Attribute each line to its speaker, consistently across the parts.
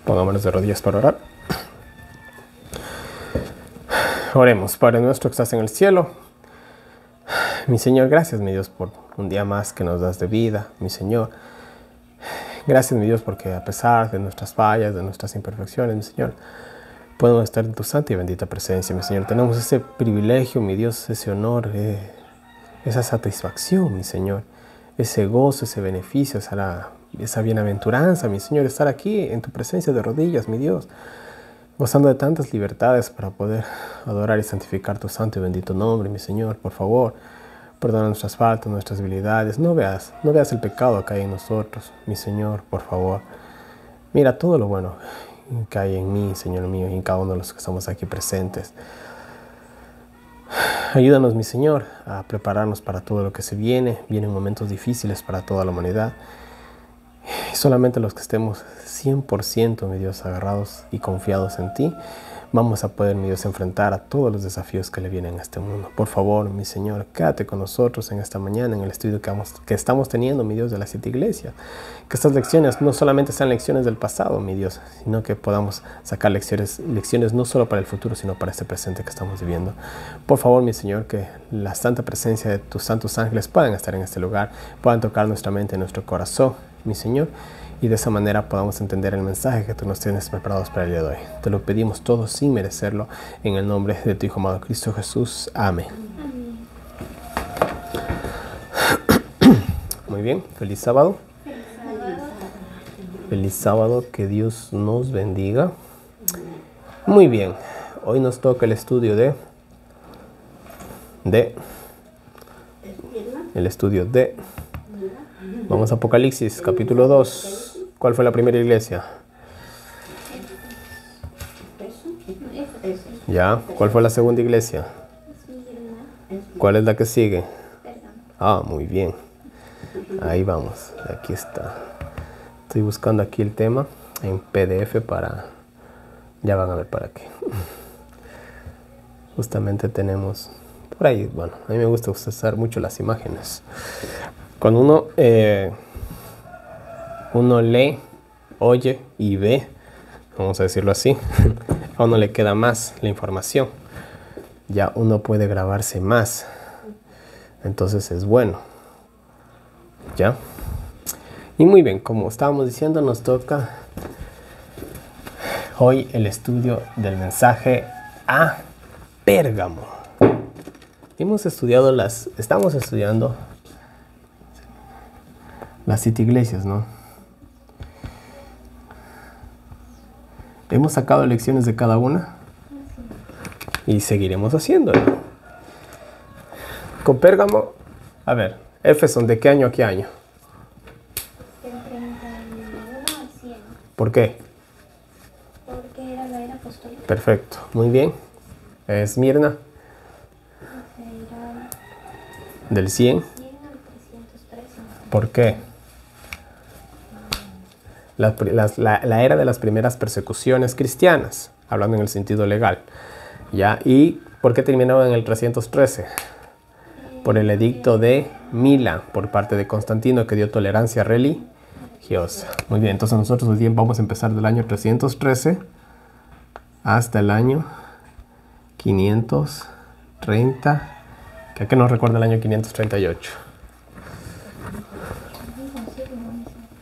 Speaker 1: Pongámonos de rodillas para orar. Oremos. Padre nuestro que estás en el cielo. Mi Señor, gracias, mi Dios, por un día más que nos das de vida, mi Señor. Gracias, mi Dios, porque a pesar de nuestras fallas, de nuestras imperfecciones, mi Señor, podemos estar en tu santa y bendita presencia, mi Señor. Tenemos ese privilegio, mi Dios, ese honor, esa satisfacción, mi Señor, ese gozo, ese beneficio, esa bienaventuranza, mi Señor, estar aquí en tu presencia de rodillas, mi Dios, gozando de tantas libertades para poder adorar y santificar tu santo y bendito nombre, mi Señor. Por favor, perdona nuestras faltas, nuestras debilidades. No veas el pecado que hay en nosotros, mi Señor, por favor. Mira todo lo bueno que hay en mí, Señor mío, y en cada uno de los que estamos aquí presentes. Ayúdanos, mi Señor, a prepararnos para todo lo que se viene. Vienen momentos difíciles para toda la humanidad. Y solamente los que estemos 100%, mi Dios, agarrados y confiados en ti, vamos a poder, mi Dios, enfrentar a todos los desafíos que le vienen a este mundo. Por favor, mi Señor, quédate con nosotros en esta mañana, en el estudio que estamos teniendo, mi Dios, de las 7 iglesias. Que estas lecciones no solamente sean lecciones del pasado, mi Dios, sino que podamos sacar lecciones no solo para el futuro, sino para este presente que estamos viviendo. Por favor, mi Señor, que la santa presencia de tus santos ángeles puedan estar en este lugar, puedan tocar nuestra mente y nuestro corazón, mi Señor, y de esa manera podamos entender el mensaje que tú nos tienes preparados para el día de hoy. Te lo pedimos todo sin merecerlo, en el nombre de tu Hijo amado Cristo Jesús. Amén. Muy bien, feliz sábado. Feliz sábado, que Dios nos bendiga. Muy bien, hoy nos toca el estudio vamos a Apocalipsis, capítulo 2. ¿Cuál fue la primera iglesia? Ya. ¿Cuál fue la segunda iglesia? ¿Cuál es la que sigue? Ah, muy bien. Ahí vamos. Aquí está. Estoy buscando aquí el tema en PDF para... Ya van a ver para qué. Justamente tenemos... Por ahí, bueno, a mí me gusta usar mucho las imágenes. Cuando uno lee, oye y ve, vamos a decirlo así, a uno le queda más la información. Ya uno puede grabarse más. Entonces es bueno. ¿Ya? Y muy bien, como estábamos diciendo, nos toca hoy el estudio del mensaje a Pérgamo. Estamos estudiando las 7 iglesias, ¿no? Hemos sacado lecciones de cada una y seguiremos haciéndolo. Con Pérgamo, a ver, Éfeso, ¿de qué año a qué año?
Speaker 2: Del 31 al 100.
Speaker 1: ¿Por qué?
Speaker 2: Porque era la era apostólica.
Speaker 1: Perfecto, muy bien. Esmirna,
Speaker 2: Era
Speaker 1: del 100.
Speaker 2: 100 al 313.
Speaker 1: ¿Por qué? La era de las primeras persecuciones cristianas, hablando en el sentido legal. ¿Ya? ¿Y por qué terminó en el 313? Por el edicto de Mila, por parte de Constantino, que dio tolerancia religiosa. Muy bien, entonces nosotros hoy día vamos a empezar del año 313 hasta el año 530, que aquí nos recuerda el año 538.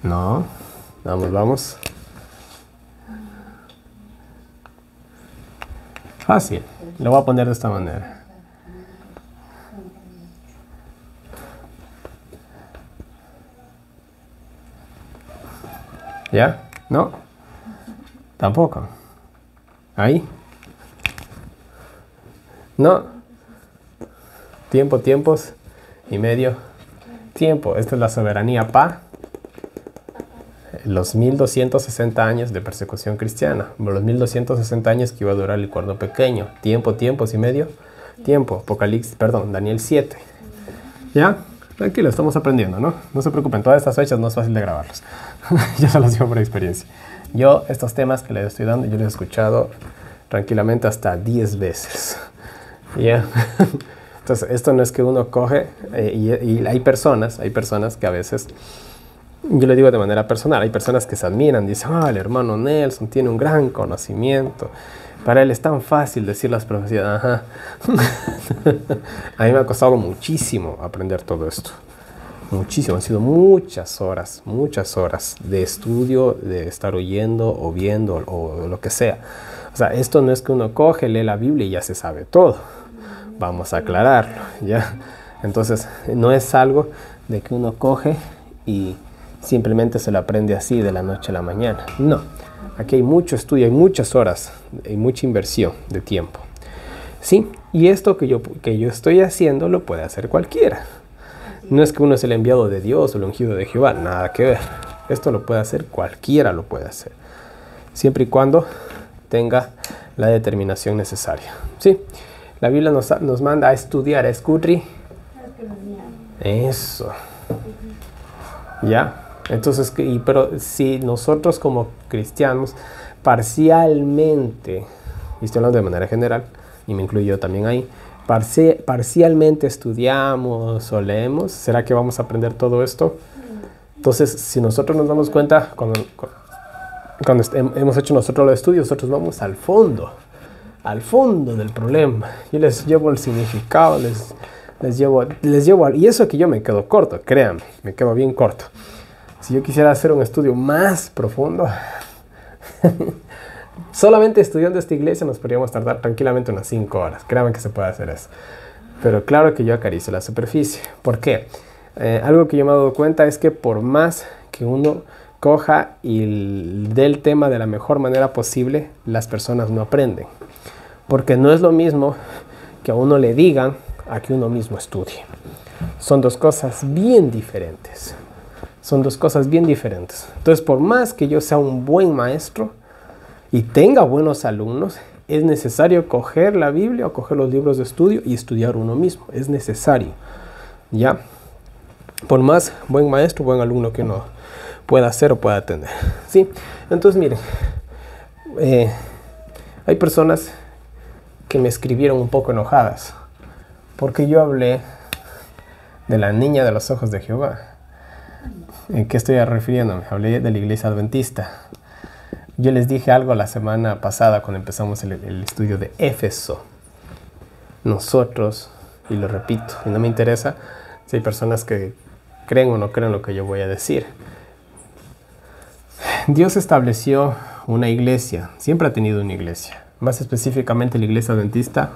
Speaker 1: No, vamos. Fácil, lo voy a poner de esta manera. ¿Ya? ¿No? Tampoco. ¿Ahí? No. Tiempos y medio. Tiempo. Esta es la soberanía los 1260 años de persecución cristiana. Los 1260 años que iba a durar el cuerno pequeño. Tiempos y medio. Daniel 7. ¿Ya? Tranquilo, estamos aprendiendo, ¿no? No se preocupen, todas estas fechas no es fácil de grabarlos. Ya se los digo por experiencia. Yo, estos temas que les estoy dando, yo los he escuchado tranquilamente hasta 10 veces. ¿Ya? Entonces, esto no es que uno coge y hay personas que a veces Yo le digo de manera personal, hay personas que se admiran, dicen, el hermano Nelson tiene un gran conocimiento, para él es tan fácil decir las profecías. Ajá. A mí me ha costado muchísimo aprender todo esto, muchísimo, han sido muchas horas de estudio, de estar oyendo o viendo o lo que sea. O sea, esto no es que uno coge, lee la Biblia y ya se sabe todo, vamos a aclararlo, ¿ya? Entonces, no es algo de que uno coge y simplemente se lo aprende así de la noche a la mañana. No, aquí hay mucho estudio, hay muchas horas, hay mucha inversión de tiempo. Sí, y esto que yo estoy haciendo lo puede hacer cualquiera. No es que uno es el enviado de Dios o el ungido de Jehová, nada que ver. Esto lo puede hacer cualquiera, lo puede hacer. Siempre y cuando tenga la determinación necesaria. Sí, la Biblia nos manda a estudiar, a escudriñar. Eso. ¿Ya? Entonces, pero si nosotros como cristianos parcialmente, y estoy hablando de manera general, y me incluyo yo también ahí, parcialmente estudiamos o leemos, ¿será que vamos a aprender todo esto? Entonces, si nosotros nos damos cuenta, cuando hemos hecho nosotros los estudios, nosotros vamos al fondo del problema. Yo les llevo el significado, les llevo, y eso que yo me quedo corto, créanme, me quedo bien corto. Si yo quisiera hacer un estudio más profundo, solamente estudiando esta iglesia nos podríamos tardar tranquilamente unas 5 horas. Créanme que se puede hacer eso. Pero claro que yo acaricio la superficie. ¿Por qué? Algo que yo me he dado cuenta es que por más que uno coja y dé el tema de la mejor manera posible, las personas no aprenden. Porque no es lo mismo que a uno le digan a que uno mismo estudie. Son dos cosas bien diferentes. Entonces, por más que yo sea un buen maestro y tenga buenos alumnos, es necesario coger la Biblia o coger los libros de estudio y estudiar uno mismo. Es necesario, ¿ya? Por más buen maestro, buen alumno que uno pueda ser o pueda tener, ¿sí? Entonces, miren, hay personas que me escribieron un poco enojadas porque yo hablé de la niña de los ojos de Jehová. ¿En qué estoy refiriéndome? Hablé de la iglesia adventista. Yo les dije algo la semana pasada cuando empezamos el estudio de Éfeso. Nosotros, y lo repito, y no me interesa si hay personas que creen o no creen lo que yo voy a decir. Dios estableció una iglesia, siempre ha tenido una iglesia. Más específicamente la iglesia adventista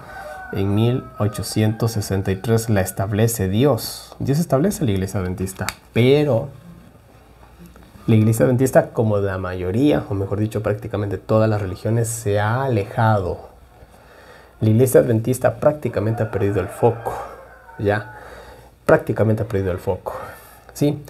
Speaker 1: en 1863 la establece Dios. Dios establece la iglesia adventista, pero la iglesia adventista, como la mayoría, o mejor dicho, prácticamente todas las religiones, se ha alejado. La iglesia adventista prácticamente ha perdido el foco, ¿ya? Prácticamente ha perdido el foco, ¿sí?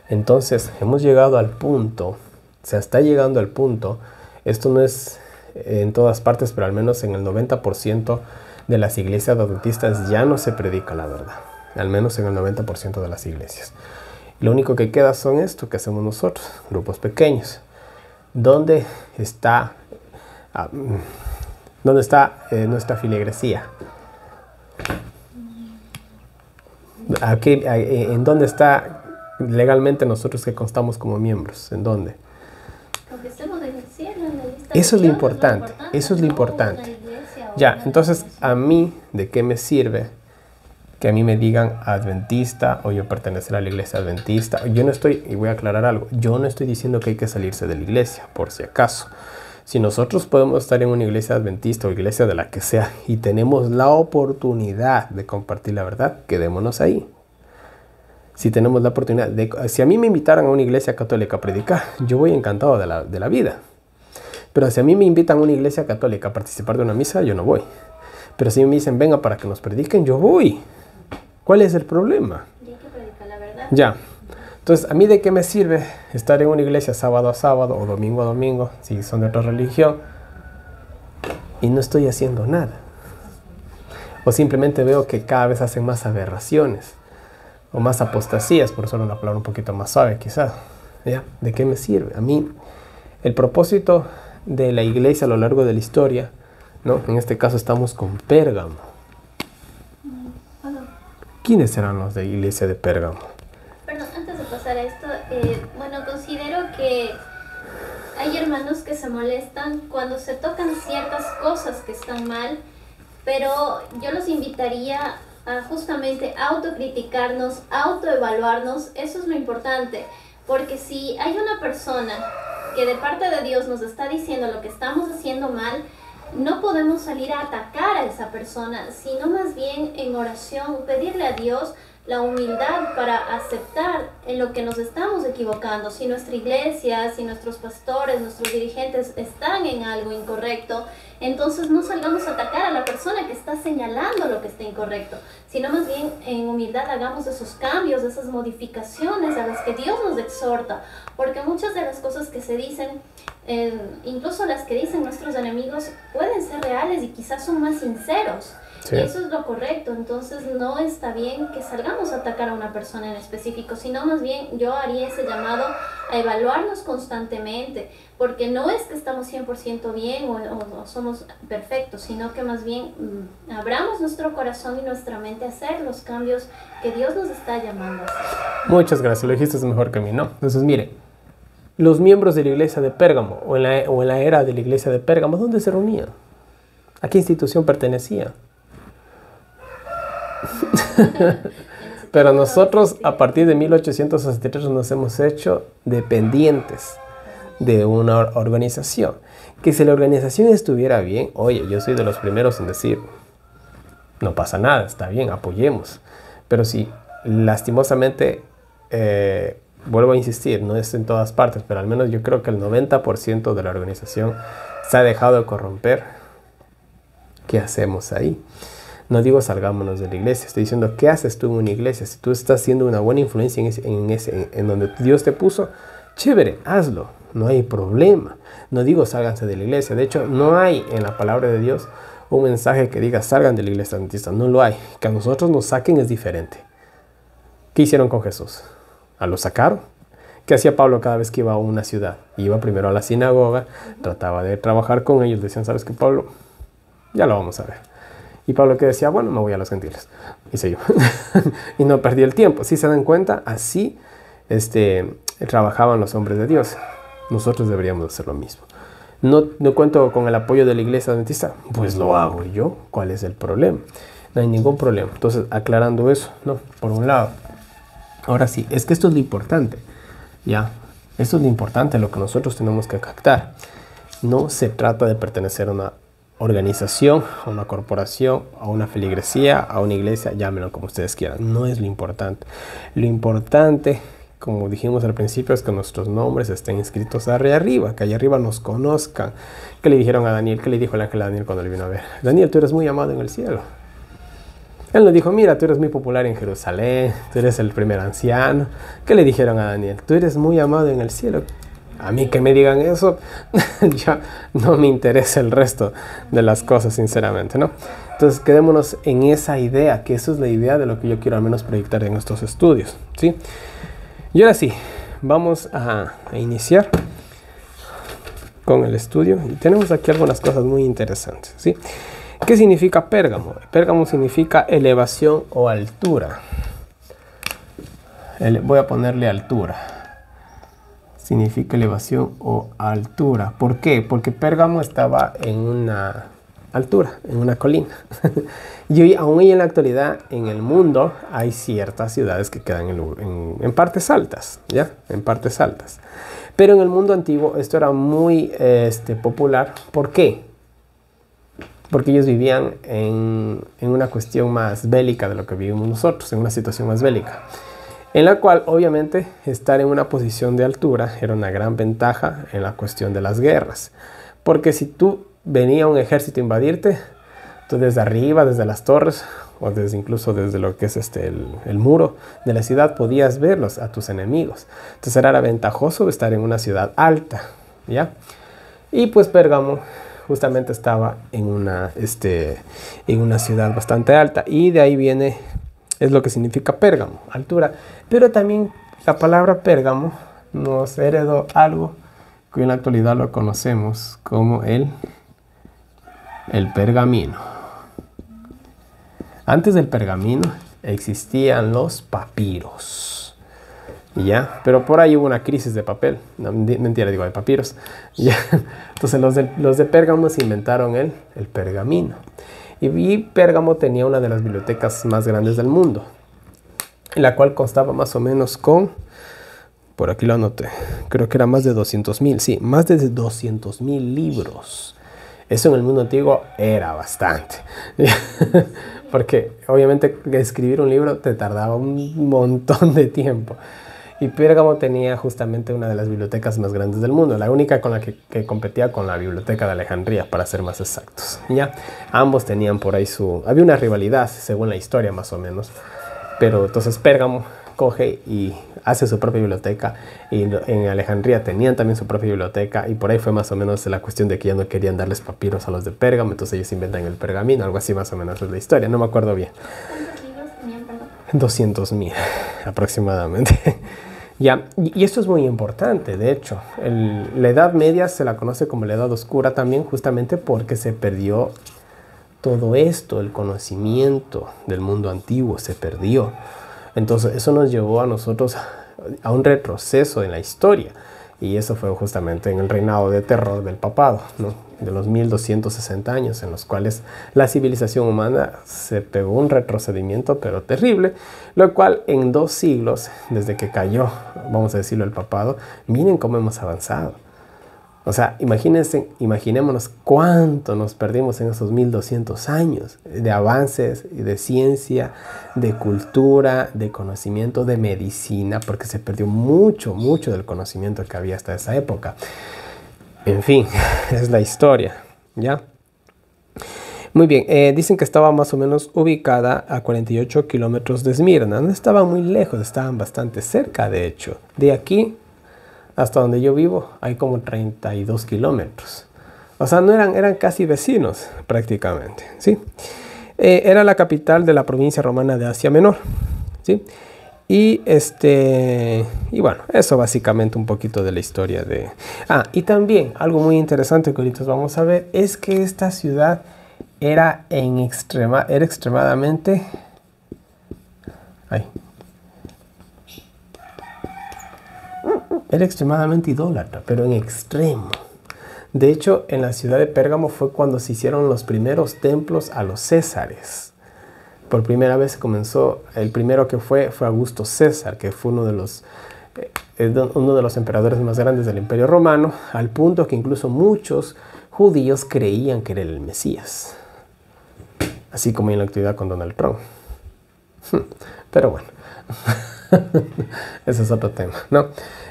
Speaker 1: Entonces, hemos llegado al punto, se está llegando al punto, esto no es en todas partes, pero al menos en el 90% de las iglesias adventistas ya no se predica la verdad, al menos en el 90% de las iglesias. Lo único que queda son esto que hacemos nosotros, grupos pequeños. ¿Dónde está nuestra filigresía? ¿En dónde está legalmente nosotros que constamos como miembros? ¿En dónde?
Speaker 2: Porque estamos en el cielo, en la lista
Speaker 1: Eso es
Speaker 2: de
Speaker 1: lo
Speaker 2: Dios,
Speaker 1: importante, eso es lo
Speaker 2: no
Speaker 1: importante.
Speaker 2: una iglesia o
Speaker 1: Ya,
Speaker 2: una
Speaker 1: entonces,
Speaker 2: iglesia.
Speaker 1: ¿a mí de qué me sirve que a mí me digan adventista o yo pertenecer a la iglesia adventista? Yo no estoy, y voy a aclarar algo, yo no estoy diciendo que hay que salirse de la iglesia, por si acaso. Si nosotros podemos estar en una iglesia adventista o iglesia de la que sea y tenemos la oportunidad de compartir la verdad, quedémonos ahí. Si tenemos la oportunidad si a mí me invitaran a una iglesia católica a predicar, yo voy encantado de la vida. Pero si a mí me invitan a una iglesia católica a participar de una misa, yo no voy. Pero si me dicen, venga para que nos prediquen, yo voy. ¿Cuál es el problema?
Speaker 2: Y hay que predicar la verdad.
Speaker 1: Ya. Entonces, ¿a mí de qué me sirve estar en una iglesia sábado a sábado o domingo a domingo, si son de otra religión, y no estoy haciendo nada? O simplemente veo que cada vez hacen más aberraciones o más apostasías, por usar una palabra un poquito más suave quizás. ¿Ya? ¿De qué me sirve? A mí, el propósito de la iglesia a lo largo de la historia, ¿no? En este caso estamos con Pérgamo. ¿Quiénes eran los de la iglesia de Pérgamo?
Speaker 2: Perdón, antes de pasar a esto, bueno, que hay hermanos que se molestan cuando se tocan ciertas cosas que están mal, pero yo los invitaría a justamente autocriticarnos, autoevaluarnos. Eso es lo importante, porque si hay una persona que de parte de Dios nos está diciendo lo que estamos haciendo mal, no podemos salir a atacar a esa persona, sino más bien en oración pedirle a Dios la humildad para aceptar en lo que nos estamos equivocando. Si nuestra iglesia, si nuestros pastores, nuestros dirigentes están en algo incorrecto, entonces no salgamos a atacar a la persona que está señalando lo que está incorrecto, sino más bien en humildad hagamos esos cambios, esas modificaciones a las que Dios nos exhorta, porque muchas de las cosas que se dicen, incluso las que dicen nuestros enemigos, pueden ser reales y quizás son más sinceros. Sí. Y eso es lo correcto. Entonces no está bien que salgamos a atacar a una persona en específico, sino más bien yo haría ese llamado a evaluarnos constantemente, porque no es que estamos 100% bien o somos perfectos, sino que más bien abramos nuestro corazón y nuestra mente a hacer los cambios que Dios nos está llamando a hacer.
Speaker 1: Muchas gracias, lo dijiste mejor que a mí, ¿no? Entonces mire, los miembros de la iglesia de Pérgamo o en la era de la iglesia de Pérgamo, ¿dónde se reunían? ¿A qué institución pertenecían? Pero nosotros a partir de 1863 nos hemos hecho dependientes de una organización. Que si la organización estuviera bien, oye, yo soy de los primeros en decir, no pasa nada, está bien, apoyemos. Pero si lastimosamente, vuelvo a insistir, no es en todas partes, pero al menos yo creo que el 90% de la organización se ha dejado de corromper, ¿qué hacemos ahí? No digo salgámonos de la iglesia, estoy diciendo ¿qué haces tú en una iglesia? Si tú estás siendo una buena influencia en donde Dios te puso, chévere, hazlo, no hay problema. No digo sálganse de la iglesia, de hecho no hay en la palabra de Dios un mensaje que diga salgan de la iglesia adventista, no lo hay. Que a nosotros nos saquen es diferente. ¿Qué hicieron con Jesús? ¿A lo sacaron? ¿Qué hacía Pablo cada vez que iba a una ciudad? Iba primero a la sinagoga, trataba de trabajar con ellos, decían, ¿sabes qué, Pablo? Ya lo vamos a ver. Y Pablo que decía, bueno, me voy a los gentiles. Y se iba. Y no perdí el tiempo. ¿Sí se dan cuenta? Así trabajaban los hombres de Dios. Nosotros deberíamos hacer lo mismo. No cuento con el apoyo de la iglesia adventista. Pues lo hago yo. ¿Cuál es el problema? No hay ningún problema. Entonces, aclarando eso, ¿no? Por un lado. Ahora sí, es que esto es lo importante. ¿Ya? Esto es lo importante, lo que nosotros tenemos que captar. No se trata de pertenecer a una organización, a una corporación, a una feligresía, a una iglesia, llámenlo como ustedes quieran. No es lo importante. Lo importante, como dijimos al principio, es que nuestros nombres estén inscritos allá arriba, que allá arriba nos conozcan. ¿Qué le dijeron a Daniel? ¿Qué le dijo el ángel a Daniel cuando le vino a ver? Daniel, tú eres muy amado en el cielo. Él nos dijo, mira, tú eres muy popular en Jerusalén, tú eres el primer anciano. ¿Qué le dijeron a Daniel? Tú eres muy amado en el cielo. A mí que me digan eso, ya no me interesa el resto de las cosas, sinceramente, ¿no? Entonces, quedémonos en esa idea, que eso es la idea de lo que yo quiero al menos proyectar en estos estudios, ¿sí? Y ahora sí, vamos a iniciar con el estudio. Y tenemos aquí algunas cosas muy interesantes, ¿sí? ¿Qué significa Pérgamo? Pérgamo significa elevación o altura. Voy a ponerle altura. Significa elevación o altura. ¿Por qué? Porque Pérgamo estaba en una altura, en una colina. Y hoy, aún en la actualidad, en el mundo, hay ciertas ciudades que quedan en partes altas, ¿ya? En partes altas. Pero en el mundo antiguo esto era muy popular. ¿Por qué? Porque ellos vivían en una cuestión más bélica de lo que vivimos nosotros, en una situación más bélica. En la cual, obviamente, estar en una posición de altura era una gran ventaja en la cuestión de las guerras. Porque si tú venía un ejército a invadirte, tú desde arriba, desde las torres, o incluso desde lo que es el muro de la ciudad, podías verlos a tus enemigos. Entonces era ventajoso estar en una ciudad alta, ¿ya? Y pues Pérgamo justamente estaba en una ciudad bastante alta. Y de ahí viene... es lo que significa Pérgamo, altura. Pero también la palabra Pérgamo nos heredó algo que en la actualidad lo conocemos como el pergamino. Antes del pergamino existían los papiros. Y ya, pero por ahí hubo una crisis de papel, no, mentira, digo de papiros. Ya. Entonces los de Pérgamo se inventaron el pergamino. Y Pérgamo tenía una de las bibliotecas más grandes del mundo, en la cual constaba más o menos con, por aquí lo anoté, creo que era más de 200,000, sí, más de 200,000 libros. Eso en el mundo antiguo era bastante. Porque obviamente escribir un libro te tardaba un montón de tiempo. Y Pérgamo tenía justamente una de las bibliotecas más grandes del mundo, la única con la que competía con la biblioteca de Alejandría, para ser más exactos. Ya, ambos tenían por ahí había una rivalidad, según la historia más o menos. Pero entonces Pérgamo coge y hace su propia biblioteca, y en Alejandría tenían también su propia biblioteca, y por ahí fue más o menos la cuestión de que ya no querían darles papiros a los de Pérgamo, entonces ellos inventan el pergamino, algo así más o menos es la historia, no me acuerdo bien.
Speaker 2: ¿Cuántos libros tenían, perdón?
Speaker 1: 200,000 aproximadamente. Ya, y esto es muy importante, de hecho. La Edad Media se la conoce como la Edad Oscura también, justamente porque se perdió todo esto, el conocimiento del mundo antiguo se perdió. Entonces eso nos llevó a nosotros a un retroceso en la historia. Y eso fue justamente en el reinado de terror del papado, ¿no? De los 1260 años, en los cuales la civilización humana se pegó un retrocedimiento, pero terrible, lo cual en 2 siglos, desde que cayó, vamos a decirlo, el papado, miren cómo hemos avanzado. O sea, imaginémonos cuánto nos perdimos en esos 1200 años de avances, de ciencia, de cultura, de conocimiento, de medicina, porque se perdió mucho, mucho del conocimiento que había hasta esa época. En fin, es la historia, ¿ya? Muy bien, dicen que estaba más o menos ubicada a 48 kilómetros de Esmirna. No estaban muy lejos, estaban bastante cerca, de hecho. De aquí hasta donde yo vivo hay como 32 kilómetros. O sea, no eran casi vecinos prácticamente, ¿sí? Era la capital de la provincia romana de Asia Menor, ¿sí? Y bueno, eso básicamente un poquito de la historia de... y también algo muy interesante que ahorita vamos a ver es que esta ciudad era extremadamente... Era extremadamente idólatra, pero en extremo. De hecho, en la ciudad de Pérgamo fue cuando se hicieron los primeros templos a los Césares. Por primera vez comenzó, el primero que fue Augusto César, que fue uno de los emperadores más grandes del Imperio Romano, al punto que incluso muchos judíos creían que era el Mesías. Así como en la actualidad con Donald Trump. Pero bueno, ese es otro tema, ¿no?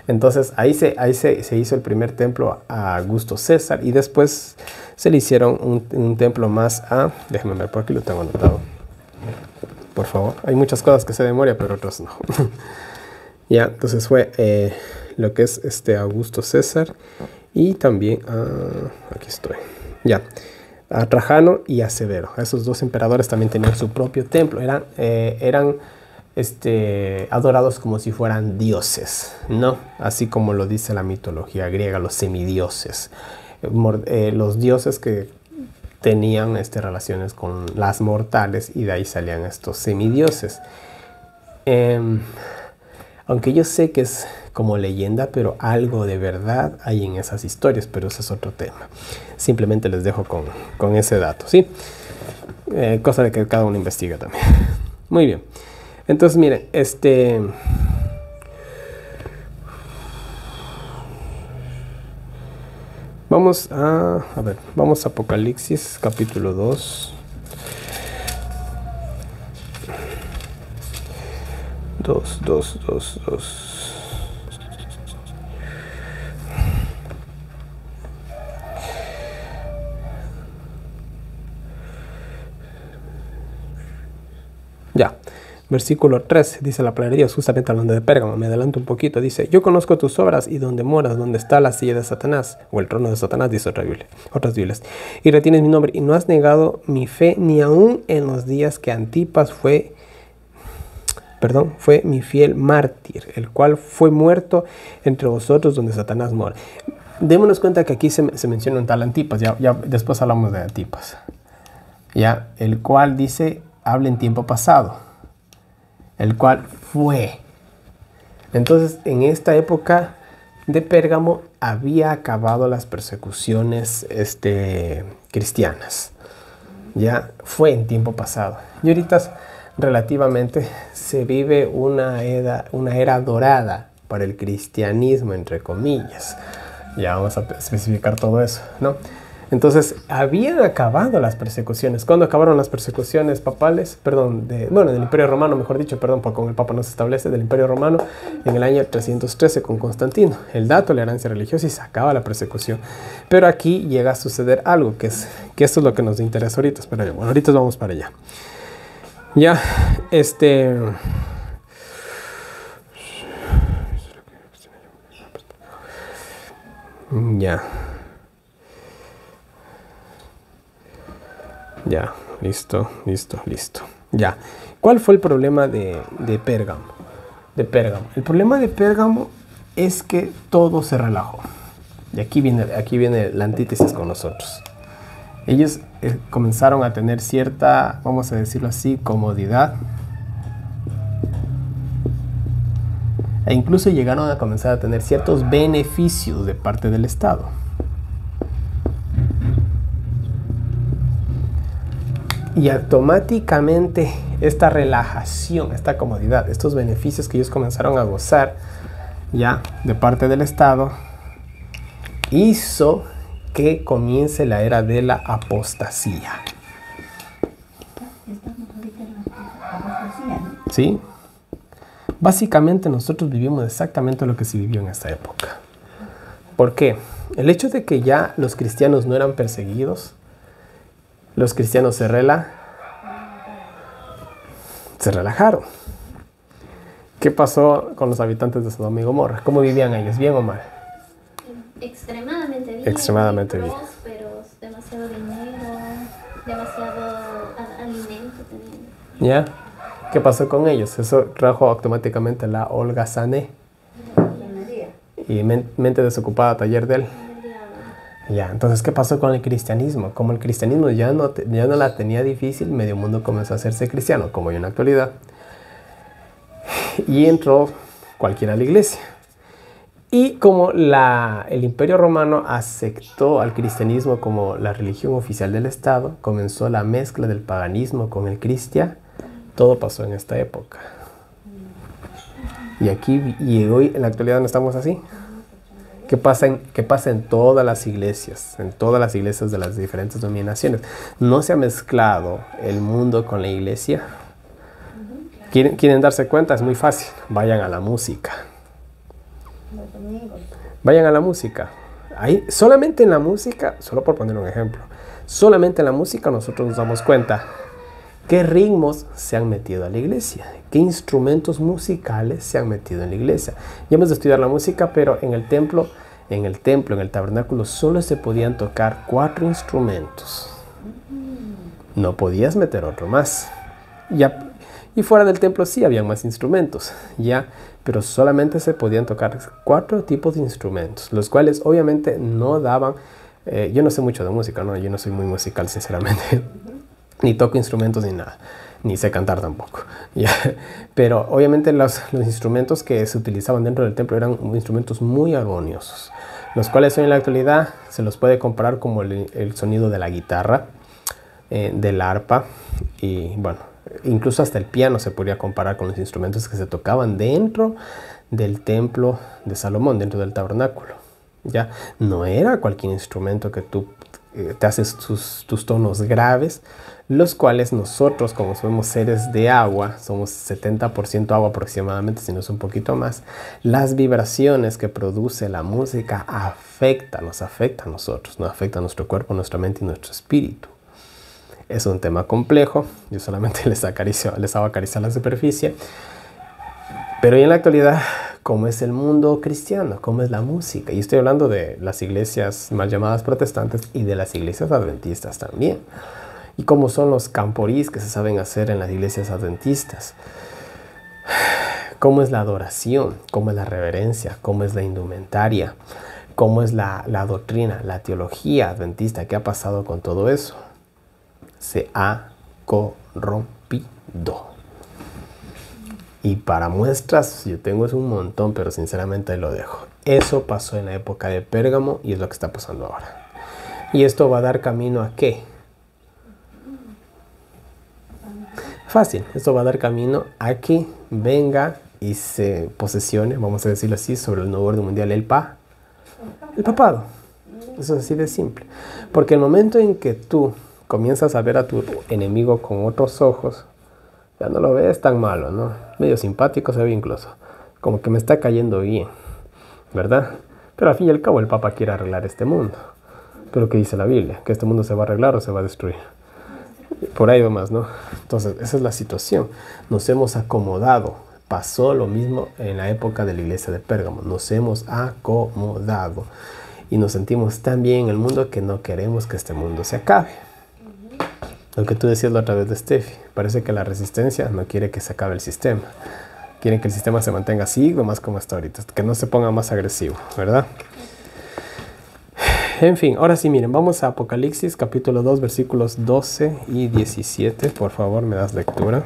Speaker 1: Entonces ahí se hizo el primer templo a Augusto César, y después se le hicieron un templo más a... Déjenme ver, por aquí lo tengo anotado. Por favor, hay muchas cosas que sé de memoria, pero otras no. Ya, entonces fue lo que es Augusto César, y también aquí estoy. Ya, a Trajano y a Severo. Esos 2 emperadores también tenían su propio templo. Eran adorados como si fueran dioses, ¿no? Así como lo dice la mitología griega, los semidioses. Los dioses que tenían relaciones con las mortales, y de ahí salían estos semidioses. Aunque yo sé que es como leyenda, pero algo de verdad hay en esas historias, pero ese es otro tema. Simplemente les dejo con ese dato, ¿sí? Cosa de que cada uno investiga también. Muy bien. Entonces, miren, vamos a ver, vamos a Apocalipsis, capítulo 2. 2. Ya. Versículo 3, dice la palabra de Dios, justamente hablando de Pérgamo. Me adelanto un poquito, dice: yo conozco tus obras y donde moras, donde está la silla de Satanás, o el trono de Satanás, dice otras Biblias. Y retienes mi nombre y no has negado mi fe, ni aún en los días que Antipas fue mi fiel mártir, el cual fue muerto entre vosotros donde Satanás mora. Démonos cuenta que aquí se menciona un tal Antipas, ya después hablamos de Antipas. Ya, el cual dice, habla en tiempo pasado. El cual fue. Entonces, en esta época de Pérgamo había acabado las persecuciones cristianas. Ya fue en tiempo pasado. Y ahorita relativamente se vive una era dorada para el cristianismo, entre comillas. Ya vamos a especificar todo eso, ¿no? Entonces, habían acabado las persecuciones. ¿Cuándo acabaron las persecuciones papales? Perdón, del Imperio Romano, mejor dicho, perdón, porque con el Papa no se establece, del Imperio Romano, en el año 313 con Constantino. Él da tolerancia religiosa y se acaba la persecución. Pero aquí llega a suceder algo, que esto es lo que nos interesa ahorita. Pero bueno, ahorita vamos para allá. Ya, Ya, listo. Ya, ¿cuál fue el problema de Pérgamo? El problema de Pérgamo es que todo se relajó. Y aquí viene la antítesis con nosotros. Ellos comenzaron a tener cierta, vamos a decirlo así, comodidad. E incluso llegaron a comenzar a tener ciertos beneficios de parte del Estado. Y automáticamente esta relajación, esta comodidad, estos beneficios que ellos comenzaron a gozar ya de parte del Estado, hizo que comience la era de la apostasía. ¿Sí? Básicamente nosotros vivimos exactamente lo que se vivió en esta época. ¿Por qué? El hecho de que ya los cristianos no eran perseguidos, los cristianos se relajaron. ¿Qué pasó con los habitantes de Sodoma y Gomorra? ¿Cómo vivían ellos? ¿Bien o mal?
Speaker 2: Extremadamente bien.
Speaker 1: Extremadamente bien.
Speaker 2: Prósperos, demasiado dinero, demasiado alimento tenían.
Speaker 1: ¿Ya? ¿Qué pasó con ellos? Eso trajo automáticamente la holgazané y mente desocupada, taller de él. Ya, entonces, ¿qué pasó con el cristianismo? Como el cristianismo ya no la tenía difícil, medio mundo comenzó a hacerse cristiano, como hay en la actualidad. Y entró cualquiera a la iglesia. Y como el Imperio Romano aceptó al cristianismo como la religión oficial del Estado, comenzó la mezcla del paganismo con el cristianismo. Todo pasó en esta época. Y hoy en la actualidad no estamos así. ¿Qué pasa en todas las iglesias? En todas las iglesias de las diferentes denominaciones. ¿No se ha mezclado el mundo con la iglesia? ¿Quieren darse cuenta? Es muy fácil. Vayan a la música. Vayan a la música. Ahí, solamente en la música, solo por poner un ejemplo, solamente en la música nosotros nos damos cuenta qué ritmos se han metido a la iglesia, qué instrumentos musicales se han metido en la iglesia. Ya hemos de estudiar la música, pero en el templo, en el tabernáculo, solo se podían tocar 4 instrumentos. No podías meter otro más. Y fuera del templo sí había más instrumentos, pero solamente se podían tocar 4 tipos de instrumentos, los cuales obviamente no daban. Yo no sé mucho de música, ¿no? Yo no soy muy musical, sinceramente. Ni toco instrumentos ni nada, ni sé cantar tampoco. Pero obviamente los instrumentos que se utilizaban dentro del templo eran instrumentos muy armoniosos, los cuales hoy en la actualidad se los puede comparar como el sonido de la guitarra, del arpa, y bueno, incluso hasta el piano se podría comparar con los instrumentos que se tocaban dentro del templo de Salomón, dentro del tabernáculo. Ya no era cualquier instrumento que tú te haces tus tonos graves, los cuales nosotros, como somos seres de agua, somos 70% agua aproximadamente, si no es un poquito más, las vibraciones que produce la música nos afecta a nosotros, nos afecta a nuestro cuerpo, nuestra mente y nuestro espíritu. Es un tema complejo, yo solamente les hago acariciar la superficie, pero hoy en la actualidad, ¿cómo es el mundo cristiano? ¿Cómo es la música? Y estoy hablando de las iglesias mal llamadas protestantes y de las iglesias adventistas también. Y cómo son los camporís que se saben hacer en las iglesias adventistas. Cómo es la adoración, cómo es la reverencia, cómo es la indumentaria, cómo es la doctrina, la teología adventista. ¿Qué ha pasado con todo eso? Se ha corrompido. Y para muestras, yo tengo es un montón, pero sinceramente ahí lo dejo. Eso pasó en la época de Pérgamo y es lo que está pasando ahora. Y esto va a dar camino ¿a qué? Fácil, esto va a dar camino a que venga y se posesione, vamos a decirlo así, sobre el nuevo orden mundial el papado. Eso es así de simple. Porque el momento en que tú comienzas a ver a tu enemigo con otros ojos, ya no lo ves tan malo, ¿no? Medio simpático se ve incluso. Como que me está cayendo bien, ¿verdad? Pero al fin y al cabo el Papa quiere arreglar este mundo. Pero ¿qué dice la Biblia? ¿Que este mundo se va a arreglar o se va a destruir? Por ahí nomás, ¿no? Entonces, esa es la situación. Nos hemos acomodado. Pasó lo mismo en la época de la iglesia de Pérgamo. Nos hemos acomodado. Y nos sentimos tan bien en el mundo que no queremos que este mundo se acabe. Lo que tú decías la otra vez de Steffi. Parece que la resistencia no quiere que se acabe el sistema. Quieren que el sistema se mantenga así, nomás como está ahorita. Que no se ponga más agresivo, ¿verdad? En fin, ahora sí, miren, vamos a Apocalipsis, capítulo 2, versículos 12 y 17. Por favor, me das lectura.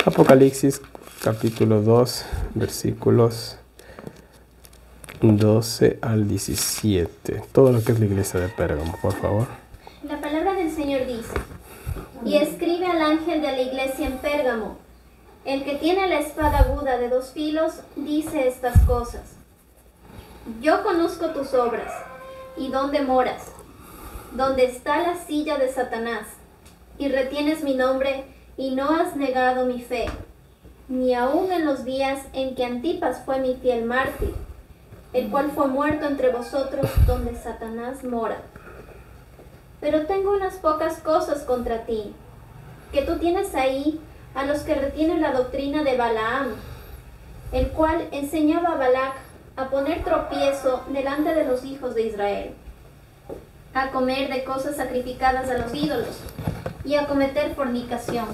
Speaker 1: Apocalipsis, capítulo 2, versículos 12 al 17. Todo lo que es la iglesia de Pérgamo, por favor.
Speaker 2: La palabra del Señor dice: y escribe al ángel de la iglesia en Pérgamo, el que tiene la espada aguda de 2 filos, dice estas cosas. Yo conozco tus obras, y dónde moras, donde está la silla de Satanás, y retienes mi nombre, y no has negado mi fe, ni aun en los días en que Antipas fue mi fiel mártir, el cual fue muerto entre vosotros, donde Satanás mora. Pero tengo unas pocas cosas contra ti, que tú tienes ahí a los que retienen la doctrina de Balaam, el cual enseñaba a Balac a poner tropiezo delante de los hijos de Israel, a comer de cosas sacrificadas a los ídolos y a cometer fornicación.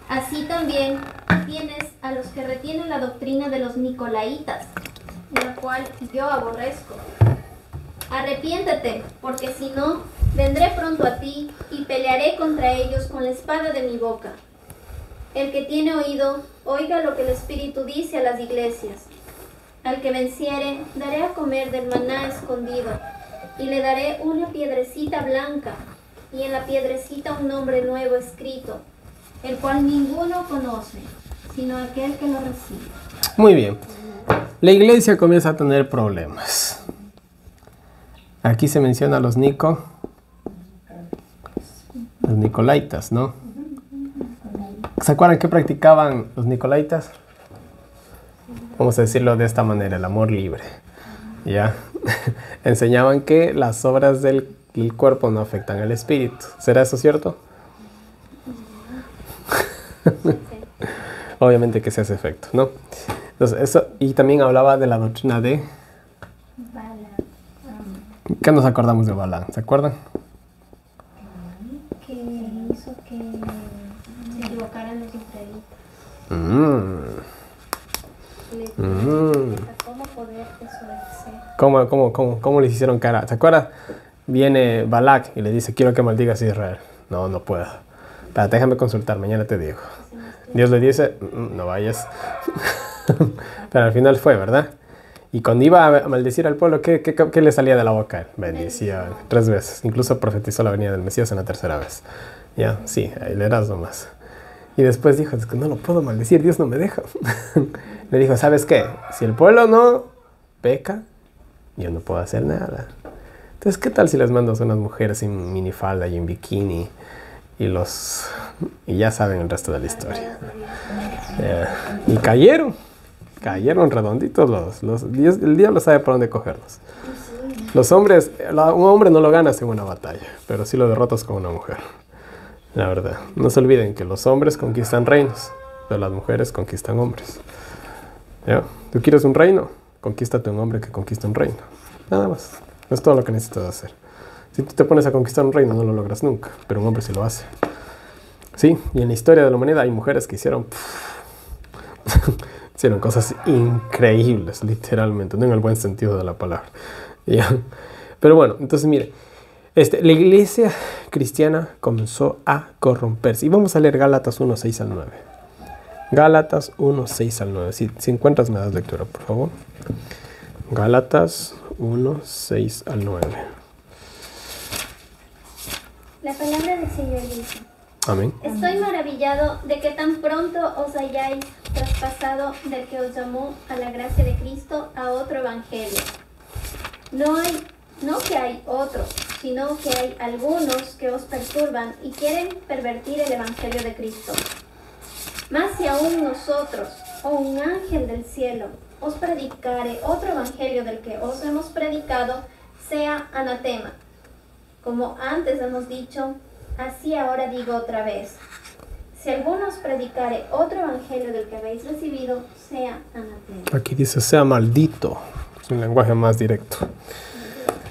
Speaker 2: Así también tienes a los que retienen la doctrina de los Nicolaitas, la cual yo aborrezco. Arrepiéntete, porque si no, vendré pronto a ti y pelearé contra ellos con la espada de mi boca. El que tiene oído, oiga lo que el Espíritu dice a las iglesias. Al que venciere, daré a comer del maná escondido, y le daré una piedrecita blanca, y en la piedrecita un nombre nuevo escrito, el cual ninguno conoce, sino aquel que lo recibe.
Speaker 1: Muy bien. La iglesia comienza a tener problemas. Aquí se menciona a los Nicolaitas, ¿no? ¿Se acuerdan qué practicaban los Nicolaitas? Vamos a decirlo de esta manera, el amor libre. ¿Ya? Enseñaban que las obras del cuerpo no afectan al espíritu. ¿Será eso cierto? Obviamente que se hace efecto, ¿no? Entonces, eso, y también hablaba de la doctrina de... ¿Qué nos acordamos de Balaam? ¿Se acuerdan?
Speaker 2: Que hizo que se equivocaran los israelitas. ¿Cómo poder desobedecer?
Speaker 1: ¿Cómo les hicieron cara? ¿Se acuerdan? Viene Balac y le dice, quiero que maldigas a Israel. No, no puedo. Pero déjame consultar, mañana te digo. Dios le dice, no vayas. Pero al final fue, ¿verdad? Y cuando iba a maldecir al pueblo, ¿qué le salía de la boca? Bendecía 3 veces. Incluso profetizó la venida del Mesías en la 3ª vez. Ya, sí, ahí le das nomás. Y después dijo, es que no lo puedo maldecir, Dios no me deja. Le dijo, ¿sabes qué? Si el pueblo no peca, yo no puedo hacer nada. Entonces, ¿qué tal si les mandas unas mujeres en minifalda y en bikini? Y ya saben el resto de la historia. Y cayeron redonditos el diablo sabe por dónde cogerlos. Los hombres, un hombre no lo ganas en una batalla, pero sí lo derrotas con una mujer. La verdad, no se olviden que los hombres conquistan reinos, pero las mujeres conquistan hombres. ¿Ya? ¿Tú quieres un reino? Conquístate un hombre que conquista un reino. Nada más. Es todo lo que necesitas hacer. Si tú te pones a conquistar un reino, no lo logras nunca, pero un hombre sí lo hace. Sí, y en la historia de la humanidad hay mujeres que hicieron cosas increíbles, literalmente, no en el buen sentido de la palabra. ¿Ya? Pero bueno, entonces mire, la iglesia cristiana comenzó a corromperse. Y vamos a leer Gálatas 1, 6 al 9. Gálatas 1, 6 al 9. Si encuentras, me das lectura, por favor. Gálatas 1, 6 al 9.
Speaker 2: La palabra del Señor dice:
Speaker 1: Amén.
Speaker 2: Estoy maravillado de que tan pronto os hayáis traspasado del que os llamó a la gracia de Cristo a otro evangelio. No que hay otro, sino que hay algunos que os perturban y quieren pervertir el evangelio de Cristo. Mas si aún nosotros, o un ángel del cielo, os predicare otro evangelio del que os hemos predicado, sea anatema. Como antes hemos dicho, así ahora digo otra vez. Si alguno os predicare otro evangelio del que habéis recibido, sea anatema.
Speaker 1: Aquí dice sea maldito. Es un lenguaje más directo.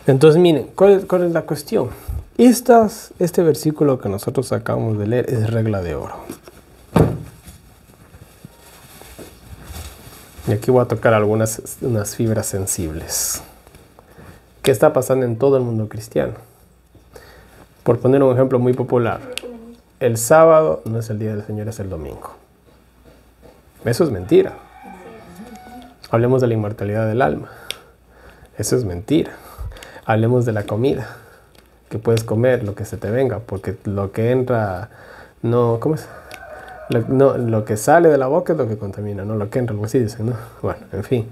Speaker 1: Entonces miren, ¿cuál es la cuestión? Este versículo que nosotros acabamos de leer es regla de oro. Y aquí voy a tocar unas fibras sensibles. ¿Qué está pasando en todo el mundo cristiano? Por poner un ejemplo muy popular, el sábado no es el día del Señor, es el domingo. Eso es mentira. Hablemos de la inmortalidad del alma. Eso es mentira. Hablemos de la comida, que puedes comer lo que se te venga, porque lo que entra, no, ¿cómo es? Lo que sale de la boca es lo que contamina, no lo que entra, algo así dicen, ¿no? Bueno, en fin.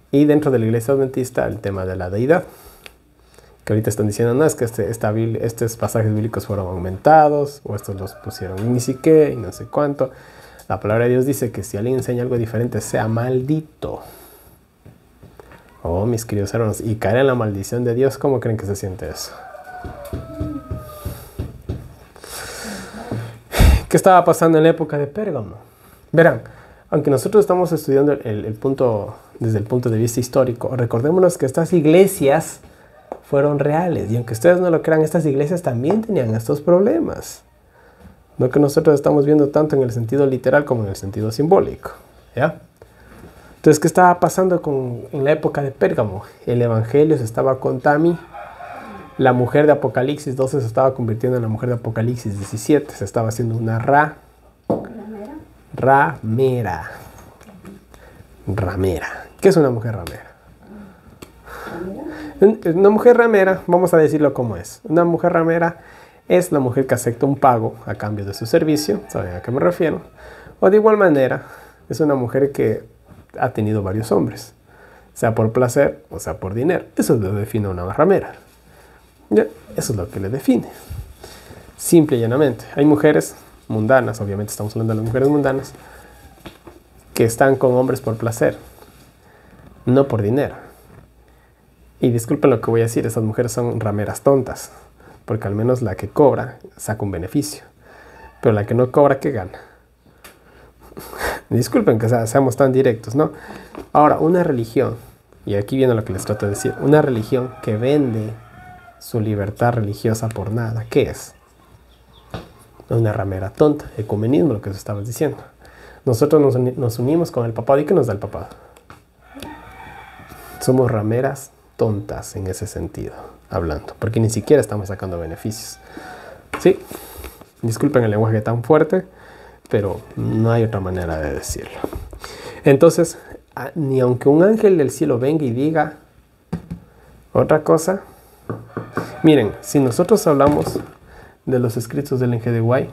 Speaker 1: Y dentro de la iglesia adventista, el tema de la deidad, que ahorita están diciendo, no, es que estos pasajes bíblicos fueron aumentados, o estos los pusieron ni siquiera, y no sé cuánto. La palabra de Dios dice que si alguien enseña algo diferente, sea maldito. Oh, mis queridos hermanos, y caer en la maldición de Dios, ¿cómo creen que se siente eso? ¿Qué estaba pasando en la época de Pérgamo? Verán, aunque nosotros estamos estudiando el punto desde el punto de vista histórico, recordémonos que estas iglesias fueron reales, y aunque ustedes no lo crean, estas iglesias también tenían estos problemas. No que nosotros estamos viendo tanto en el sentido literal como en el sentido simbólico, ¿ya? Entonces, ¿qué estaba pasando en la época de Pérgamo? El evangelio se estaba contaminando. La mujer de Apocalipsis 12 se estaba convirtiendo en la mujer de Apocalipsis 17. Se estaba haciendo una ramera. ¿Qué es una mujer ramera? Una mujer ramera, vamos a decirlo como es. Una mujer ramera es la mujer que acepta un pago a cambio de su servicio. ¿Saben a qué me refiero? O de igual manera, es una mujer que ha tenido varios hombres, sea por placer o sea por dinero. Eso lo define una ramera. ¿Ya? Eso es lo que le define. Simple y llanamente. Hay mujeres mundanas, obviamente estamos hablando de las mujeres mundanas, que están con hombres por placer, no por dinero. Y disculpen lo que voy a decir, esas mujeres son rameras tontas, porque al menos la que cobra saca un beneficio, pero la que no cobra, ¿qué gana? Disculpen que seamos tan directos, ¿no? Ahora, una religión, y aquí viene lo que les trato de decir, una religión que vende su libertad religiosa por nada, ¿qué es? Una ramera tonta, ecumenismo, lo que estabas diciendo. Nosotros nos unimos con el papado, ¿y qué nos da el papado? Somos rameras tontas en ese sentido, hablando, porque ni siquiera estamos sacando beneficios. Sí, disculpen el lenguaje tan fuerte, pero no hay otra manera de decirlo. Entonces, ni aunque un ángel del cielo venga y diga otra cosa. Miren, si nosotros hablamos de los escritos del N.G. de White,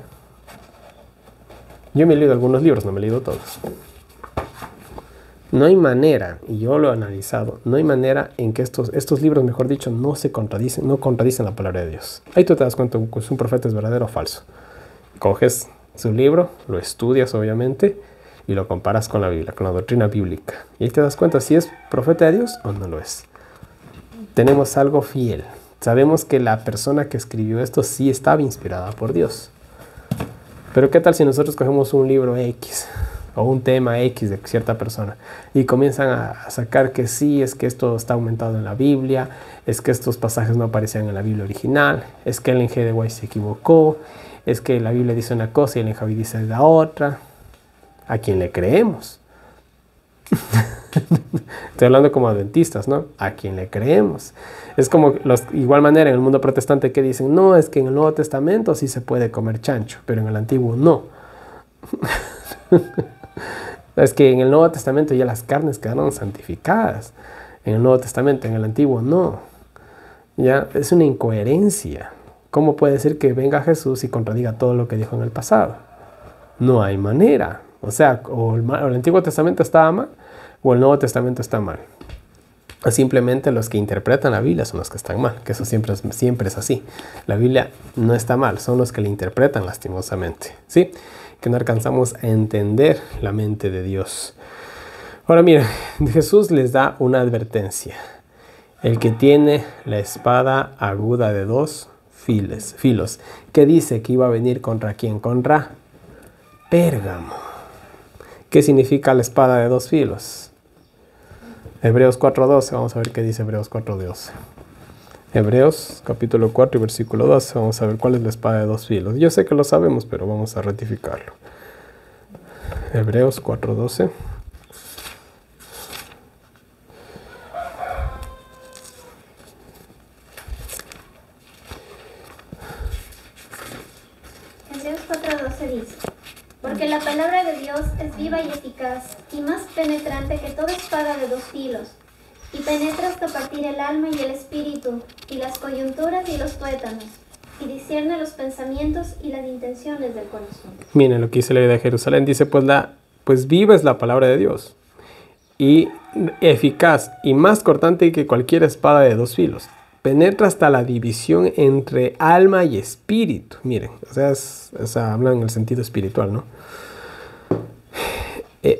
Speaker 1: yo me he leído algunos libros, no me he leído todos. No hay manera, y yo lo he analizado, no hay manera en que estos libros, mejor dicho, no contradicen la palabra de Dios. Ahí tú te das cuenta si un profeta es verdadero o falso. Coges su libro, lo estudias obviamente, y lo comparas con la Biblia, con la doctrina bíblica. Y ahí te das cuenta si es profeta de Dios o no lo es. Tenemos algo fiel. Sabemos que la persona que escribió esto sí estaba inspirada por Dios. Pero ¿qué tal si nosotros cogemos un libro X o un tema X de cierta persona y comienzan a sacar que sí, es que esto está aumentado en la Biblia, es que estos pasajes no aparecían en la Biblia original, es que el N.G. de White se equivocó, es que la Biblia dice una cosa y el N.G. dice la otra? ¿A quién le creemos? Estoy hablando como adventistas, ¿no? ¿A quién le creemos? Es como igual manera en el mundo protestante que dicen, no, es que en el Nuevo Testamento sí se puede comer chancho, pero en el Antiguo no. Es que en el Nuevo Testamento ya las carnes quedaron santificadas. En el Nuevo Testamento, en el Antiguo no. Ya es una incoherencia. ¿Cómo puede ser que venga Jesús y contradiga todo lo que dijo en el pasado? No hay manera. O sea, o el Antiguo Testamento estaba mal o el Nuevo Testamento está mal. Simplemente los que interpretan la Biblia son los que están mal, que eso siempre es así. La Biblia no está mal, son los que la interpretan lastimosamente, ¿sí? Que no alcanzamos a entender la mente de Dios. Ahora mira, Jesús les da una advertencia. El que tiene la espada aguda de dos filos, que dice que iba a venir contra quién, contra Pérgamo. ¿Qué significa la espada de dos filos? Hebreos 4:12, vamos a ver qué dice Hebreos 4:12. Hebreos capítulo 4 y versículo 12, vamos a ver cuál es la espada de dos filos. Yo sé que lo sabemos, pero vamos a ratificarlo. Hebreos 4:12.
Speaker 2: Hebreos 4:12 dice: porque la palabra de Dios es viva y eficaz, y más penetrante que toda espada de dos filos, y penetra hasta partir el alma y el espíritu, y las coyunturas y los tuétanos, y discierne los pensamientos y las intenciones del corazón.
Speaker 1: Miren lo que dice la Biblia de Jerusalén, dice pues viva es la palabra de Dios, y eficaz, y más cortante que cualquier espada de dos filos. Penetra hasta la división entre alma y espíritu. Miren, o sea, hablan en el sentido espiritual, ¿no?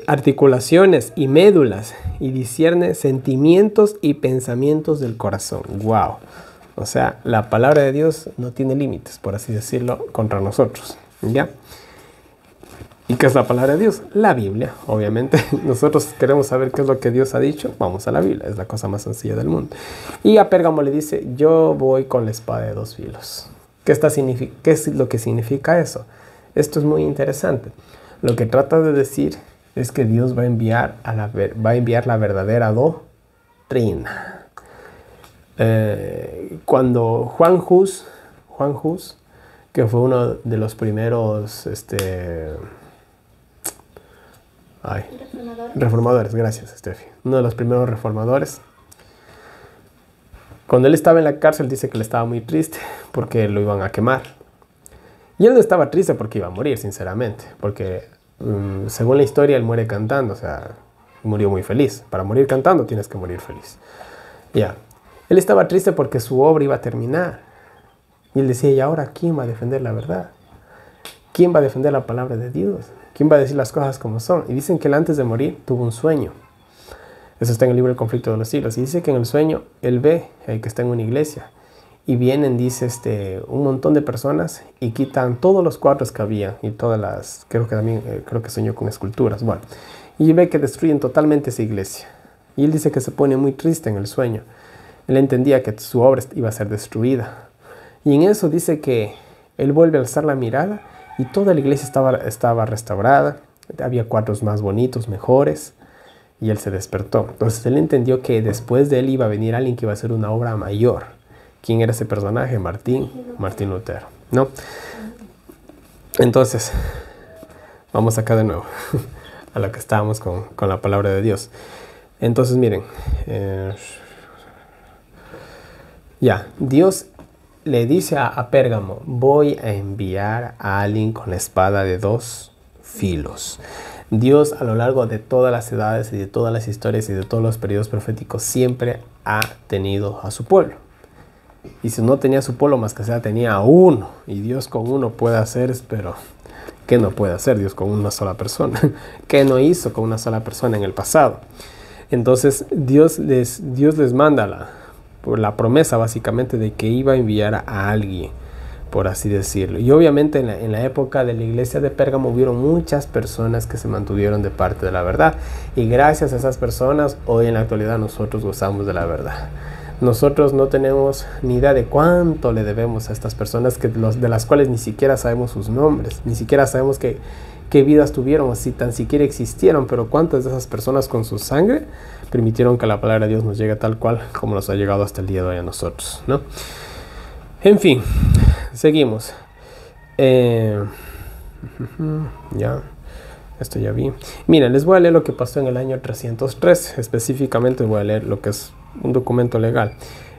Speaker 1: Articulaciones y médulas, y discierne sentimientos y pensamientos del corazón. ¡Wow! O sea, la palabra de Dios no tiene límites, por así decirlo, contra nosotros, ¿ya? ¿Y qué es la palabra de Dios? La Biblia, obviamente. Nosotros queremos saber qué es lo que Dios ha dicho. Vamos a la Biblia, es la cosa más sencilla del mundo. Y a Pérgamo le dice, yo voy con la espada de dos filos. ¿Qué es lo que significa eso? Esto es muy interesante. Lo que trata de decir es que Dios va a enviar la verdadera doctrina. Cuando Juan Hus, que fue uno de los primeros reformadores, gracias Steffi, uno de los primeros reformadores, cuando él estaba en la cárcel dice que él estaba muy triste porque lo iban a quemar, y él no estaba triste porque iba a morir, sinceramente, porque según la historia él muere cantando, o sea, murió muy feliz. Para morir cantando tienes que morir feliz. Ya. Él estaba triste porque su obra iba a terminar. Y él decía, ¿y ahora quién va a defender la verdad? ¿Quién va a defender la palabra de Dios? ¿Quién va a decir las cosas como son? Y dicen que él antes de morir tuvo un sueño. Eso está en el libro El conflicto de los siglos. Y dice que en el sueño él ve que está en una iglesia. Y vienen, dice, un montón de personas y quitan todos los cuadros que había. Y todas las, creo que soñó con esculturas. Bueno, y ve que destruyen totalmente esa iglesia. Y él dice que se pone muy triste en el sueño. Él entendía que su obra iba a ser destruida. Y en eso dice que él vuelve a alzar la mirada y toda la iglesia estaba restaurada. Había cuadros más bonitos, mejores. Y él se despertó. Entonces él entendió que después de él iba a venir alguien que iba a hacer una obra mayor. ¿Quién era ese Personaje? Martín Lutero, ¿no? Entonces, vamos acá de nuevo a lo que estábamos con la palabra de Dios. Entonces, miren, Dios le dice a Pérgamo, voy a enviar a alguien con la espada de dos filos. Dios a lo largo de todas las edades y de todas las historias y de todos los periodos proféticos siempre ha tenido a su pueblo. Y si no tenía su pueblo, más que sea tenía a uno. Y Dios con uno puede hacer, pero ¿qué no puede hacer Dios con una sola persona? ¿Qué no hizo con una sola persona en el pasado? Entonces Dios les manda la promesa básicamente de que iba a enviar a alguien, por así decirlo. Y obviamente en la época de la iglesia de Pérgamo hubieron muchas personas que se mantuvieron de parte de la verdad. Y gracias a esas personas, hoy en la actualidad nosotros gozamos de la verdad. Nosotros no tenemos ni idea de cuánto le debemos a estas personas de las cuales ni siquiera sabemos sus nombres, ni siquiera sabemos qué vidas tuvieron o si tan siquiera existieron, pero cuántas de esas personas con su sangre permitieron que la palabra de Dios nos llegue tal cual como nos ha llegado hasta el día de hoy a nosotros, ¿no? En fin, seguimos. Esto ya vi. Miren, les voy a leer lo que pasó en el año 303. Específicamente voy a leer lo que es un documento legal.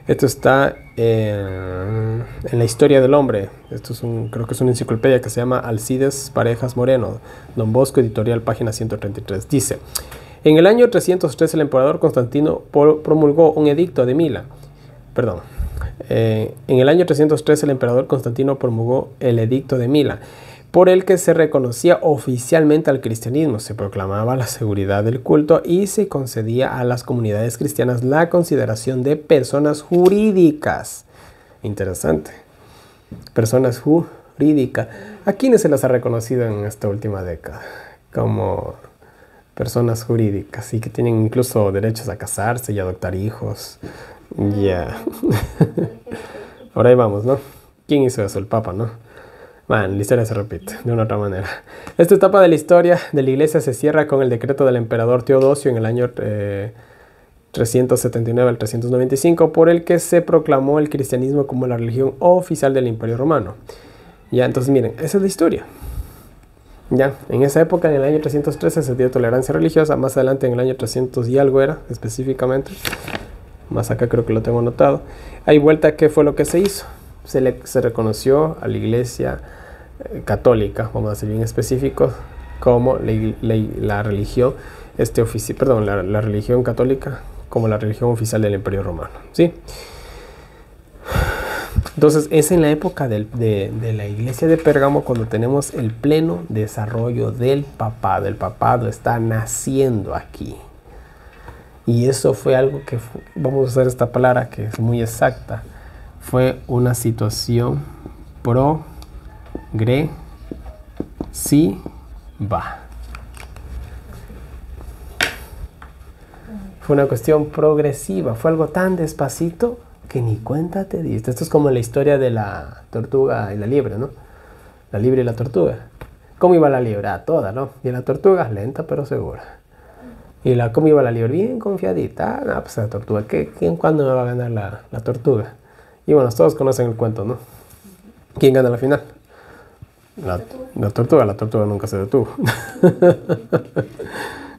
Speaker 1: Esto está en la historia del hombre. Esto es creo que es una enciclopedia que se llama Alcides Parejas Moreno, Don Bosco, editorial, página 133. Dice: en el año 303 el emperador Constantino promulgó un edicto de Mila. Perdón. En el año 303 el emperador Constantino promulgó el edicto de Mila, por el que se reconocía oficialmente al cristianismo, se proclamaba la seguridad del culto y se concedía a las comunidades cristianas la consideración de personas jurídicas. Interesante. Personas jurídicas. ¿A quiénes se las ha reconocido en esta última década como personas jurídicas y que tienen incluso derechos a casarse y adoptar hijos? Ya. Ahora ahí vamos, ¿no? ¿Quién hizo eso? El Papa, ¿no? Bueno, la historia se repite de una u otra manera. Esta etapa de la historia de la iglesia se cierra con el decreto del emperador Teodosio en el año 379 al 395, por el que se proclamó el cristianismo como la religión oficial del Imperio Romano. Ya, entonces miren, esa es la historia. Ya, en esa época, en el año 313, se dio tolerancia religiosa. Más adelante, en el año 300 y algo era, específicamente. Más acá creo que lo tengo anotado. Hay vuelta, ¿qué fue lo que se hizo? Se reconoció a la iglesia católica, vamos a ser bien específicos, como la religión la religión católica como la religión oficial del Imperio Romano, ¿sí? Entonces es en la época de la iglesia de Pérgamo cuando tenemos el pleno desarrollo del papado. El papado está naciendo aquí. Y eso fue algo que, vamos a usar esta palabra que es muy exacta, fue una situación progresiva. Fue una cuestión progresiva, fue algo tan despacito que ni cuenta te diste. Esto es como la historia de la tortuga y la liebre, ¿no? La liebre y la tortuga. ¿Cómo iba la liebre? Ah, toda, ¿no? Y la tortuga, lenta pero segura. ¿Y cómo iba la liebre? Bien confiadita. Ah, pues la tortuga, ¿cuándo me va a ganar la tortuga? Y bueno, todos conocen el cuento, ¿no? ¿Quién gana la final? La tortuga nunca se detuvo.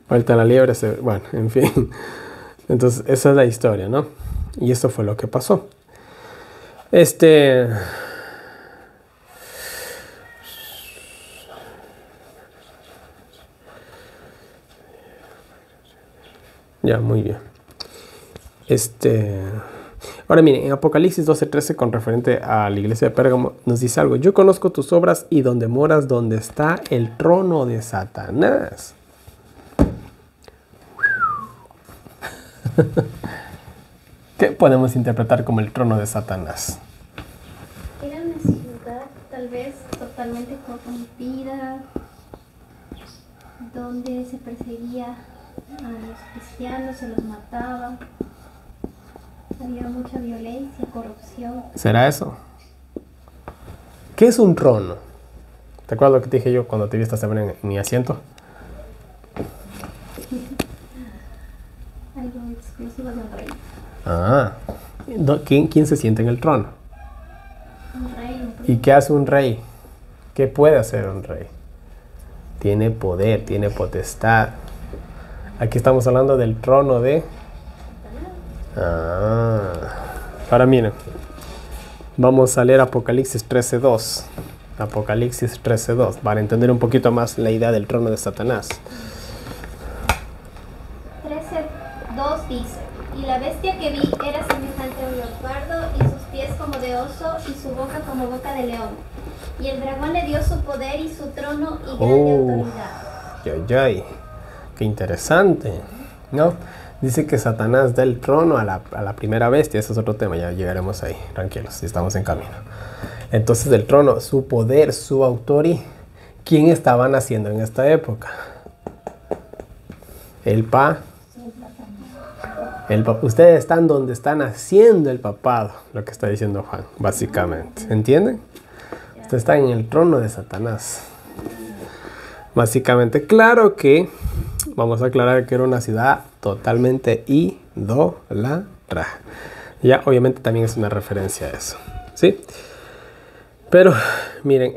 Speaker 1: Falta la liebre, bueno, en fin. Entonces, esa es la historia, ¿no? Y esto fue lo que pasó. Ya, muy bien. Ahora miren, en Apocalipsis 12:13, con referente a la iglesia de Pérgamo, nos dice algo. Yo conozco tus obras y donde moras, donde está el trono de Satanás. ¿Qué podemos interpretar como el trono de Satanás?
Speaker 2: Era una ciudad tal vez totalmente corrompida, donde se perseguía a los cristianos, se los mataba. Había mucha violencia, corrupción.
Speaker 1: ¿Será eso? ¿Qué es un trono? ¿Te acuerdas lo que te dije yo cuando te vi esta semana en mi asiento?
Speaker 2: Algo exclusivo del rey.
Speaker 1: Ah, ¿quién se siente en el trono?
Speaker 2: Un rey.
Speaker 1: ¿Y qué hace un rey? ¿Qué puede hacer un rey? Tiene poder, tiene potestad. Aquí estamos hablando del trono de... Ahora miren, vamos a leer Apocalipsis 13:2. Apocalipsis 13:2, para entender un poquito más la idea del trono de Satanás.
Speaker 2: 13:2 dice: y la bestia que vi era semejante a un leopardo, y sus pies como de oso, y su boca como boca de león. Y el dragón le dio su poder y su trono y grande autoridad.
Speaker 1: Ay, qué interesante, ¿no? Dice que Satanás da el trono a la primera bestia. Ese es otro tema, ya llegaremos ahí, tranquilos, estamos en camino. Entonces el trono, su poder, su autoridad, ¿quién estaba naciendo en esta época? Ustedes están donde está naciendo el papado, lo que está diciendo Juan, básicamente. ¿Entienden? Ustedes están en el trono de Satanás. Básicamente, claro que vamos a aclarar que era una ciudad totalmente idólatra. Ya, obviamente también es una referencia a eso, ¿sí? Pero, miren,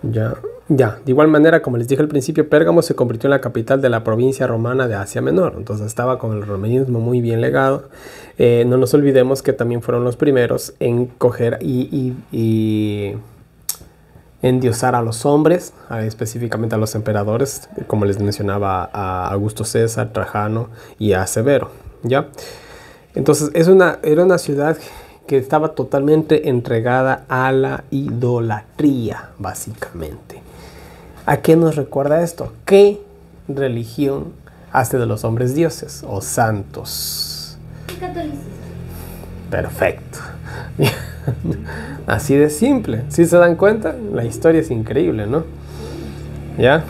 Speaker 1: Ya, ya. De igual manera, como les dije al principio, Pérgamo se convirtió en la capital de la provincia romana de Asia Menor. Entonces estaba con el romanismo muy bien legado. No nos olvidemos que también fueron los primeros en coger y endiosar a los hombres, específicamente a los emperadores, como les mencionaba a Augusto César, Trajano y a Severo, ¿ya? Entonces era una ciudad que estaba totalmente entregada a la idolatría, básicamente. ¿A qué nos recuerda esto? ¿Qué religión hace de los hombres dioses o santos?
Speaker 2: El catolicismo.
Speaker 1: Perfecto. Así de simple. ¿Sí se dan cuenta? La historia es increíble, ¿no? ¿Ya?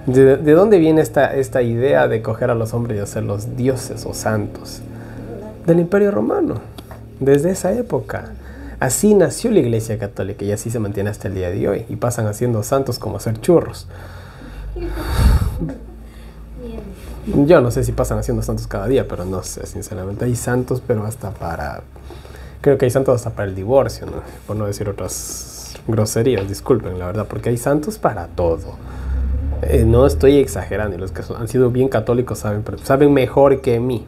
Speaker 1: ¿De dónde viene esta idea de coger a los hombres y hacerlos dioses o santos? Del Imperio Romano. Desde esa época. Así nació la Iglesia Católica y así se mantiene hasta el día de hoy. Y pasan haciendo santos como hacer churros. Yo no sé si pasan haciendo santos cada día, pero no sé, sinceramente. Hay santos, pero hasta para... Creo que hay santos hasta para el divorcio, ¿no? Por no decir otras groserías, disculpen, la verdad, porque hay santos para todo. No estoy exagerando, y los que han sido bien católicos saben mejor que mí,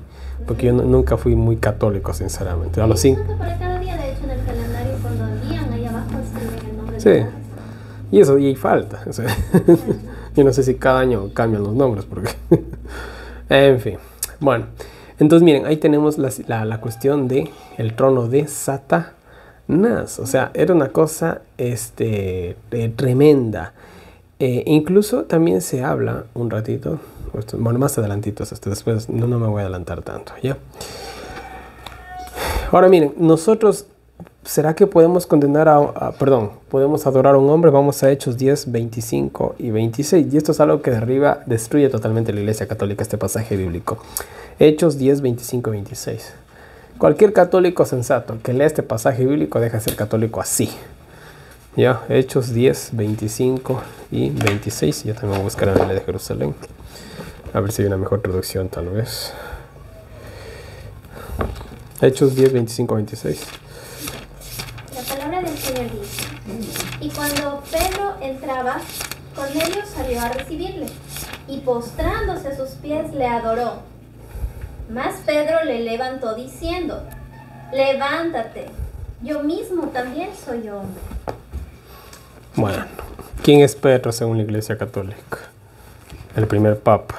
Speaker 1: porque yo nunca fui muy católico, sinceramente. A los
Speaker 2: Hay un santo para cada día, de hecho, en el calendario, cuando envían ahí abajo escriben el nombre
Speaker 1: sí.
Speaker 2: de todos.
Speaker 1: Y eso, y hay falta. O sea, yo no sé si cada año cambian los nombres, porque... En fin, bueno. Entonces, miren, ahí tenemos la cuestión de el trono de Satanás. O sea, era una cosa tremenda. Incluso también se habla un ratito, bueno, más adelantitos, después no me voy a adelantar tanto, ¿ya? Ahora miren, nosotros, ¿será que podemos condenar podemos adorar a un hombre? Vamos a Hechos 10, 25 y 26. Y esto es algo que destruye totalmente la Iglesia Católica, este pasaje bíblico. Hechos 10, 25 y 26. Cualquier católico sensato que lea este pasaje bíblico deja de ser católico así. Ya, Hechos 10, 25 y 26. Yo también voy a buscar en la ley de Jerusalén. A ver si hay una mejor traducción, tal vez. Hechos 10, 25, 26.
Speaker 2: La palabra del Señor dice: y cuando Pedro entraba, Cornelio salió a recibirle, y postrándose a sus pies le adoró. Mas Pedro le levantó diciendo: levántate, yo mismo también soy hombre.
Speaker 1: Bueno, ¿quién es Pedro según la Iglesia Católica? El primer papa.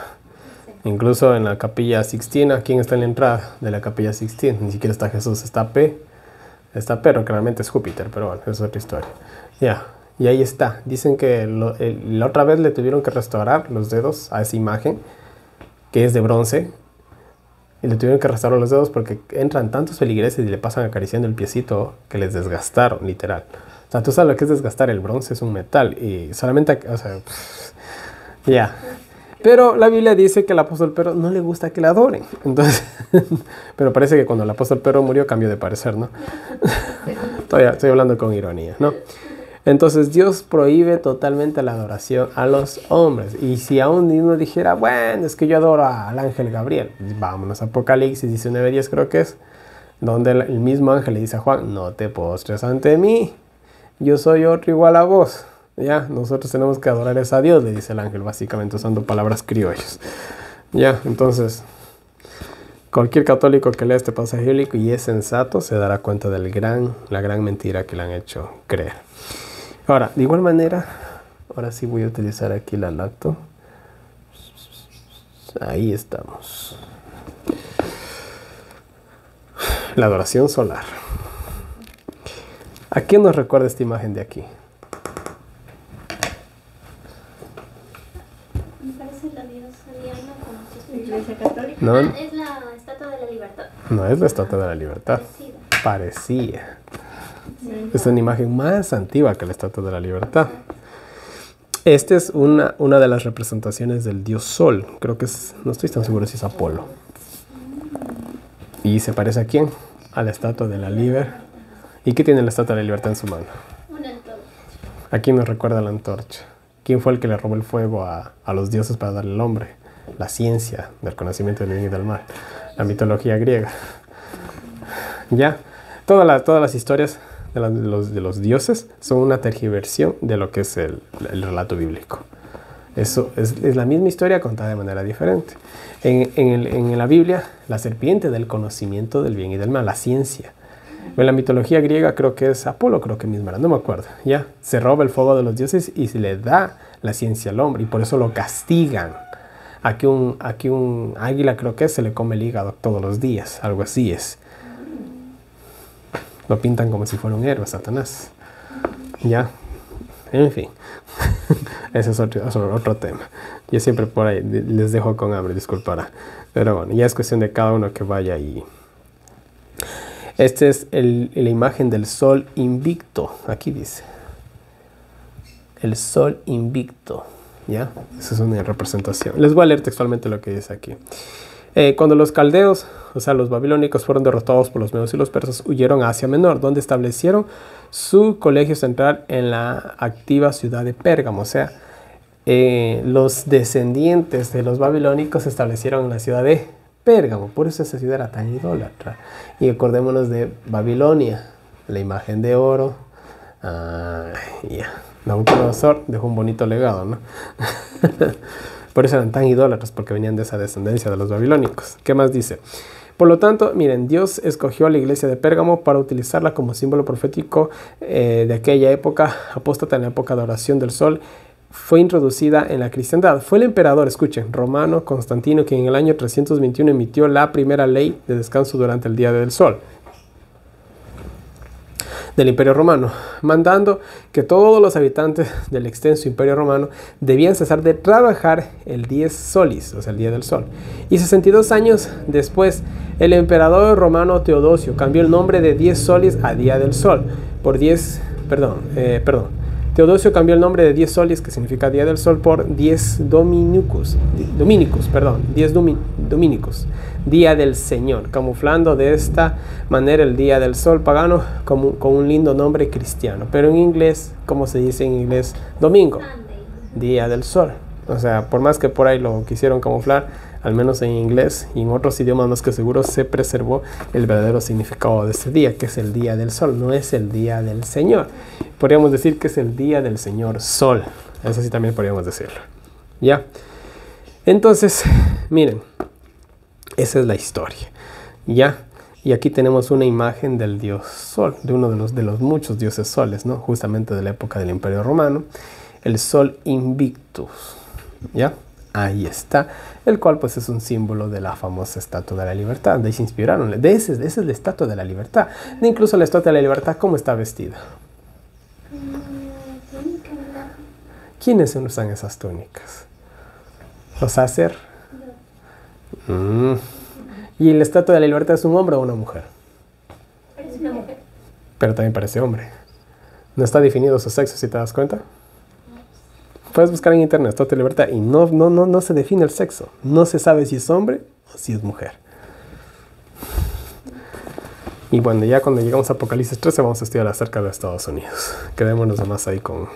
Speaker 1: Incluso en la Capilla Sixtina, ¿quién está en la entrada de la Capilla Sixtina? Ni siquiera está Jesús, está Pedro, que realmente es Júpiter, pero bueno, es otra historia. Ya, y ahí está. Dicen que la otra vez le tuvieron que restaurar los dedos a esa imagen, que es de bronce, y le tuvieron que restaurar los dedos porque entran tantos feligreses y le pasan acariciando el piecito que les desgastaron, literal. O sea, tú sabes lo que es desgastar el bronce, es un metal, y solamente, o sea, ya. Pero la Biblia dice que el apóstol Pedro no le gusta que le adoren. Entonces, pero parece que cuando el apóstol Pedro murió cambió de parecer, ¿no? Estoy hablando con ironía, ¿no? Entonces Dios prohíbe totalmente la adoración a los hombres. Y si aún uno dijera, bueno, es que yo adoro al ángel Gabriel, vámonos a Apocalipsis 19:10 creo que es, donde el mismo ángel le dice a Juan, no te postres ante mí, yo soy otro igual a vos. Ya, nosotros tenemos que adorar a Dios, le dice el ángel, básicamente usando palabras criollas. Ya, entonces, cualquier católico que lea este pasaje bíblico y es sensato se dará cuenta de la gran mentira que le han hecho creer. Ahora, de igual manera, ahora sí voy a utilizar aquí la lacto. Ahí estamos. La adoración solar. ¿A quién nos recuerda esta imagen de aquí?
Speaker 2: Iglesia Católica.
Speaker 1: No,
Speaker 2: Es la Estatua de la Libertad.
Speaker 1: no es la Estatua de la Libertad. Parecía. Sí. Es una imagen más antigua que la Estatua de la Libertad. Esta es una de las representaciones del dios Sol. Creo que es, no estoy tan seguro si es Apolo. ¿Y se parece a quién? A la Estatua de la Libertad. ¿Y qué tiene la Estatua de la Libertad en su mano?
Speaker 2: Una antorcha.
Speaker 1: ¿A quién nos recuerda la antorcha? ¿Quién fue el que le robó el fuego a los dioses para darle el nombre? La ciencia del conocimiento del bien y del mal. La mitología griega. Ya. Todas las historias de los dioses son una tergiversión de lo que es el relato bíblico. Eso es la misma historia contada de manera diferente. En la Biblia, la serpiente del conocimiento del bien y del mal, la ciencia. En la mitología griega creo que es Apolo, creo que mismo era, no me acuerdo. Ya, se roba el fuego de los dioses y se le da la ciencia al hombre y por eso lo castigan. Aquí un águila creo que se le come el hígado todos los días, algo así es. Lo pintan como si fuera un héroe, Satanás. Ya, en fin. Ese es otro tema. Yo siempre por ahí les dejo con hambre, disculpará. Pero bueno, ya es cuestión de cada uno que vaya y... Este es la imagen del sol invicto. Aquí dice. El sol invicto. ¿Ya? Esa es una representación. Les voy a leer textualmente lo que dice aquí. Cuando los caldeos, o sea, los babilónicos, fueron derrotados por los medos y los persas, huyeron a Asia Menor, donde establecieron su colegio central en la activa ciudad de Pérgamo. O sea, los descendientes de los babilónicos se establecieron en la ciudad de Pérgamo. Por eso esa ciudad era tan idólatra. Y acordémonos de Babilonia, la imagen de oro. Nabucodonosor dejó un bonito legado, ¿no? Por eso eran tan idólatras, porque venían de esa descendencia de los babilónicos. ¿Qué más dice? Por lo tanto, miren, Dios escogió a la iglesia de Pérgamo para utilizarla como símbolo profético de aquella época apóstata, en la época de oración del sol. Fue introducida en la cristiandad. Fue el emperador, escuchen, romano Constantino, quien en el año 321 emitió la primera ley de descanso durante el día del sol del Imperio Romano, mandando que todos los habitantes del extenso Imperio Romano debían cesar de trabajar el 10 solis, o sea, el día del sol. Y 62 años después, el emperador romano Teodosio cambió el nombre de 10 solis a día del sol por 10, Teodosio cambió el nombre de 10 solis, que significa día del sol, por 10 dominicus, día del Señor, camuflando de esta manera el día del sol pagano con un lindo nombre cristiano. Pero en inglés, ¿cómo se dice en inglés? Domingo, día del sol. O sea, por más que por ahí lo quisieron camuflar, al menos en inglés y en otros idiomas más que seguro se preservó el verdadero significado de este día, que es el día del sol, no es el día del Señor. Podríamos decir que es el día del Señor Sol. Eso sí también podríamos decirlo. ¿Ya? Entonces, miren, esa es la historia. ¿Ya? Y aquí tenemos una imagen del dios Sol, de uno de los muchos dioses soles, ¿no? Justamente de la época del Imperio Romano, el Sol Invictus. ¿Ya? Ahí está, el cual pues es un símbolo de la famosa Estatua de la Libertad. De ahí se inspiraron, esa es la Estatua de la Libertad. De incluso la Estatua de la Libertad, ¿cómo está vestida? ¿Quiénes usan esas túnicas? ¿Los Acer? ¿Y la Estatua de la Libertad es un hombre o una mujer?
Speaker 2: Es una mujer.
Speaker 1: Pero también parece hombre. No está definido su sexo, si te das cuenta. Puedes buscar en internet Estatua de la Libertad y no se define el sexo. No se sabe si es hombre o si es mujer. Y bueno, ya cuando llegamos a Apocalipsis 13 vamos a estudiar acerca de Estados Unidos. Quedémonos nomás ahí con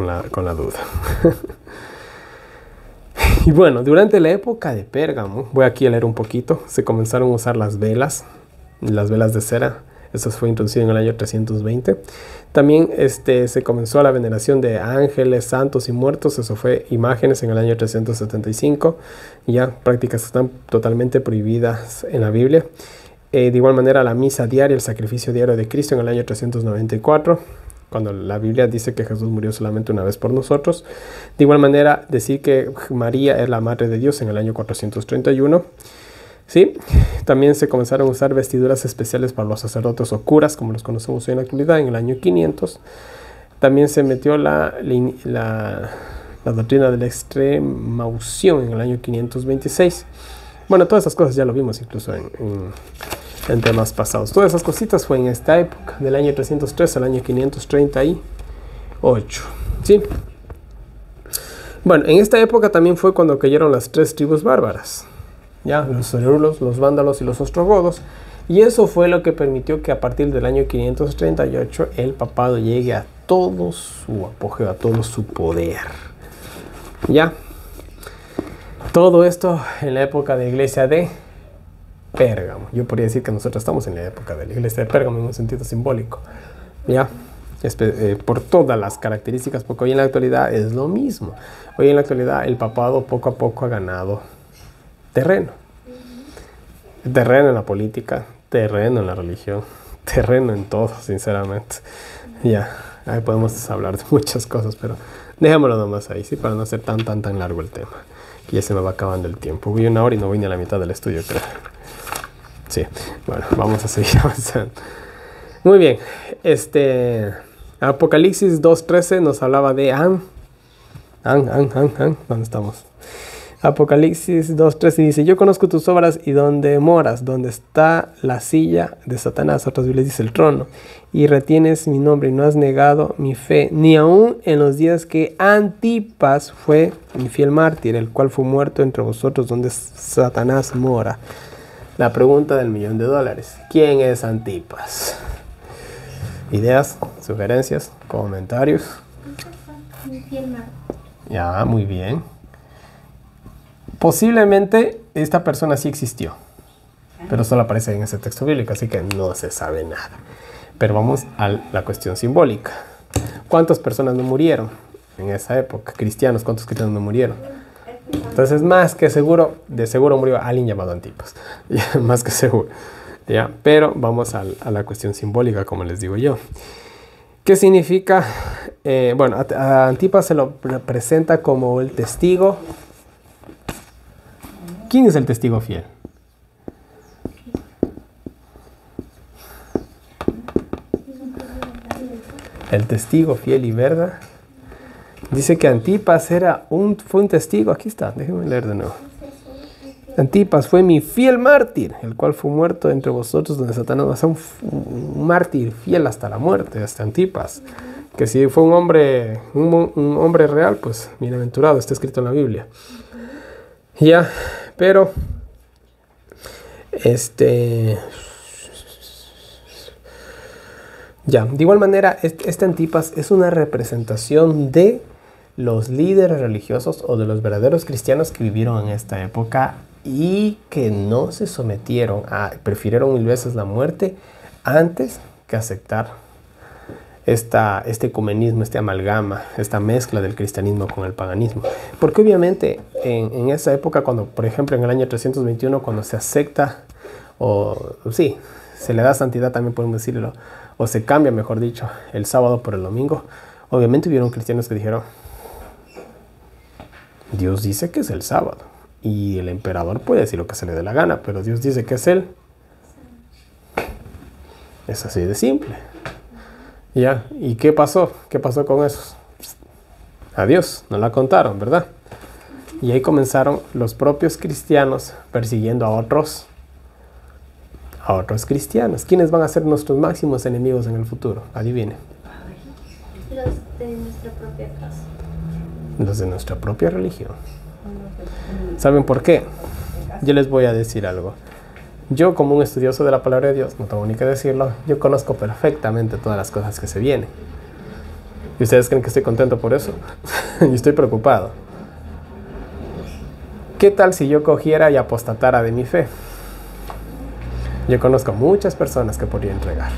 Speaker 1: la duda. Y bueno, durante la época de Pérgamo, voy aquí a leer un poquito, se comenzaron a usar las velas de cera. Eso fue introducido en el año 320. También se comenzó la veneración de ángeles, santos y muertos. Eso fue imágenes en el año 375. Ya prácticas están totalmente prohibidas en la Biblia. De igual manera, la misa diaria, el sacrificio diario de Cristo en el año 394, cuando la Biblia dice que Jesús murió solamente una vez por nosotros. De igual manera, decir que María es la Madre de Dios en el año 431. ¿Sí? También se comenzaron a usar vestiduras especiales para los sacerdotes o curas, como los conocemos hoy en la actualidad, en el año 500. También se metió la doctrina de la extrema unción en el año 526. Bueno, todas esas cosas ya lo vimos incluso en temas pasados. Todas esas cositas fue en esta época, del año 303 al año 538. ¿Sí? Bueno, en esta época también fue cuando cayeron las 3 tribus bárbaras. Ya, los cerulos, los vándalos y los ostrogodos. Y eso fue lo que permitió que a partir del año 538 el papado llegue a todo su apogeo, a todo su poder. Ya. Todo esto en la época de iglesia de Pérgamo. Yo podría decir que nosotros estamos en la época de la iglesia de Pérgamo en un sentido simbólico. ¿Ya? Por todas las características, porque hoy en la actualidad es lo mismo. Hoy en la actualidad el papado poco a poco ha ganado terreno. Terreno en la política, terreno en la religión, terreno en todo, sinceramente. Ya, ahí podemos hablar de muchas cosas, pero dejémoslo nomás ahí, ¿sí? Para no hacer tan largo el tema, que ya se me va acabando el tiempo. Voy 1 hora y no voy ni a la mitad del estudio, creo. Sí, bueno, vamos a seguir avanzando. Muy bien, Apocalipsis 2:13 nos hablaba de ¿dónde estamos? Apocalipsis 2:13 dice: yo conozco tus obras y donde moras, donde está la silla de Satanás. Otras Biblias dice el trono. Y retienes mi nombre y no has negado mi fe, ni aun en los días que Antipas fue mi fiel mártir, el cual fue muerto entre vosotros, donde Satanás mora. La pregunta del $1.000.000. ¿Quién es Antipas? ¿Ideas? ¿Sugerencias? ¿Comentarios?
Speaker 2: Mi fiel mártir.
Speaker 1: Ya, muy bien. Posiblemente esta persona sí existió, pero solo aparece en ese texto bíblico, así que no se sabe nada. Pero vamos a la cuestión simbólica. ¿Cuántas personas no murieron en esa época? Cristianos, ¿cuántos cristianos no murieron? Entonces, más que seguro, de seguro murió alguien llamado Antipas. Más que seguro. ¿Ya? Pero vamos a la cuestión simbólica, como les digo yo. ¿Qué significa? Bueno, a Antipas se lo presenta como el testigo. ¿Quién es el testigo fiel? El testigo fiel y verdad. Dice que Antipas fue un testigo. Aquí está, déjenme leer de nuevo. Antipas fue mi fiel mártir, el cual fue muerto entre vosotros donde Satanás. O sea, un mártir fiel hasta la muerte, hasta Antipas. Que si fue un hombre real, pues bienaventurado, está escrito en la Biblia. Ya, pero ya, de igual manera, este Antipas es una representación de los líderes religiosos o de los verdaderos cristianos que vivieron en esta época y que no se sometieron prefirieron 1000 veces la muerte antes que aceptar este ecumenismo, este amalgama, esta mezcla del cristianismo con el paganismo. Porque obviamente en esa época, cuando, por ejemplo, en el año 321, cuando se acepta, se le da santidad, también podemos decirlo, o se cambia, mejor dicho, el sábado por el domingo, obviamente hubieron cristianos que dijeron: Dios dice que es el sábado, y el emperador puede decir lo que se le dé la gana, pero Dios dice que es él. Es así de simple. ¿Ya? ¿Y qué pasó? ¿Qué pasó con esos? Adiós, no la contaron, ¿verdad? Y ahí comenzaron los propios cristianos persiguiendo a otros cristianos. ¿Quiénes van a ser nuestros máximos enemigos en el futuro? Adivinen.
Speaker 2: Los de nuestra propia casa.
Speaker 1: Los de nuestra propia religión. ¿Saben por qué? Yo les voy a decir algo. Yo, como un estudioso de la palabra de Dios, no tengo ni que decirlo, yo conozco perfectamente todas las cosas que se vienen. ¿Y ustedes creen que estoy contento por eso? Yo estoy preocupado. ¿Qué tal si yo cogiera y apostatara de mi fe? Yo conozco muchas personas que podría entregar.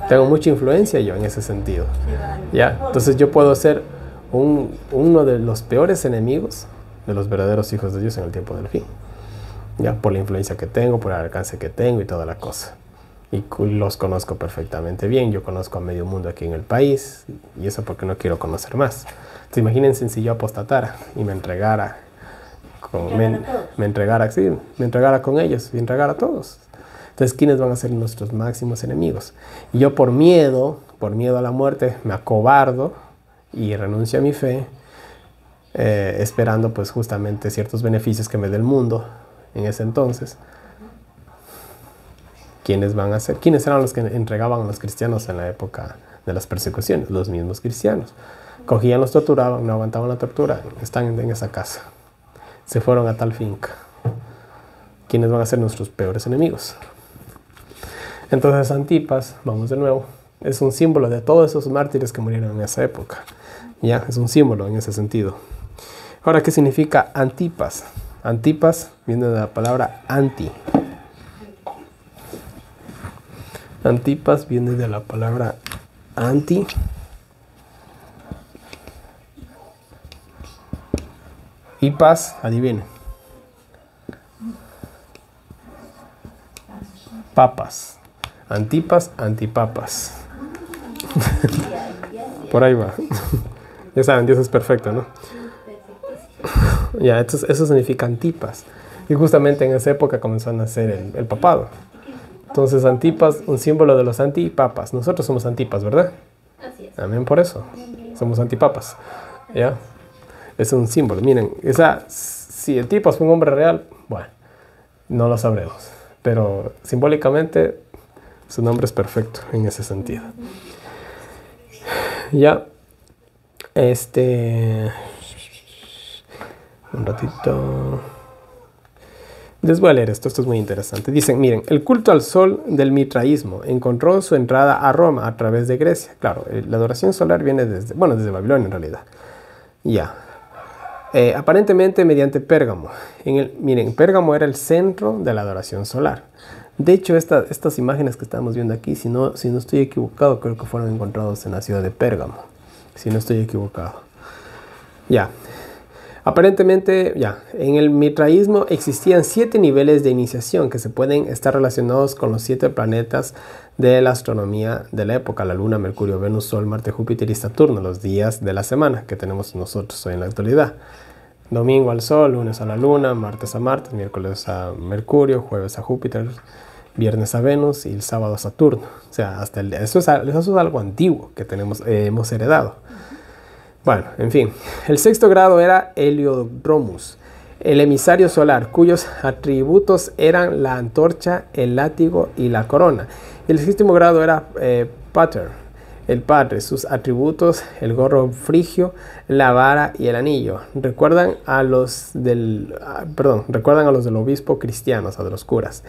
Speaker 1: Tengo mucha influencia yo en ese sentido. ¿Ya? Entonces yo puedo ser uno de los peores enemigos de los verdaderos hijos de Dios en el tiempo del fin. Ya, por la influencia que tengo, por el alcance que tengo y toda la cosa. Y los conozco perfectamente bien. Yo conozco a medio mundo aquí en el país, y eso porque no quiero conocer más. Entonces imagínense si yo apostatara y me entregara con ellos y entregara a todos. Entonces, ¿quiénes van a ser nuestros máximos enemigos? Y yo por miedo a la muerte, me acobardo y renuncio a mi fe, esperando pues justamente ciertos beneficios que me dé el mundo en ese entonces. ¿Quiénes van a ser? ¿Quiénes eran los que entregaban a los cristianos en la época de las persecuciones? Los mismos cristianos. Cogían, los torturaban, no aguantaban la tortura, están en esa casa. Se fueron a tal finca. ¿Quiénes van a ser nuestros peores enemigos? Entonces Antipas, vamos de nuevo, es un símbolo de todos esos mártires que murieron en esa época. Ya, es un símbolo en ese sentido. Ahora, ¿qué significa Antipas? Antipas viene de la palabra anti. Antipas viene de la palabra anti. Y pas, adivinen. Papas. Antipas, antipapas. Por ahí va. Ya saben, Dios es perfecto, ¿no? Ya, eso significa Antipas. Y justamente en esa época comenzó a nacer el papado. Entonces, Antipas, un símbolo de los antipapas. Nosotros somos antipas, ¿verdad?
Speaker 2: Así es.
Speaker 1: Amén, por eso. Somos antipapas. ¿Ya? Es un símbolo. Miren, si Antipas fue un hombre real, bueno, no lo sabremos. Pero simbólicamente, su nombre es perfecto en ese sentido. Ya. Un ratito. Les voy a leer esto es muy interesante. Dicen, miren, el culto al sol del mitraísmo encontró su entrada a Roma a través de Grecia. Claro, la adoración solar viene desde Babilonia en realidad. Ya. Aparentemente mediante Pérgamo. Miren, Pérgamo era el centro de la adoración solar. De hecho, estas imágenes que estamos viendo aquí, si no estoy equivocado, creo que fueron encontrados en la ciudad de Pérgamo. Si no estoy equivocado. Ya. Aparentemente, en el mitraísmo existían 7 niveles de iniciación que se pueden estar relacionados con los 7 planetas de la astronomía de la época: la Luna, Mercurio, Venus, Sol, Marte, Júpiter y Saturno, los días de la semana que tenemos nosotros hoy en la actualidad. Domingo al Sol, lunes a la Luna, martes a Marte, miércoles a Mercurio, jueves a Júpiter, viernes a Venus y el sábado a Saturno. O sea, eso es algo antiguo que hemos heredado. Bueno, en fin, el 6º grado era Heliodromus, el emisario solar, cuyos atributos eran la antorcha, el látigo y la corona. El 7º grado era Pater, el padre, sus atributos, el gorro frigio, la vara y el anillo. Recuerdan a los del obispo cristianos, a de los curas.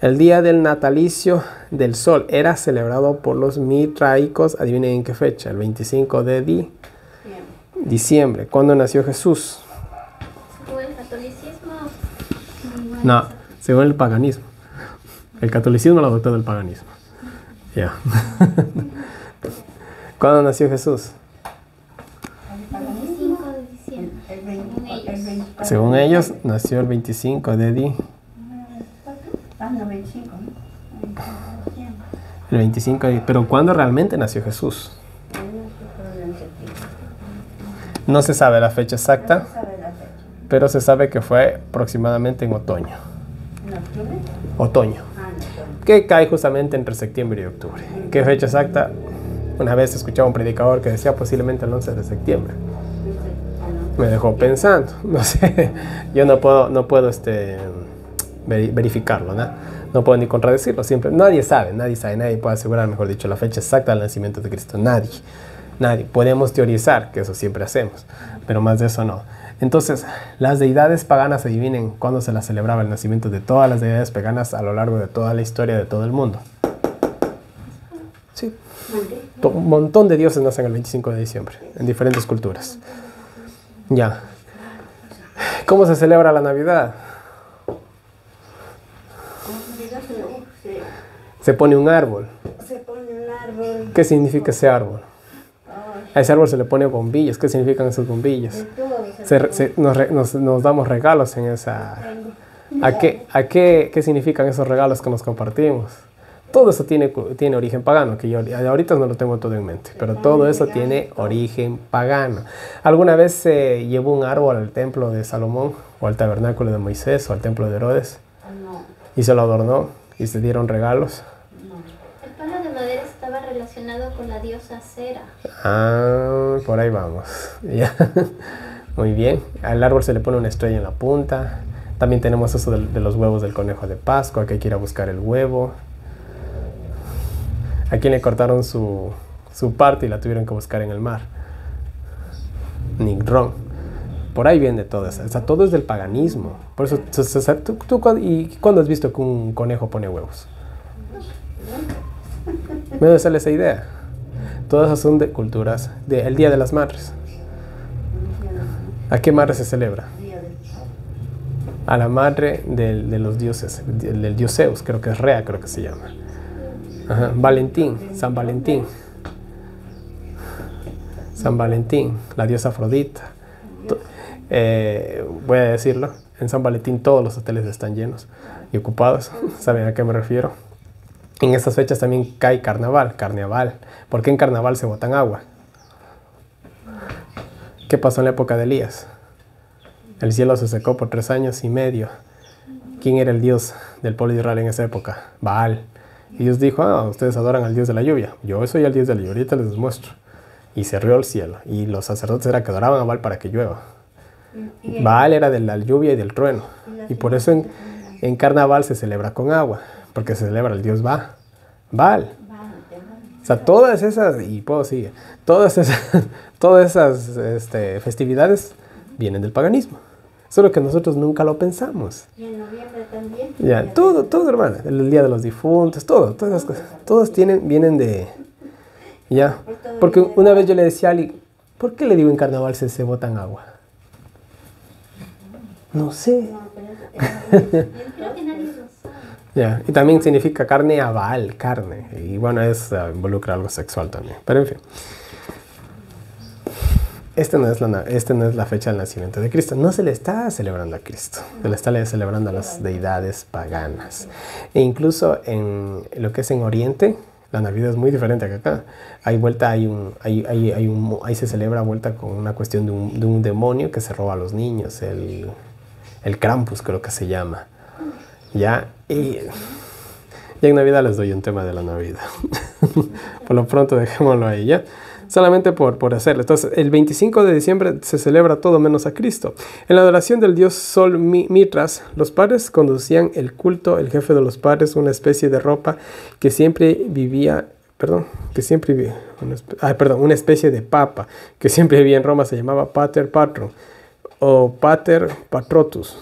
Speaker 1: El día del natalicio del sol era celebrado por los mitraicos. Adivinen en qué fecha, el 25 de diciembre. ¿Cuándo nació Jesús?
Speaker 2: ¿Según el catolicismo?
Speaker 1: No, según el paganismo. El catolicismo lo adoptó del paganismo. Ya. ¿Cuándo nació Jesús?
Speaker 2: El 25 de diciembre.
Speaker 1: Según ellos, nació el 25 de diciembre. El 25 de... Pero ¿cuándo realmente nació Jesús? No se sabe la fecha exacta, pero se sabe que fue aproximadamente en otoño.
Speaker 3: ¿En octubre?
Speaker 1: Otoño. Que cae justamente entre septiembre y octubre. ¿Qué fecha exacta? Una vez escuchaba un predicador que decía posiblemente el 11 de septiembre. Me dejó pensando. No sé, yo no puedo verificarlo, ¿no? No puedo ni contradecirlo. Nadie sabe, nadie puede asegurar, mejor dicho, la fecha exacta del nacimiento de Cristo. Nadie. Podemos teorizar, que eso siempre hacemos, pero más de eso no. Entonces, las deidades paganas, adivinen cuándo se las celebraba el nacimiento de todas las deidades paganas a lo largo de toda la historia de todo el mundo. Sí. Un montón de dioses nacen el 25 de diciembre, en diferentes culturas. Ya. ¿Cómo se celebra la Navidad? Se pone un árbol. ¿Qué significa ese árbol? A ese árbol se le pone bombillas. ¿Qué significan esas bombillas? Nos damos regalos en esa... ¿Qué significan esos regalos que nos compartimos? Todo eso tiene origen pagano, que yo ahorita no lo tengo todo en mente, pero todo eso tiene origen pagano. ¿Alguna vez se llevó un árbol al templo de Salomón, o al tabernáculo de Moisés, o al templo de Herodes?
Speaker 3: No.
Speaker 1: Y se lo adornó, y se dieron regalos.
Speaker 2: El palo de madera estaba relacionado con la diosa Cera.
Speaker 1: Ah, por ahí vamos. Ya. Muy bien. Al árbol se le pone una estrella en la punta. También tenemos eso de los huevos del conejo de Pascua, que hay que ir a buscar el huevo. A quien le cortaron su parte y la tuvieron que buscar en el mar. Nigron. Por ahí viene todo eso. O sea, todo es del paganismo. Por eso, ¿cuándo has visto que un conejo pone huevos? ¿De dónde sale esa idea? Todas esas son de culturas del Día de las Madres. ¿A qué madre se celebra? a la madre de los dioses, del dios Zeus, creo que es Rea, creo que se llama. Ajá. Valentín, San Valentín. San Valentín, la diosa Afrodita. Voy a decirlo, en San Valentín todos los hoteles están llenos y ocupados. ¿Saben a qué me refiero? En estas fechas también cae carnaval. ¿Por qué en carnaval se botan agua? ¿Qué pasó en la época de Elías? El cielo se secó por 3 años y medio. ¿Quién era el dios del pueblo de Israel en esa época? Baal. Y Dios dijo, ustedes adoran al dios de la lluvia. Yo soy el dios de la lluvia, ahorita les muestro. Y se rió el cielo. Y los sacerdotes era que adoraban a Baal para que llueva. Baal era de la lluvia y del trueno. Y por eso en carnaval se celebra con agua. Porque se celebra el dios Baal. O sea, todas esas, y puedo seguir, todas esas festividades vienen del paganismo. Solo que nosotros nunca lo pensamos.
Speaker 3: Y en noviembre también.
Speaker 1: Ya, todo, hermano. El día de los difuntos, todas esas cosas. Todas vienen de... Ya. Porque una vez yo le decía a alguien, ¿por qué le digo en carnaval se botan agua? No sé.
Speaker 2: Creo que nadie lo sabe.
Speaker 1: Ya. Y también significa carne a Baal, carne. Y bueno, involucra algo sexual también. Pero en fin. Esta no es la fecha del nacimiento de Cristo. No se le está celebrando a Cristo. Se le está celebrando a las deidades paganas. E incluso en lo que es en Oriente, la Navidad es muy diferente que acá. Ahí se celebra vuelta con una cuestión de un demonio que se roba a los niños. El Krampus creo que se llama. Ya. Y en Navidad les doy un tema de la Navidad. Por lo pronto dejémoslo ahí, ¿ya? Solamente por hacerlo. Entonces, el 25 de diciembre se celebra todo menos a Cristo. En la adoración del dios Sol Mitras, los padres conducían el culto, el jefe de los padres, una especie de ropa que siempre vivía, una especie de papa que siempre vivía en Roma, se llamaba Pater Patrum o Pater Patrotus.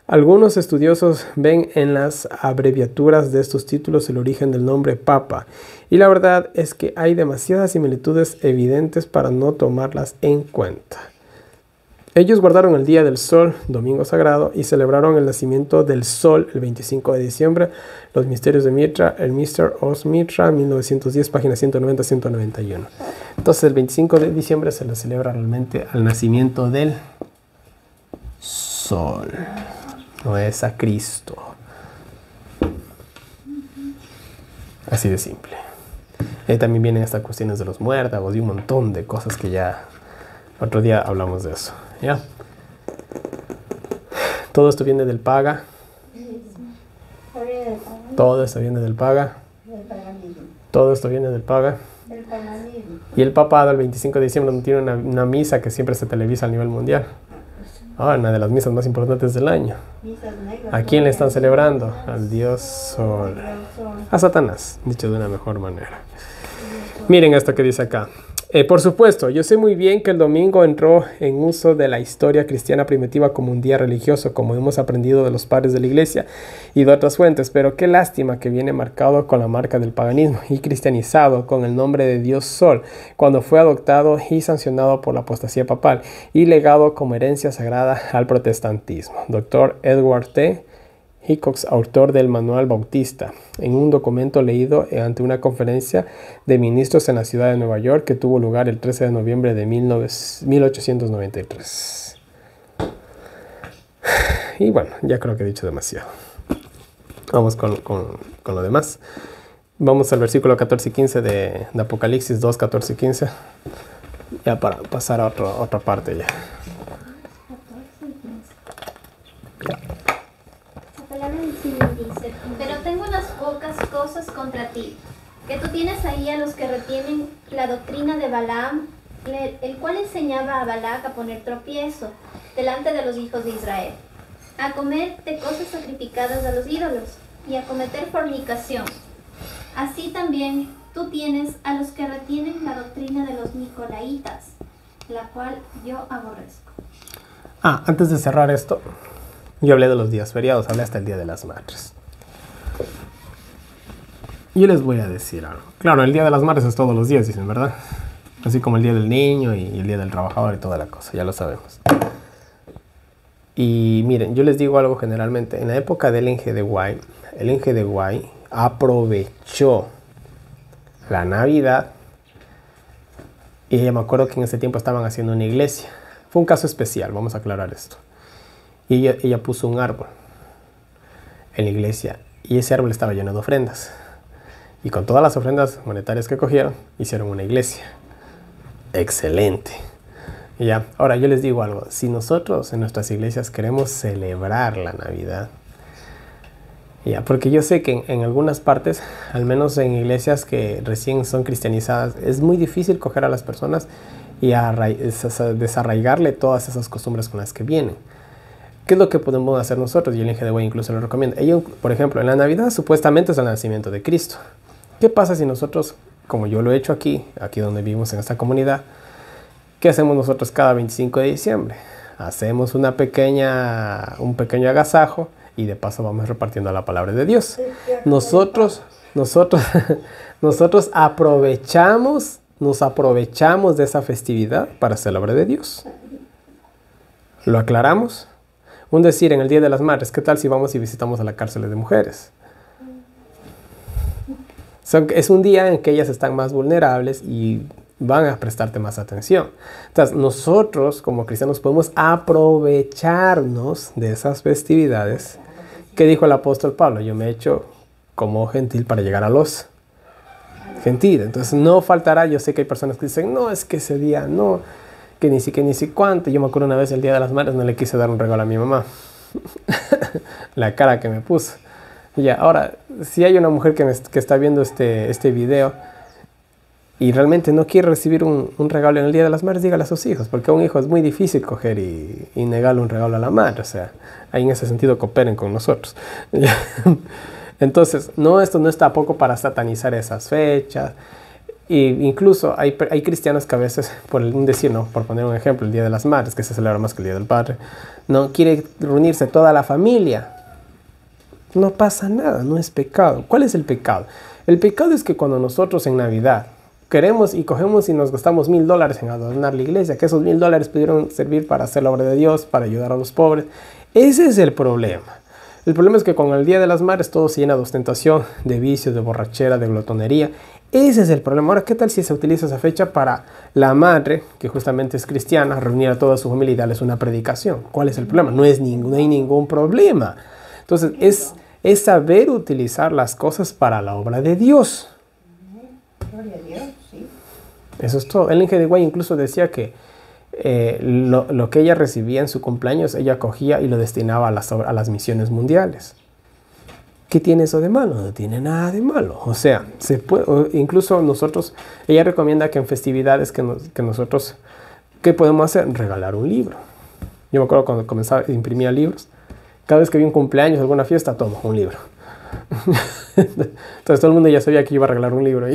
Speaker 1: Algunos estudiosos ven en las abreviaturas de estos títulos el origen del nombre Papa, y la verdad es que hay demasiadas similitudes evidentes para no tomarlas en cuenta. Ellos guardaron el Día del Sol, Domingo Sagrado, y celebraron el nacimiento del Sol el 25 de diciembre, los misterios de Mitra, el Mr. Os Mitra, 1910, páginas 190-191. Entonces el 25 de diciembre se le celebra realmente al nacimiento del Sol. No es a Cristo. Así de simple. Y también vienen estas cuestiones de los muértagos y un montón de cosas que ya otro día hablamos de eso. ¿Ya? Todo esto viene del paga. Todo esto viene del paga. Todo esto viene del paga. Y el papado el 25 de diciembre no tiene una misa que siempre se televisa a nivel mundial. Una de las misas más importantes del año. ¿A quién le están celebrando? Al dios Sol. A Satanás, dicho de una mejor manera. Miren esto que dice acá. Por supuesto, yo sé muy bien que el domingo entró en uso de la historia cristiana primitiva como un día religioso, como hemos aprendido de los padres de la iglesia y de otras fuentes, pero qué lástima que viene marcado con la marca del paganismo y cristianizado con el nombre de Dios Sol, cuando fue adoptado y sancionado por la apostasía papal y legado como herencia sagrada al protestantismo. Dr. Edward T. Hickox, autor del Manual Bautista, en un documento leído ante una conferencia de ministros en la ciudad de Nueva York que tuvo lugar el 13 de noviembre de 1893. Y bueno, ya creo que he dicho demasiado. Vamos con lo demás. Vamos al versículo 14 y 15 de Apocalipsis 2, 14 y 15. Ya para pasar a otra parte ya.
Speaker 2: Dice, pero tengo unas pocas cosas contra ti, que tú tienes ahí a los que retienen la doctrina de Balaam, el cual enseñaba a Balac a poner tropiezo delante de los hijos de Israel, a comer de cosas sacrificadas a los ídolos y a cometer fornicación. Así también tú tienes a los que retienen la doctrina de los nicolaitas, la cual yo aborrezco.
Speaker 1: Antes de cerrar esto, yo hablé de los días feriados, hablé hasta el Día de las Madres. Yo les voy a decir algo. Claro, el Día de las Madres es todos los días, dicen, ¿verdad? Así como el Día del Niño y el Día del Trabajador y toda la cosa, ya lo sabemos. Y miren, yo les digo algo generalmente. En la época del el NGDY aprovechó la Navidad. Y me acuerdo que en ese tiempo estaban haciendo una iglesia. Fue un caso especial, vamos a aclarar esto. Y ella puso un árbol en la iglesia. Y ese árbol estaba lleno de ofrendas. Y con todas las ofrendas monetarias que cogieron, hicieron una iglesia. Excelente. Y ya, ahora yo les digo algo. Si nosotros en nuestras iglesias queremos celebrar la Navidad, ya, porque yo sé que en algunas partes, al menos en iglesias que recién son cristianizadas, es muy difícil coger a las personas y desarraigarle todas esas costumbres con las que vienen. ¿Qué es lo que podemos hacer nosotros? Y el NGDY incluso lo recomienda. Ellos, por ejemplo, en la Navidad supuestamente es el nacimiento de Cristo. ¿Qué pasa si nosotros, como yo lo he hecho aquí donde vivimos en esta comunidad, qué hacemos nosotros cada 25 de diciembre? Hacemos un pequeño agasajo y de paso vamos repartiendo la palabra de Dios. Nosotros nos aprovechamos de esa festividad para hacer la obra de Dios. ¿Lo aclaramos? Un decir, en el Día de las Madres, ¿qué tal si vamos y visitamos a la cárcel de mujeres? Es un día en que ellas están más vulnerables y van a prestarte más atención. Entonces, nosotros como cristianos podemos aprovecharnos de esas festividades. ¿Qué dijo el apóstol Pablo? Yo me he hecho como gentil para llegar a los gentiles. Entonces, no faltará. Yo sé que hay personas que dicen, no, es que ese día no, que ni siquiera ni si cuánto. Yo me acuerdo una vez el Día de las Madres no le quise dar un regalo a mi mamá. La cara que me puso. Ya, ahora, si hay una mujer que está viendo este video y realmente no quiere recibir un regalo en el Día de las Madres, dígale a sus hijos, porque a un hijo es muy difícil coger y negarle un regalo a la madre. O sea, ahí en ese sentido cooperen con nosotros. Entonces, esto no es tampoco para satanizar esas fechas. E incluso hay cristianos que a veces, por poner un ejemplo, el Día de las Madres, que se celebra más que el Día del Padre, no quiere reunirse toda la familia. No pasa nada, no es pecado. ¿Cuál es el pecado? El pecado es que cuando nosotros en Navidad queremos y cogemos y nos gastamos $1,000 en adornar la iglesia, que esos $1,000 pudieron servir para hacer la obra de Dios, para ayudar a los pobres. Ese es el problema. El problema es que con el Día de las Madres todo se llena de ostentación, de vicios, de borrachera, de glotonería. Ese es el problema. Ahora, ¿qué tal si se utiliza esa fecha para la madre, que justamente es cristiana, reunir a toda su familia y darles una predicación? ¿Cuál es el problema? No hay ningún problema. Entonces, es saber utilizar las cosas para la obra de Dios.
Speaker 3: Gloria a Dios, sí.
Speaker 1: Eso es todo. El NGDY incluso decía que lo que ella recibía en su cumpleaños, ella cogía y lo destinaba a las misiones mundiales. ¿Qué tiene eso de malo? No tiene nada de malo. O sea, se puede, incluso nosotros, ella recomienda que en festividades que nosotros, ¿qué podemos hacer? Regalar un libro. Yo me acuerdo cuando comenzaba, imprimía libros. Cada vez que había un cumpleaños, alguna fiesta, toma un libro. Entonces todo el mundo ya sabía que iba a regalar un libro.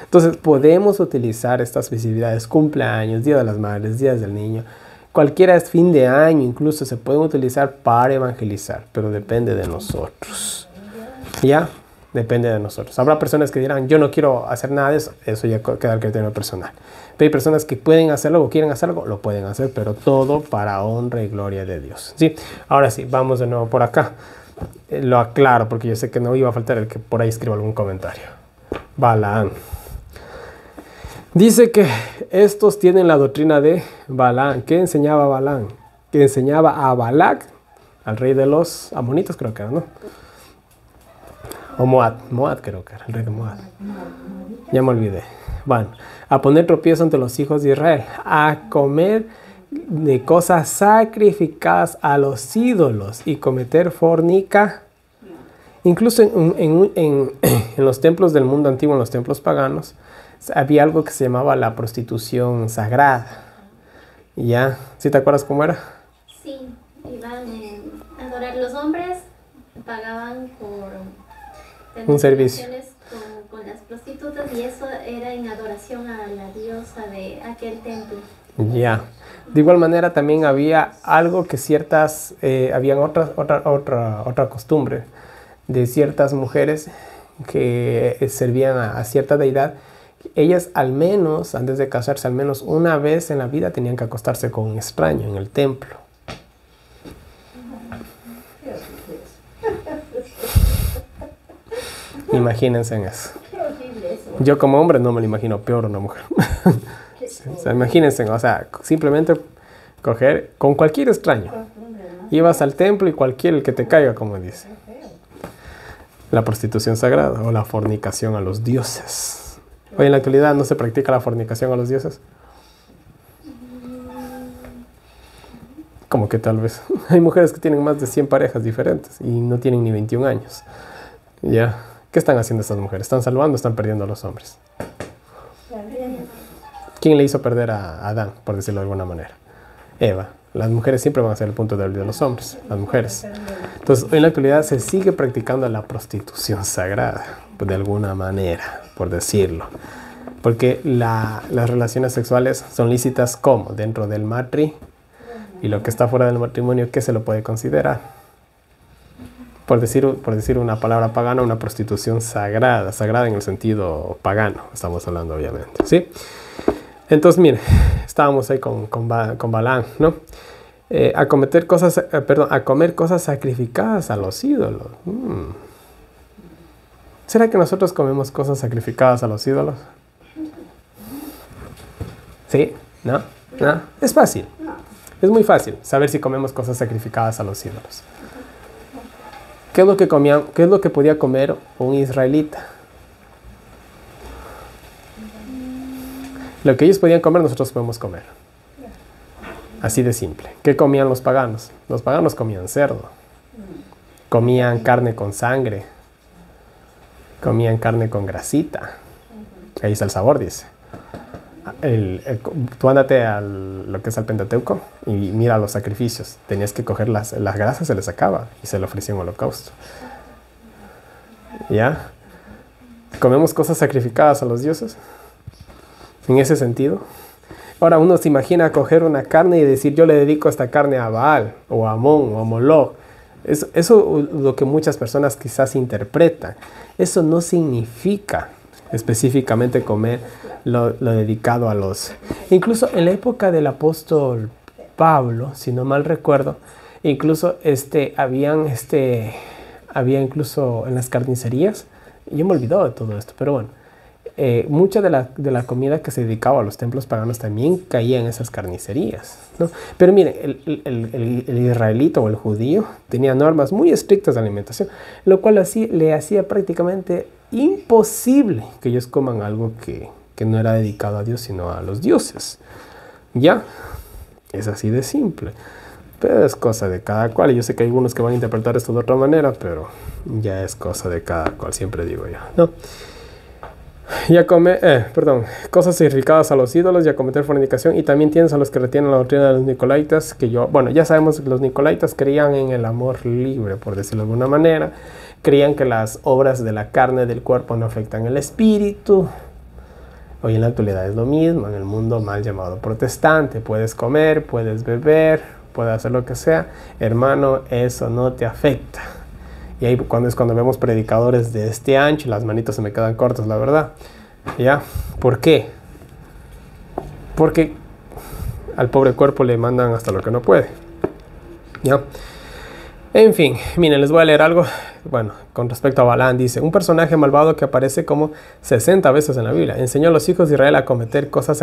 Speaker 1: Entonces podemos utilizar estas festividades, cumpleaños, Día de las Madres, Días del Niño, cualquiera es fin de año, incluso se pueden utilizar para evangelizar, pero depende de nosotros. ¿Ya? Depende de nosotros. Habrá personas que dirán, yo no quiero hacer nada de eso, eso ya queda al criterio personal. Pero hay personas que pueden hacerlo o quieren hacerlo, lo pueden hacer, pero todo para honra y gloria de Dios. ¿Sí? Ahora sí, vamos de nuevo por acá. Lo aclaro porque yo sé que no iba a faltar el que por ahí escriba algún comentario. Balaam. Dice que estos tienen la doctrina de Balaam. ¿Qué enseñaba Balaam? Que enseñaba a Balac, al rey de los amonitas, creo que era, ¿no? O Moab creo que era, el rey de Moab. Ya me olvidé. Bueno, a poner tropiezo ante los hijos de Israel, a comer de cosas sacrificadas a los ídolos y cometer fornica. Incluso en los templos del mundo antiguo, en los templos paganos, había algo que se llamaba la prostitución sagrada. ¿Ya? ¿Sí te acuerdas cómo era?
Speaker 2: Sí, iban a adorar. Los hombres pagaban por tener
Speaker 1: un servicio
Speaker 2: con las prostitutas, y eso era en adoración a la diosa de aquel templo.
Speaker 1: Ya. De igual manera también había algo que habían otra costumbre de ciertas mujeres que servían a cierta deidad. Ellas al menos, antes de casarse, al menos una vez en la vida tenían que acostarse con un extraño en el templo. Imagínense en eso.
Speaker 3: Qué horrible eso.
Speaker 1: Yo como hombre no me lo imagino peor una mujer. O sea, imagínense, o sea, simplemente coger con cualquier extraño. Ibas al templo y cualquier el que te caiga, como dice. La prostitución sagrada o la fornicación a los dioses. Hoy en la actualidad no se practica la fornicación a los dioses. Como que tal vez. Hay mujeres que tienen más de 100 parejas diferentes y no tienen ni 21 años. ¿Ya? ¿Qué están haciendo estas mujeres? ¿Están salvando o están perdiendo a los hombres? ¿Quién le hizo perder a Adán, por decirlo de alguna manera? Eva. Las mujeres siempre van a ser el punto débil de los hombres, las mujeres. Entonces, hoy en la actualidad se sigue practicando la prostitución sagrada, pues, de alguna manera, por decirlo. Porque las relaciones sexuales son lícitas como dentro del matrimonio y lo que está fuera del matrimonio, ¿qué se lo puede considerar? Por decir una palabra pagana, una prostitución sagrada, sagrada en el sentido pagano, estamos hablando obviamente, ¿sí? Entonces, mire, estábamos ahí con Balaam, ¿no? A comer cosas sacrificadas a los ídolos. ¿Será que nosotros comemos cosas sacrificadas a los ídolos? ¿Sí? ¿No? ¿No? Es fácil. Es muy fácil saber si comemos cosas sacrificadas a los ídolos. ¿Qué es lo que comían? ¿Qué es lo que podía comer un israelita? Lo que ellos podían comer, nosotros podemos comer. Así de simple. ¿Qué comían los paganos? Los paganos comían cerdo. Comían carne con sangre. Comían carne con grasita. Ahí está el sabor, dice. Tú ándate a lo que es el Pentateuco y mira los sacrificios. Tenías que coger las grasas, se les sacaba y se le ofrecía un holocausto. ¿Ya? ¿Comemos cosas sacrificadas a los dioses? En ese sentido. Ahora uno se imagina coger una carne y decir, yo le dedico esta carne a Baal, o a Amón, o a Moloch. Eso es lo que muchas personas quizás interpretan. Eso no significa específicamente comer lo dedicado a los... Incluso en la época del apóstol Pablo, si no mal recuerdo, incluso había incluso en las carnicerías, yo me he olvidado de todo esto, pero bueno, mucha de la comida que se dedicaba a los templos paganos también caía en esas carnicerías, ¿no? Pero miren, el israelita o el judío tenía normas muy estrictas de alimentación, lo cual le hacía prácticamente imposible que ellos coman algo que no era dedicado a Dios, sino a los dioses. ¿Ya? Es así de simple. Pero es cosa de cada cual. Y yo sé que hay algunos que van a interpretar esto de otra manera, pero ya es cosa de cada cual, siempre digo yo, ¿no? Cosas sacrificadas a los ídolos y a cometer fornicación. Y también tienes a los que retienen la doctrina de los nicolaitas, ya sabemos que los nicolaitas creían en el amor libre, por decirlo de alguna manera. Creían que las obras de la carne del cuerpo no afectan el espíritu. Hoy en la actualidad es lo mismo, en el mundo mal llamado protestante. Puedes comer, puedes beber, puedes hacer lo que sea. Hermano, eso no te afecta. Y ahí cuando vemos predicadores de este ancho, las manitos se me quedan cortas, la verdad. ¿Ya? ¿Por qué? Porque al pobre cuerpo le mandan hasta lo que no puede. ¿Ya? En fin, miren, les voy a leer algo. Bueno, con respecto a Balaam, dice: un personaje malvado que aparece como 60 veces en la Biblia enseñó a los hijos de Israel a comer cosas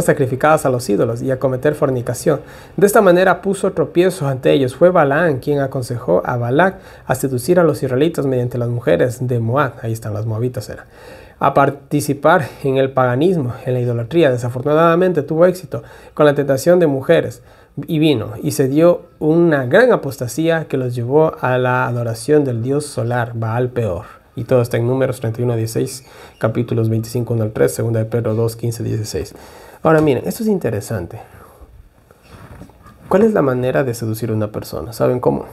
Speaker 1: sacrificadas a los ídolos y a cometer fornicación. De esta manera puso tropiezo ante ellos. Fue Balaam quien aconsejó a Balac a seducir a los israelitas mediante las mujeres de Moab, ahí están las moabitas, a participar en el paganismo, en la idolatría. Desafortunadamente tuvo éxito con la tentación de mujeres. Y se dio una gran apostasía que los llevó a la adoración del dios solar, Baal Peor. Y todo está en Números 31-16, capítulos 25-1 al 3, 2 de Pedro 2-15-16. Ahora miren, esto es interesante. ¿Cuál es la manera de seducir a una persona? ¿Saben cómo?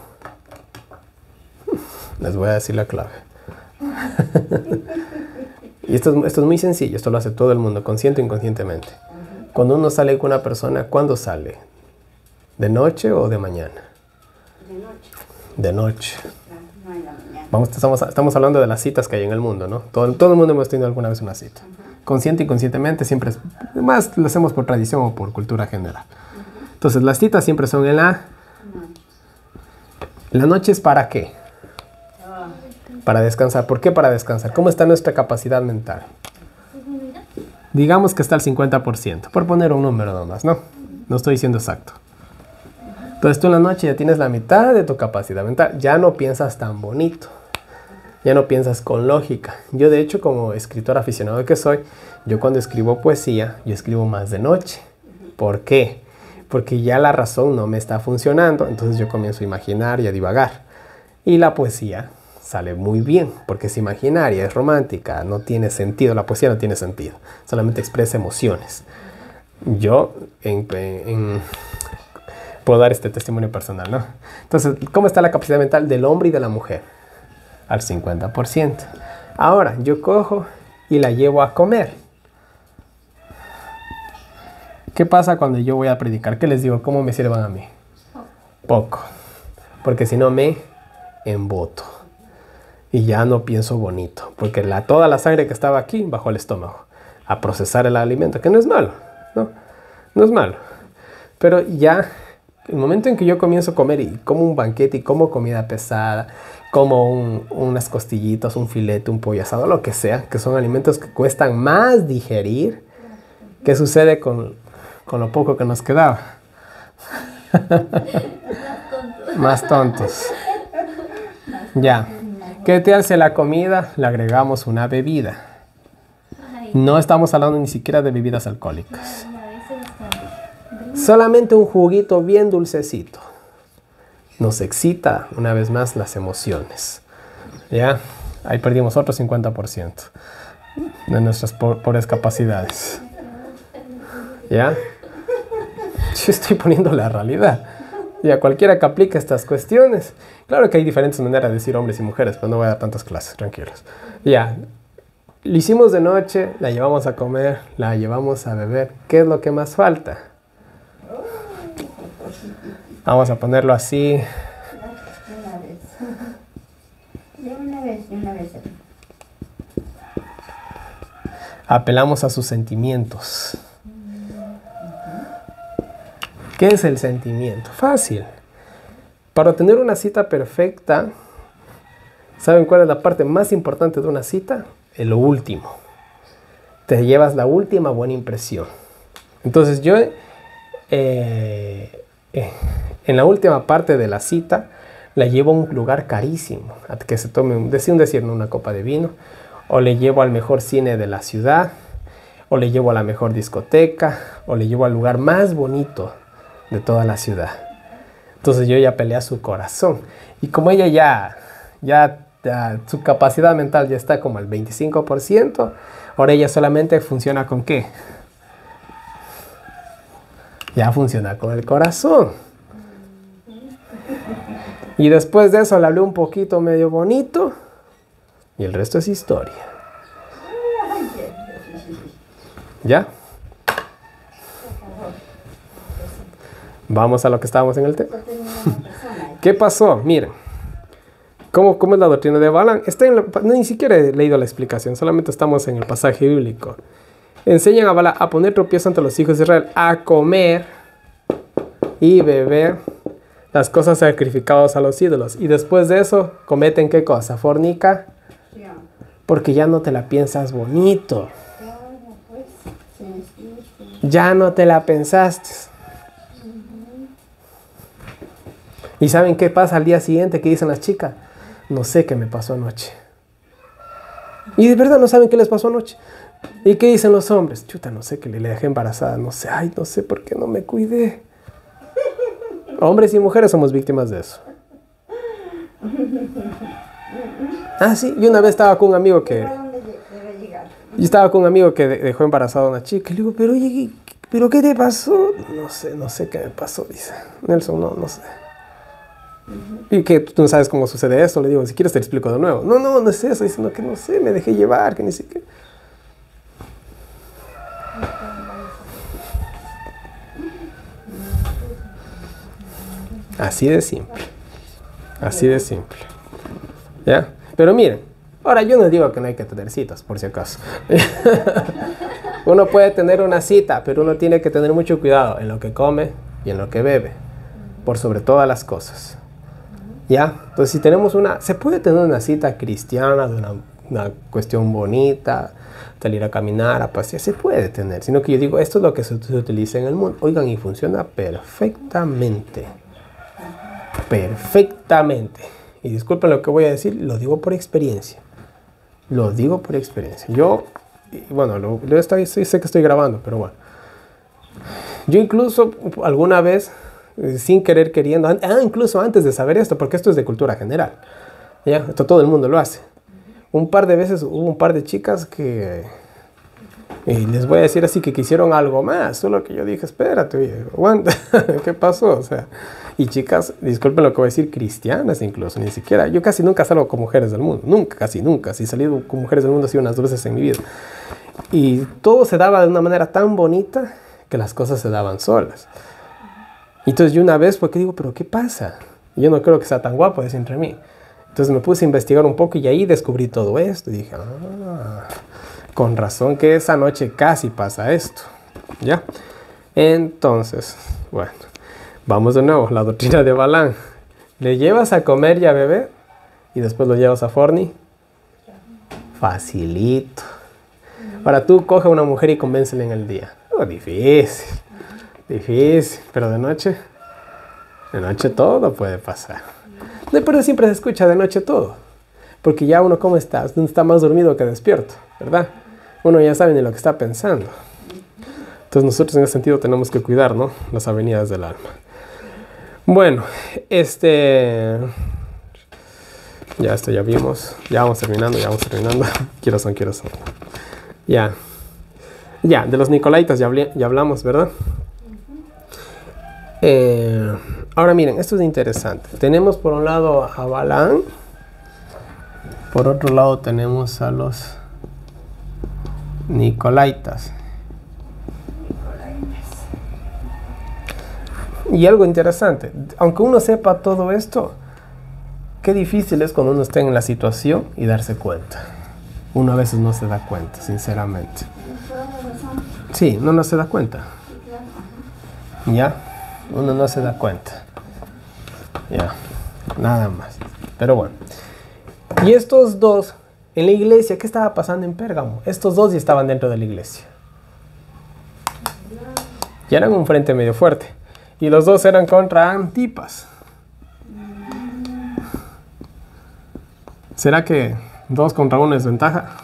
Speaker 1: Les voy a decir la clave. Y esto es muy sencillo, esto lo hace todo el mundo, consciente o inconscientemente. Cuando uno sale con una persona, ¿cuándo sale? ¿De noche o de mañana?
Speaker 3: De noche.
Speaker 1: De noche.
Speaker 3: No en la mañana.
Speaker 1: Estamos hablando de las citas que hay en el mundo, ¿no? Todo el mundo hemos tenido alguna vez una cita. Consciente y inconscientemente siempre más lo hacemos por tradición o por cultura general. Entonces las citas siempre son en la ¿La noche es para qué? Para descansar. ¿Por qué para descansar? ¿Cómo está nuestra capacidad mental? Digamos que está al 50%, por poner un número nomás, ¿no? No estoy diciendo exacto. Entonces tú en la noche ya tienes la mitad de tu capacidad mental. Ya no piensas tan bonito. Ya no piensas con lógica. Yo de hecho, como escritor aficionado que soy, yo cuando escribo poesía, yo escribo más de noche. ¿Por qué? Porque ya la razón no me está funcionando. Entonces yo comienzo a imaginar y a divagar. Y la poesía sale muy bien, porque es imaginaria, es romántica, no tiene sentido, la poesía no tiene sentido, solamente expresa emociones. Yo puedo dar este testimonio personal, ¿no? Entonces, ¿cómo está la capacidad mental del hombre y de la mujer? Al 50%. Ahora, yo cojo y la llevo a comer. ¿Qué pasa cuando yo voy a predicar? ¿Qué les digo? ¿Cómo me sirvan a mí? Poco. Porque si no me emboto. Y ya no pienso bonito, porque toda la sangre que estaba aquí bajó al estómago a procesar el alimento, que no es malo, ¿no? No es malo. Pero ya, el momento en que yo comienzo a comer y como un banquete y como comida pesada, como unas costillitas, un filete, un pollo asado, lo que sea, que son alimentos que cuestan más digerir, ¿qué sucede con lo poco que nos quedaba? Más tontos. Ya. ¿Qué tal si a la comida le agregamos una bebida? No estamos hablando ni siquiera de bebidas alcohólicas. Solamente un juguito bien dulcecito. Nos excita una vez más las emociones. ¿Ya? Ahí perdimos otro 50% de nuestras pobres capacidades. ¿Ya? Yo estoy poniendo la realidad. Y a cualquiera que aplique estas cuestiones. Claro que hay diferentes maneras de decir hombres y mujeres, pero no voy a dar tantas clases, tranquilos. Ya, lo hicimos de noche, la llevamos a comer, la llevamos a beber. ¿Qué es lo que más falta? Vamos a ponerlo así.
Speaker 3: De una vez.
Speaker 1: Apelamos a sus sentimientos. ¿Qué es el sentimiento? Fácil. Para obtener una cita perfecta, ¿saben cuál es la parte más importante de una cita? Lo último. Te llevas la última buena impresión. Entonces yo, en la última parte de la cita, la llevo a un lugar carísimo, a que se tome, una copa de vino, o le llevo al mejor cine de la ciudad, o le llevo a la mejor discoteca, o le llevo al lugar más bonito de toda la ciudad. Entonces yo ya peleé a su corazón. Y como ella ya su capacidad mental ya está como al 25%, ahora ella solamente funciona ¿con qué? Ya funciona con el corazón. Y después de eso le hablé un poquito medio bonito y el resto es historia. ¿Ya? Vamos a lo que estábamos en el tema. ¿Qué pasó? Miren, ¿cómo es la doctrina de Balaam? Ni siquiera he leído la explicación, solamente estamos en el pasaje bíblico. Enseñan a Balaam a poner tropiezo ante los hijos de Israel, a comer y beber las cosas sacrificadas a los ídolos. Y después de eso, cometen ¿qué cosa? Fornica. Porque ya no te la piensas bonito. Ya no te la pensaste. ¿Y saben qué pasa al día siguiente? ¿Qué dicen las chicas? No sé qué me pasó anoche. Y de verdad no saben qué les pasó anoche. ¿Y qué dicen los hombres? Chuta, no sé, que le dejé embarazada. No sé, no sé por qué no me cuidé. Hombres y mujeres somos víctimas de eso. Ah, sí. Yo una vez estaba con un amigo que... Yo estaba con un amigo que dejó embarazada a una chica. Y le digo, pero oye, ¿pero qué te pasó? No sé qué me pasó, dice. Nelson, no sé. Y que tú no sabes cómo sucede esto. Le digo, si quieres te explico de nuevo. No es eso. Diciendo que no sé, me dejé llevar, que ni siquiera... Así de simple. Así de simple. ¿Ya? Pero miren, ahora yo no digo que no hay que tener citas, por si acaso. Uno puede tener una cita, pero uno tiene que tener mucho cuidado en lo que come y en lo que bebe, por sobre todas las cosas. ¿Ya? Entonces, si tenemos se puede tener una cita cristiana de una cuestión bonita, salir a caminar, a pasear, se puede tener. Sino que yo digo, esto es lo que se utiliza en el mundo. Oigan, y funciona perfectamente. Perfectamente. Y disculpen lo que voy a decir, lo digo por experiencia. Lo digo por experiencia. Yo, bueno, sé que estoy grabando, pero bueno. Yo incluso alguna vez, sin querer queriendo, incluso antes de saber esto, porque esto es de cultura general, ¿ya? Esto todo el mundo lo hace. Un par de veces hubo un par de chicas que, y les voy a decir así, que quisieron algo más, solo que yo dije, espérate, oye, aguanta, ¿qué pasó? O sea, y chicas, disculpen lo que voy a decir, cristianas incluso, ni siquiera, yo casi nunca salgo con mujeres del mundo, nunca, casi nunca, si he salido con mujeres del mundo ha sido unas 2 veces en mi vida. Y todo se daba de una manera tan bonita que las cosas se daban solas. Entonces yo una vez, porque digo, ¿pero qué pasa? Yo no creo que sea tan guapo, es entre mí. Entonces me puse a investigar un poco y ahí descubrí todo esto. Y dije, con razón que esa noche casi pasa esto. ¿Ya? Entonces, bueno, vamos de nuevo, la doctrina de Balaam. ¿Le llevas a comer y a beber? Y después lo llevas a forni. Facilito. Ahora tú coge a una mujer y convéncela en el día. Difícil, pero de noche todo puede pasar. Pero siempre se escucha de noche todo, porque ya uno, ¿cómo está? Uno está más dormido que despierto, ¿verdad? Uno ya sabe ni lo que está pensando. Entonces nosotros en ese sentido tenemos que cuidar, ¿no? Las avenidas del alma. Bueno, ya esto ya vimos, ya vamos terminando. Quiero son. Ya, de los Nicolaitas ya hablamos, ¿verdad? Ahora miren, esto es interesante. Tenemos por un lado a Balaam, por otro lado tenemos a los Nicolaitas. Y algo interesante, aunque uno sepa todo esto, qué difícil es cuando uno está en la situación y darse cuenta. Uno a veces no se da cuenta, sinceramente. Sí, uno no se da cuenta. ¿Ya? Uno no se da cuenta. Ya, nada más. Pero bueno. Y estos dos, en la iglesia, ¿qué estaba pasando en Pérgamo? Estos dos ya estaban dentro de la iglesia. Ya eran un frente medio fuerte. Y los dos eran contra Antipas. ¿Será que 2 contra 1 es ventaja?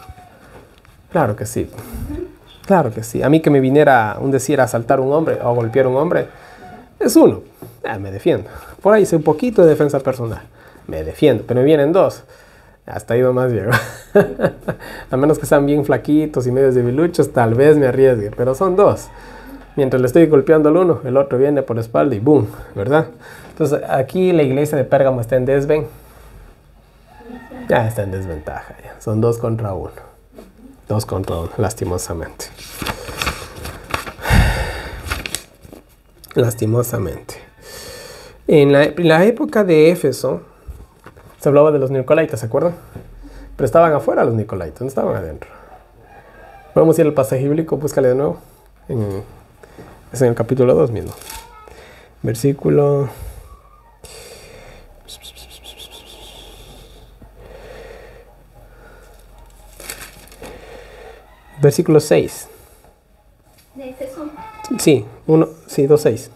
Speaker 1: Claro que sí. Claro que sí. A mí que me viniera a asaltar un hombre o a golpear un hombre, es uno. Me defiendo. Por ahí hice un poquito de defensa personal. Me defiendo. Pero me vienen 2. Hasta ahí nomás llego. A menos que sean bien flaquitos y medios debiluchos, tal vez me arriesgue. Pero son 2. Mientras le estoy golpeando al uno, el otro viene por la espalda y ¡boom! ¿Verdad? Entonces aquí la iglesia de Pérgamo está en desventaja. Ya está en desventaja. Ya. Son 2 contra 1. 2 contra 1, lastimosamente. Lastimosamente. En la época de Éfeso, se hablaba de los Nicolaitas, ¿se acuerdan? Pero estaban afuera los Nicolaitas, no estaban adentro. Vamos a ir al pasaje bíblico, búscale de nuevo. Es en el capítulo 2 mismo. Versículo... Versículo 6.
Speaker 2: ¿De Éfeso?
Speaker 1: Sí, 2:6.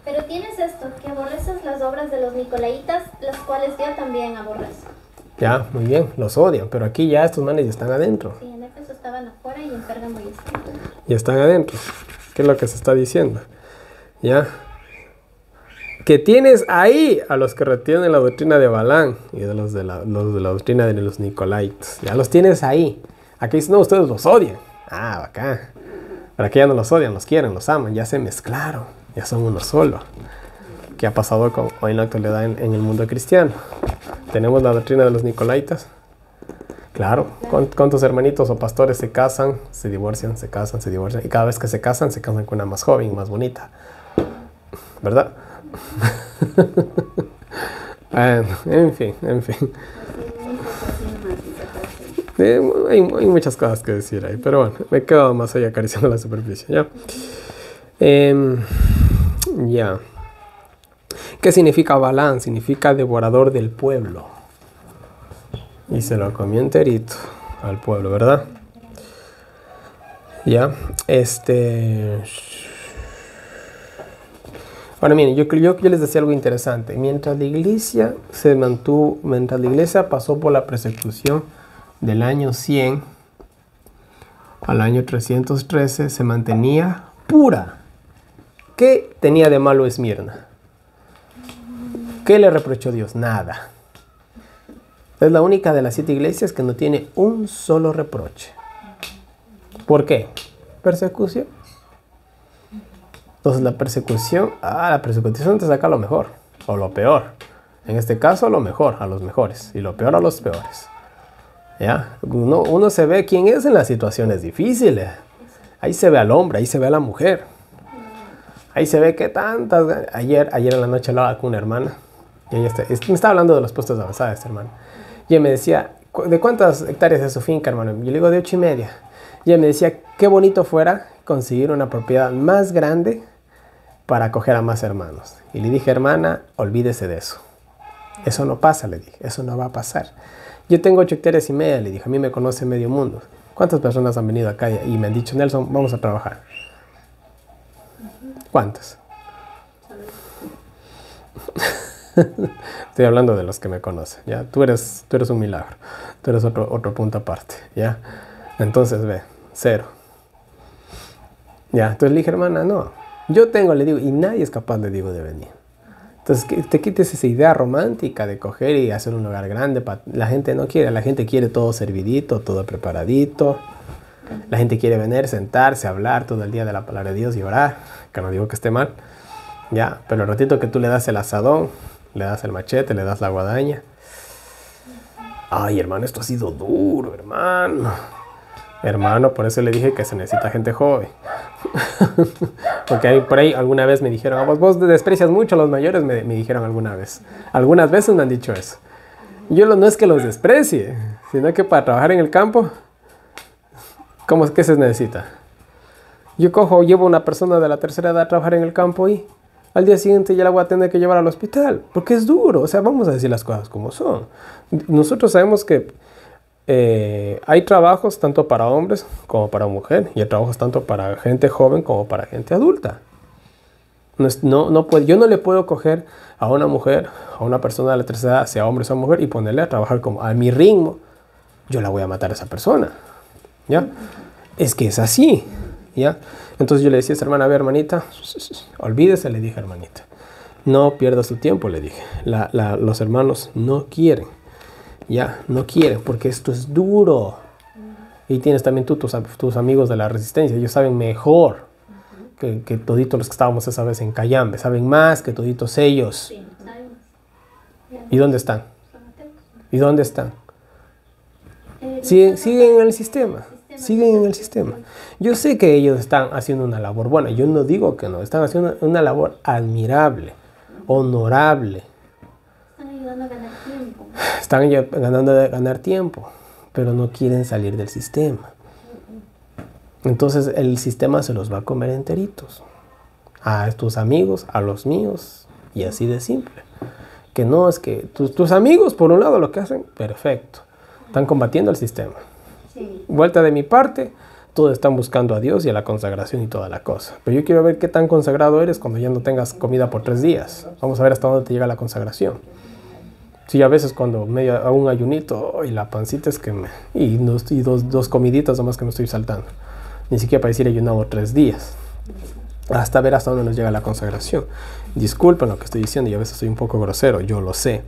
Speaker 2: Pero tienes esto, que aborreces las obras de los Nicolaitas, las cuales yo también aborrezco.
Speaker 1: Ya, muy bien, los odian, pero aquí ya estos manes ya están adentro.
Speaker 2: Sí, en Éfeso estaban afuera y en Pérgamo ya están adentro.
Speaker 1: Ya están adentro. ¿Qué es lo que se está diciendo? Ya. Que tienes ahí a los que retienen la doctrina de Balaam y de los de la doctrina de los Nicolaitas. Ya los tienes ahí. Aquí dicen, no, ustedes los odian. Bacán. Pero aquí ya no los odian, los quieren, los aman. Ya se mezclaron. Ya son uno solo. ¿Qué ha pasado hoy en la actualidad en el mundo cristiano? Tenemos la doctrina de los Nicolaitas. Claro. ¿Cuántos hermanitos o pastores se casan, se divorcian, se casan, se divorcian? Y cada vez que se casan con una más joven, más bonita. ¿Verdad? En fin. Hay muchas cosas que decir ahí, pero bueno, me quedo más allá acariciando la superficie, ¿ya? Ya. ¿Qué significa Balaam? Significa devorador del pueblo. Y se lo comió enterito al pueblo, ¿verdad? Ya, Ahora miren, yo les decía algo interesante. Mientras la iglesia pasó por la persecución del año 100 al año 313, se mantenía pura. ¿Qué tenía de malo Esmirna? ¿Qué le reprochó Dios? Nada. Es la única de las 7 iglesias que no tiene un solo reproche. ¿Por qué? Persecución. Entonces la persecución te saca lo mejor o lo peor. En este caso lo mejor a los mejores y lo peor a los peores. ¿Ya? Uno se ve quién es en las situaciones difíciles. Ahí se ve al hombre, ahí se ve a la mujer. Ahí se ve que tantas... Ayer en la noche hablaba con una hermana. Y ella me estaba hablando de los puestos de avanzada esta hermana. Y ella me decía, ¿de cuántas hectáreas es su finca, hermano? Yo le digo, de 8,5. Y ella me decía, qué bonito fuera conseguir una propiedad más grande para acoger a más hermanos. Y le dije, hermana, olvídese de eso. Eso no pasa, le dije, eso no va a pasar. Yo tengo 8,5 hectáreas, le dije, a mí me conoce medio mundo. ¿Cuántas personas han venido acá y me han dicho, Nelson, vamos a trabajar? ¿Cuántas? Estoy hablando de los que me conocen, ¿ya? Tú eres un milagro. Tú eres otro punto aparte, ¿ya? Entonces, ve, 0. Ya, entonces le dije, hermana, no. Yo tengo, le digo, y nadie es capaz, le digo, de venir. Entonces, que te quites esa idea romántica de coger y hacer un hogar grande. La gente no quiere, la gente quiere todo servidito, todo preparadito. La gente quiere venir, sentarse, hablar todo el día de la palabra de Dios y orar. Que no digo que esté mal, ya, pero el ratito que tú le das el asadón, le das el machete, le das la guadaña. Ay, hermano, esto ha sido duro, hermano. Hermano, por eso le dije que se necesita gente joven. Porque por ahí alguna vez me dijeron, vos desprecias mucho a los mayores, me dijeron alguna vez. Algunas veces me han dicho eso. Yo no es que los desprecie, sino que para trabajar en el campo, ¿qué se necesita? Yo llevo una persona de la tercera edad a trabajar en el campo y al día siguiente ya la voy a tener que llevar al hospital, porque es duro. O sea, vamos a decir las cosas como son. Nosotros sabemos que hay trabajos tanto para hombres como para mujeres, y hay trabajos tanto para gente joven como para gente adulta. Yo no le puedo coger a una mujer, a una persona de la tercera edad, sea hombre o sea mujer, y ponerle a trabajar como a mi ritmo. Yo la voy a matar a esa persona, ¿ya? Es que es así, ¿ya? Entonces yo le decía a esa hermana, a ver, hermanita, olvídese, le dije, hermanita. No pierda su tiempo, le dije. Los hermanos no quieren. Ya, no quieren, porque esto es duro. Y tienes también tus amigos de la resistencia. Ellos saben mejor que toditos los que estábamos esa vez en Cayambe. Saben más que toditos ellos. ¿Y dónde están? ¿Y dónde están? Siguen en el sistema. Siguen en el sistema. Yo sé que ellos están haciendo una labor buena. Yo no digo que no. Están haciendo una labor admirable, honorable. Están ganando de ganar tiempo, pero no quieren salir del sistema. Entonces el sistema se los va a comer enteritos. A tus amigos, a los míos, y así de simple. Que no es que tus amigos, por un lado, lo que hacen, perfecto. Están combatiendo el sistema. Sí. Vuelta de mi parte, todos están buscando a Dios y a la consagración y toda la cosa. Pero yo quiero ver qué tan consagrado eres cuando ya no tengas comida por 3 días. Vamos a ver hasta dónde te llega la consagración. Sí, a veces cuando hago un ayunito y la pancita es que y dos comiditas nomás que me estoy saltando. Ni siquiera para decir ayunado 3 días. Hasta ver hasta dónde nos llega la consagración. Disculpen lo que estoy diciendo y a veces soy un poco grosero, yo lo sé.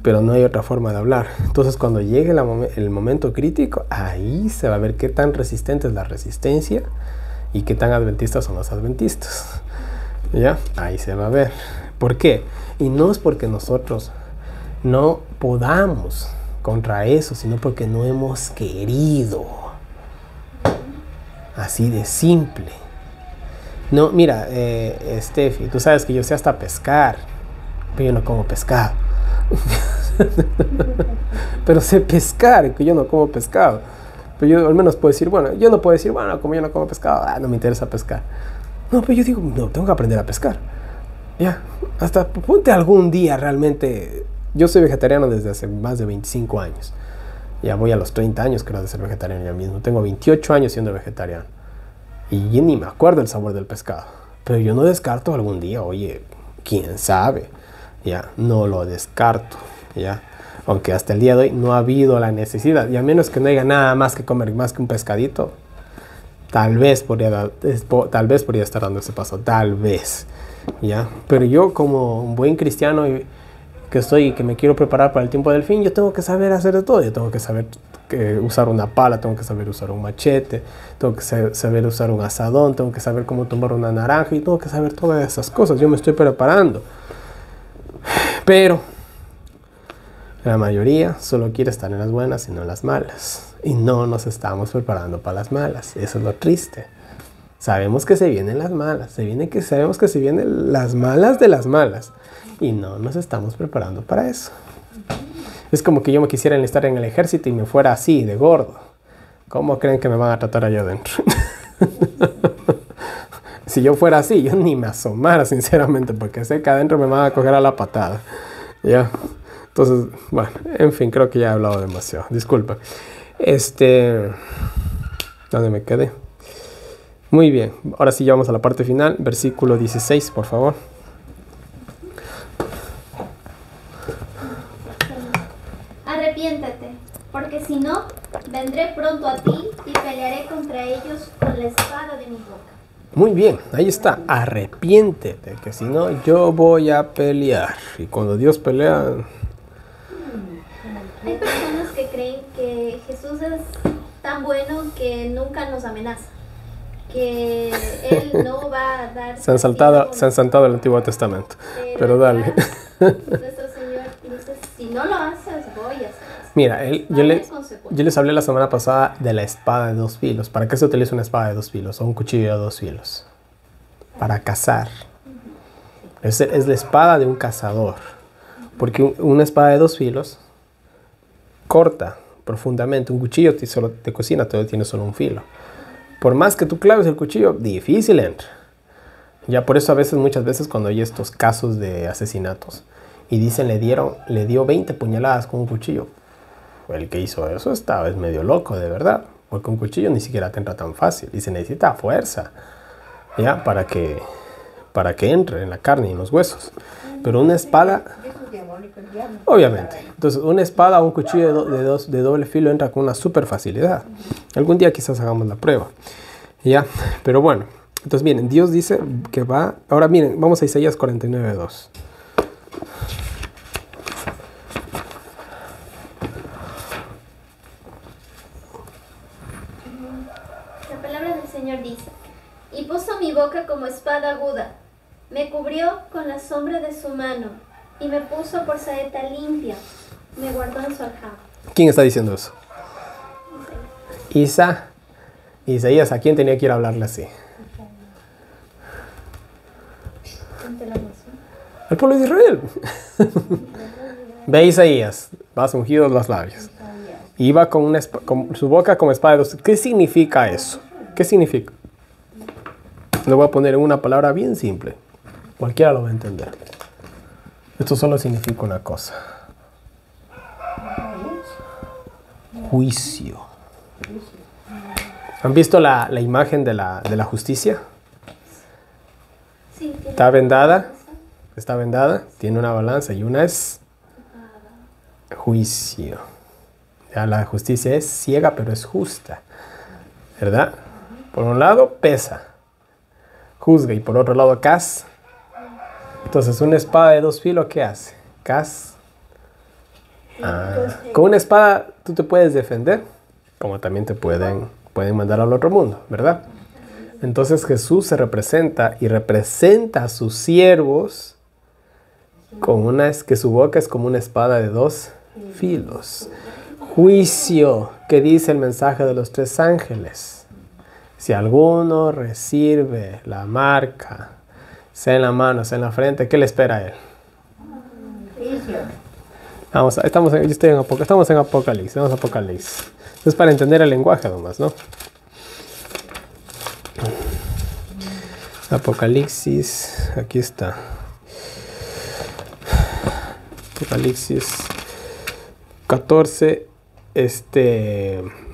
Speaker 1: Pero no hay otra forma de hablar. Entonces cuando llegue el momento crítico, ahí se va a ver qué tan resistente es la resistencia y qué tan adventistas son los adventistas. ¿Ya? Ahí se va a ver. ¿Por qué? Y no es porque nosotros no podamos contra eso, sino porque no hemos querido. Así de simple. No, mira, Steffi, tú sabes que yo sé hasta pescar, pero yo no como pescado. Pero sé pescar, que yo no como pescado. Pero yo al menos puedo decir, como yo no como pescado, no me interesa pescar. No, pero yo digo, no, tengo que aprender a pescar. Ya, hasta ponte algún día realmente. Yo soy vegetariano desde hace más de 25 años. Ya voy a los 30 años creo de ser vegetariano ya mismo. Tengo 28 años siendo vegetariano. Y yo ni me acuerdo el sabor del pescado. Pero yo no descarto algún día, oye, quién sabe. Ya, no lo descarto. Ya, aunque hasta el día de hoy no ha habido la necesidad. Y a menos que no haya nada más que comer más que un pescadito, tal vez podría estar dando ese paso. Tal vez. Ya, pero yo como un buen cristiano que me quiero preparar para el tiempo del fin, yo tengo que saber hacer de todo. Yo tengo que saber usar una pala, tengo que saber usar un machete, tengo que saber usar un asadón, tengo que saber cómo tomar una naranja y tengo que saber todas esas cosas. Yo me estoy preparando. Pero la mayoría solo quiere estar en las buenas y no en las malas. Y no nos estamos preparando para las malas. Eso es lo triste. Sabemos que se vienen las malas. Sabemos que se vienen las malas de las malas. Y no nos estamos preparando para eso. Es como que yo me quisiera enlistar en el ejército y me fuera así, de gordo. ¿Cómo creen que me van a tratar allá adentro? Si yo fuera así, yo ni me asomara, sinceramente, porque sé que adentro me van a coger a la patada. ¿Ya? Entonces, bueno, en fin, creo que ya he hablado demasiado. Disculpa. ¿Dónde me quedé? Muy bien. Ahora sí, ya vamos a la parte final. Versículo 16, por favor.
Speaker 2: Arrepiéntete, porque si no, vendré pronto a ti y pelearé contra ellos con la espada de mi boca.
Speaker 1: Muy bien, ahí está. Arrepiéntete, que si no, yo voy a pelear. Y cuando Dios pelea...
Speaker 2: Hay personas que creen que Jesús es tan bueno que nunca nos amenaza, que Él no va a dar...
Speaker 1: Se han saltado el Antiguo Testamento. Pero dale.
Speaker 2: Nuestro Señor dice, si no lo haces, voy a hacer eso.
Speaker 1: Mira, yo les hablé la semana pasada de la espada de dos filos. ¿Para qué se utiliza una espada de dos filos o un cuchillo de dos filos? Para cazar. Es la espada de un cazador. Porque una espada de dos filos corta profundamente. Un cuchillo de cocina tiene solo un filo. Por más que tú claves el cuchillo, difícil entra. Ya por eso muchas veces cuando hay estos casos de asesinatos y dicen le dio 20 puñaladas con un cuchillo, el que hizo eso es medio loco de verdad, porque un cuchillo ni siquiera te entra tan fácil y se necesita fuerza, ya, para que entre en la carne y en los huesos. Pero una espada, obviamente, entonces una espada o un cuchillo de doble filo entra con una super facilidad. Algún día quizás hagamos la prueba, ya, pero bueno. Entonces miren, Dios dice que va... Ahora miren, vamos a Isaías 49:2.
Speaker 2: La palabra del Señor dice, y puso mi boca como espada aguda, me cubrió con la sombra de su mano, y me puso por saeta limpia, me guardó en su aljaba.
Speaker 1: ¿Quién está diciendo eso? Isaías, ¿a quién tenía que ir a hablarle así? Al pueblo de Israel. Ve Isaías, vas ungido los labios. Iba con su boca como espada de dos. ¿Qué significa eso? ¿Qué significa? Lo voy a poner en una palabra bien simple. Cualquiera lo va a entender. Esto solo significa una cosa. Juicio. ¿Han visto la imagen de la justicia?
Speaker 2: Sí,
Speaker 1: Está vendada, tiene una balanza y una es juicio. Ya, la justicia es ciega, pero es justa, ¿verdad? Por un lado, pesa, juzga, y por otro lado, caza. Entonces, una espada de dos filos, ¿qué hace? Caza. Con una espada tú te puedes defender, como también te pueden mandar al otro mundo, ¿verdad? Entonces Jesús se representa y representa a sus siervos que su boca es como una espada de dos filos. Juicio, que dice el mensaje de los tres ángeles. Si alguno recibe la marca, sea en la mano, sea en la frente, ¿qué le espera a él? Estamos en Apocalipsis. Vamos a Apocalipsis. Es para entender el lenguaje nomás, ¿no? Apocalipsis, aquí está. Apocalipsis 14,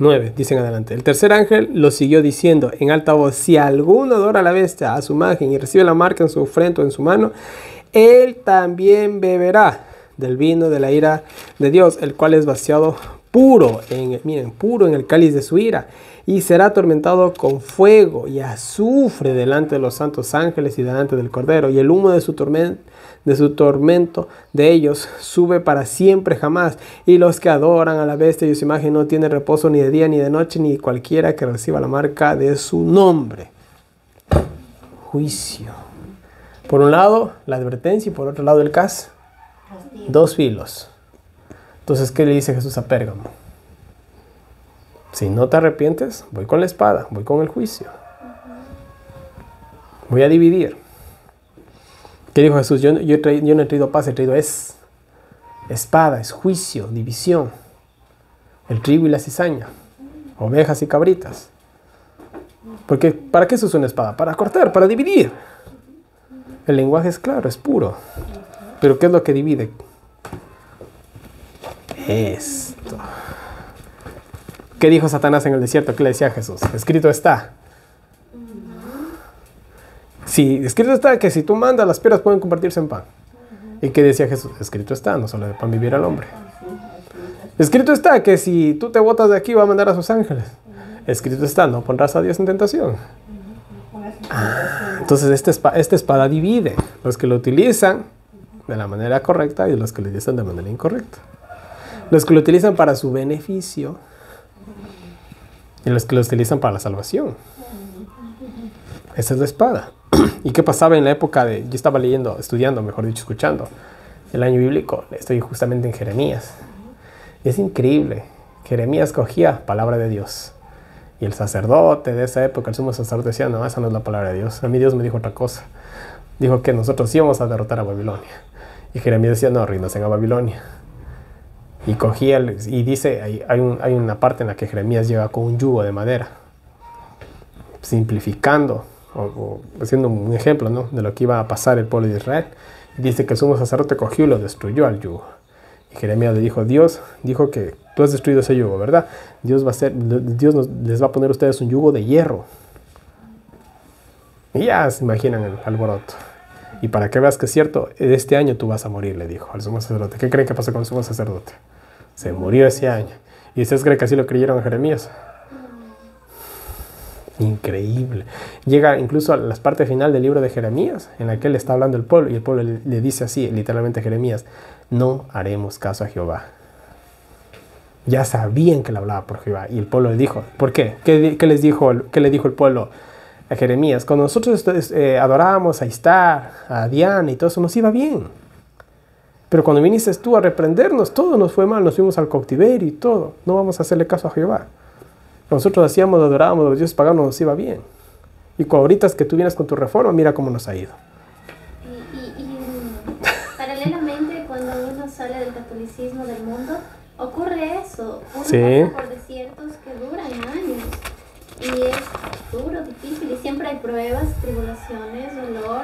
Speaker 1: 9, dicen adelante. El tercer ángel lo siguió diciendo en alta voz: si alguno adora a la bestia, a su imagen, y recibe la marca en su frente o en su mano, él también beberá del vino de la ira de Dios, el cual es vaciado puro en el cáliz de su ira, y será atormentado con fuego y azufre delante de los santos ángeles y delante del Cordero, y el humo de su tormento de ellos sube para siempre jamás. Y los que adoran a la bestia y su imagen no tienen reposo ni de día ni de noche, ni cualquiera que reciba la marca de su nombre. Juicio. Por un lado la advertencia y por otro lado el castigo. Dos filos. Entonces, ¿qué le dice Jesús a Pérgamo? Si no te arrepientes, voy con la espada, voy con el juicio. Voy a dividir. ¿Qué dijo Jesús? Yo no he traído paz, he traído espada, es juicio, división. El trigo y la cizaña, ovejas y cabritas. Porque, ¿para qué se usa una espada? Para cortar, para dividir. El lenguaje es claro, es puro. Pero ¿qué es lo que divide? Esto. ¿Qué dijo Satanás en el desierto? ¿Qué le decía a Jesús? Escrito está. Sí, escrito está que si tú mandas, las piedras pueden convertirse en pan. ¿Y qué decía Jesús? Escrito está, no solo de pan vivirá el hombre. Escrito está que si tú te botas de aquí, va a mandar a sus ángeles. Escrito está, no pondrás a Dios en tentación. Entonces esta espada divide. Los que lo utilizan de la manera correcta y los que lo utilizan de manera incorrecta. Los que lo utilizan para su beneficio y los que lo utilizan para la salvación. Esa es la espada. ¿Y qué pasaba en la época de... Yo estaba estudiando, mejor dicho, escuchando el año bíblico. Estoy justamente en Jeremías. Es increíble. Jeremías cogía palabra de Dios. Y el sacerdote de esa época, el sumo sacerdote, decía: no, esa no es la palabra de Dios. A mí Dios me dijo otra cosa. Dijo que nosotros íbamos a derrotar a Babilonia. Y Jeremías decía: no, ríndanse a Babilonia. Y cogía, y dice, hay una parte en la que Jeremías llega con un yugo de madera, simplificando, o haciendo un ejemplo, ¿no?, de lo que iba a pasar el pueblo de Israel. Y dice que el sumo sacerdote cogió y lo destruyó al yugo. Y Jeremías le dijo: Dios dijo que tú has destruido ese yugo, ¿verdad? Dios les va a poner a ustedes un yugo de hierro. Y ya se imaginan el alboroto. Y para que veas que es cierto, este año tú vas a morir, le dijo al sumo sacerdote. ¿Qué creen que pasó con el sumo sacerdote? Se murió ese año. ¿Y ustedes creen que así lo creyeron a Jeremías? Increíble. Llega incluso a la parte final del libro de Jeremías, en la que él está hablando al pueblo, y el pueblo le dice así, literalmente a Jeremías: no haremos caso a Jehová. Ya sabían que le hablaba por Jehová, y el pueblo le dijo: ¿por qué? ¿Qué le dijo el pueblo a Jeremías? Cuando nosotros adorábamos a Istar, a Diana y todo eso, nos iba bien. Pero cuando viniste tú a reprendernos, todo nos fue mal, nos fuimos al cautiverio y todo. No vamos a hacerle caso a Jehová. Nosotros adorábamos a los dioses paganos, nos iba bien. Y ahorita es que tú vienes con tu reforma, mira cómo nos ha ido.
Speaker 2: Y paralelamente, cuando uno sale del catolicismo del mundo, ocurre eso. Uno
Speaker 1: Sí.
Speaker 2: pasa por desiertos que duran años. Y es duro, difícil, y siempre hay pruebas, tribulaciones, dolor,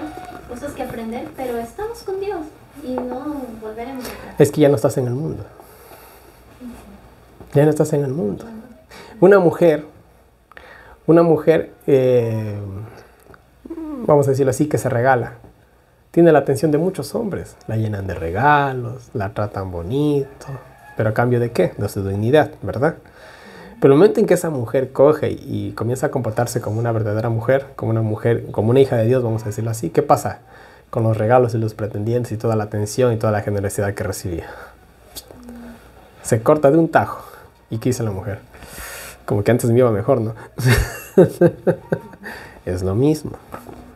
Speaker 2: cosas que aprender, pero estamos con Dios y no volveremos atrás.
Speaker 1: Es que ya no estás en el mundo. Ya no estás en el mundo. Una mujer, vamos a decirlo así, que se regala, tiene la atención de muchos hombres. La llenan de regalos, la tratan bonito, pero a cambio de ¿qué? De su dignidad, ¿verdad? Pero el momento en que esa mujer coge y comienza a comportarse como una verdadera mujer, como una hija de Dios, vamos a decirlo así, ¿qué pasa con los regalos y los pretendientes y toda la atención y toda la generosidad que recibía? Se corta de un tajo. ¿Y qué hizo la mujer? Como que antes me iba mejor, ¿no? Es lo mismo.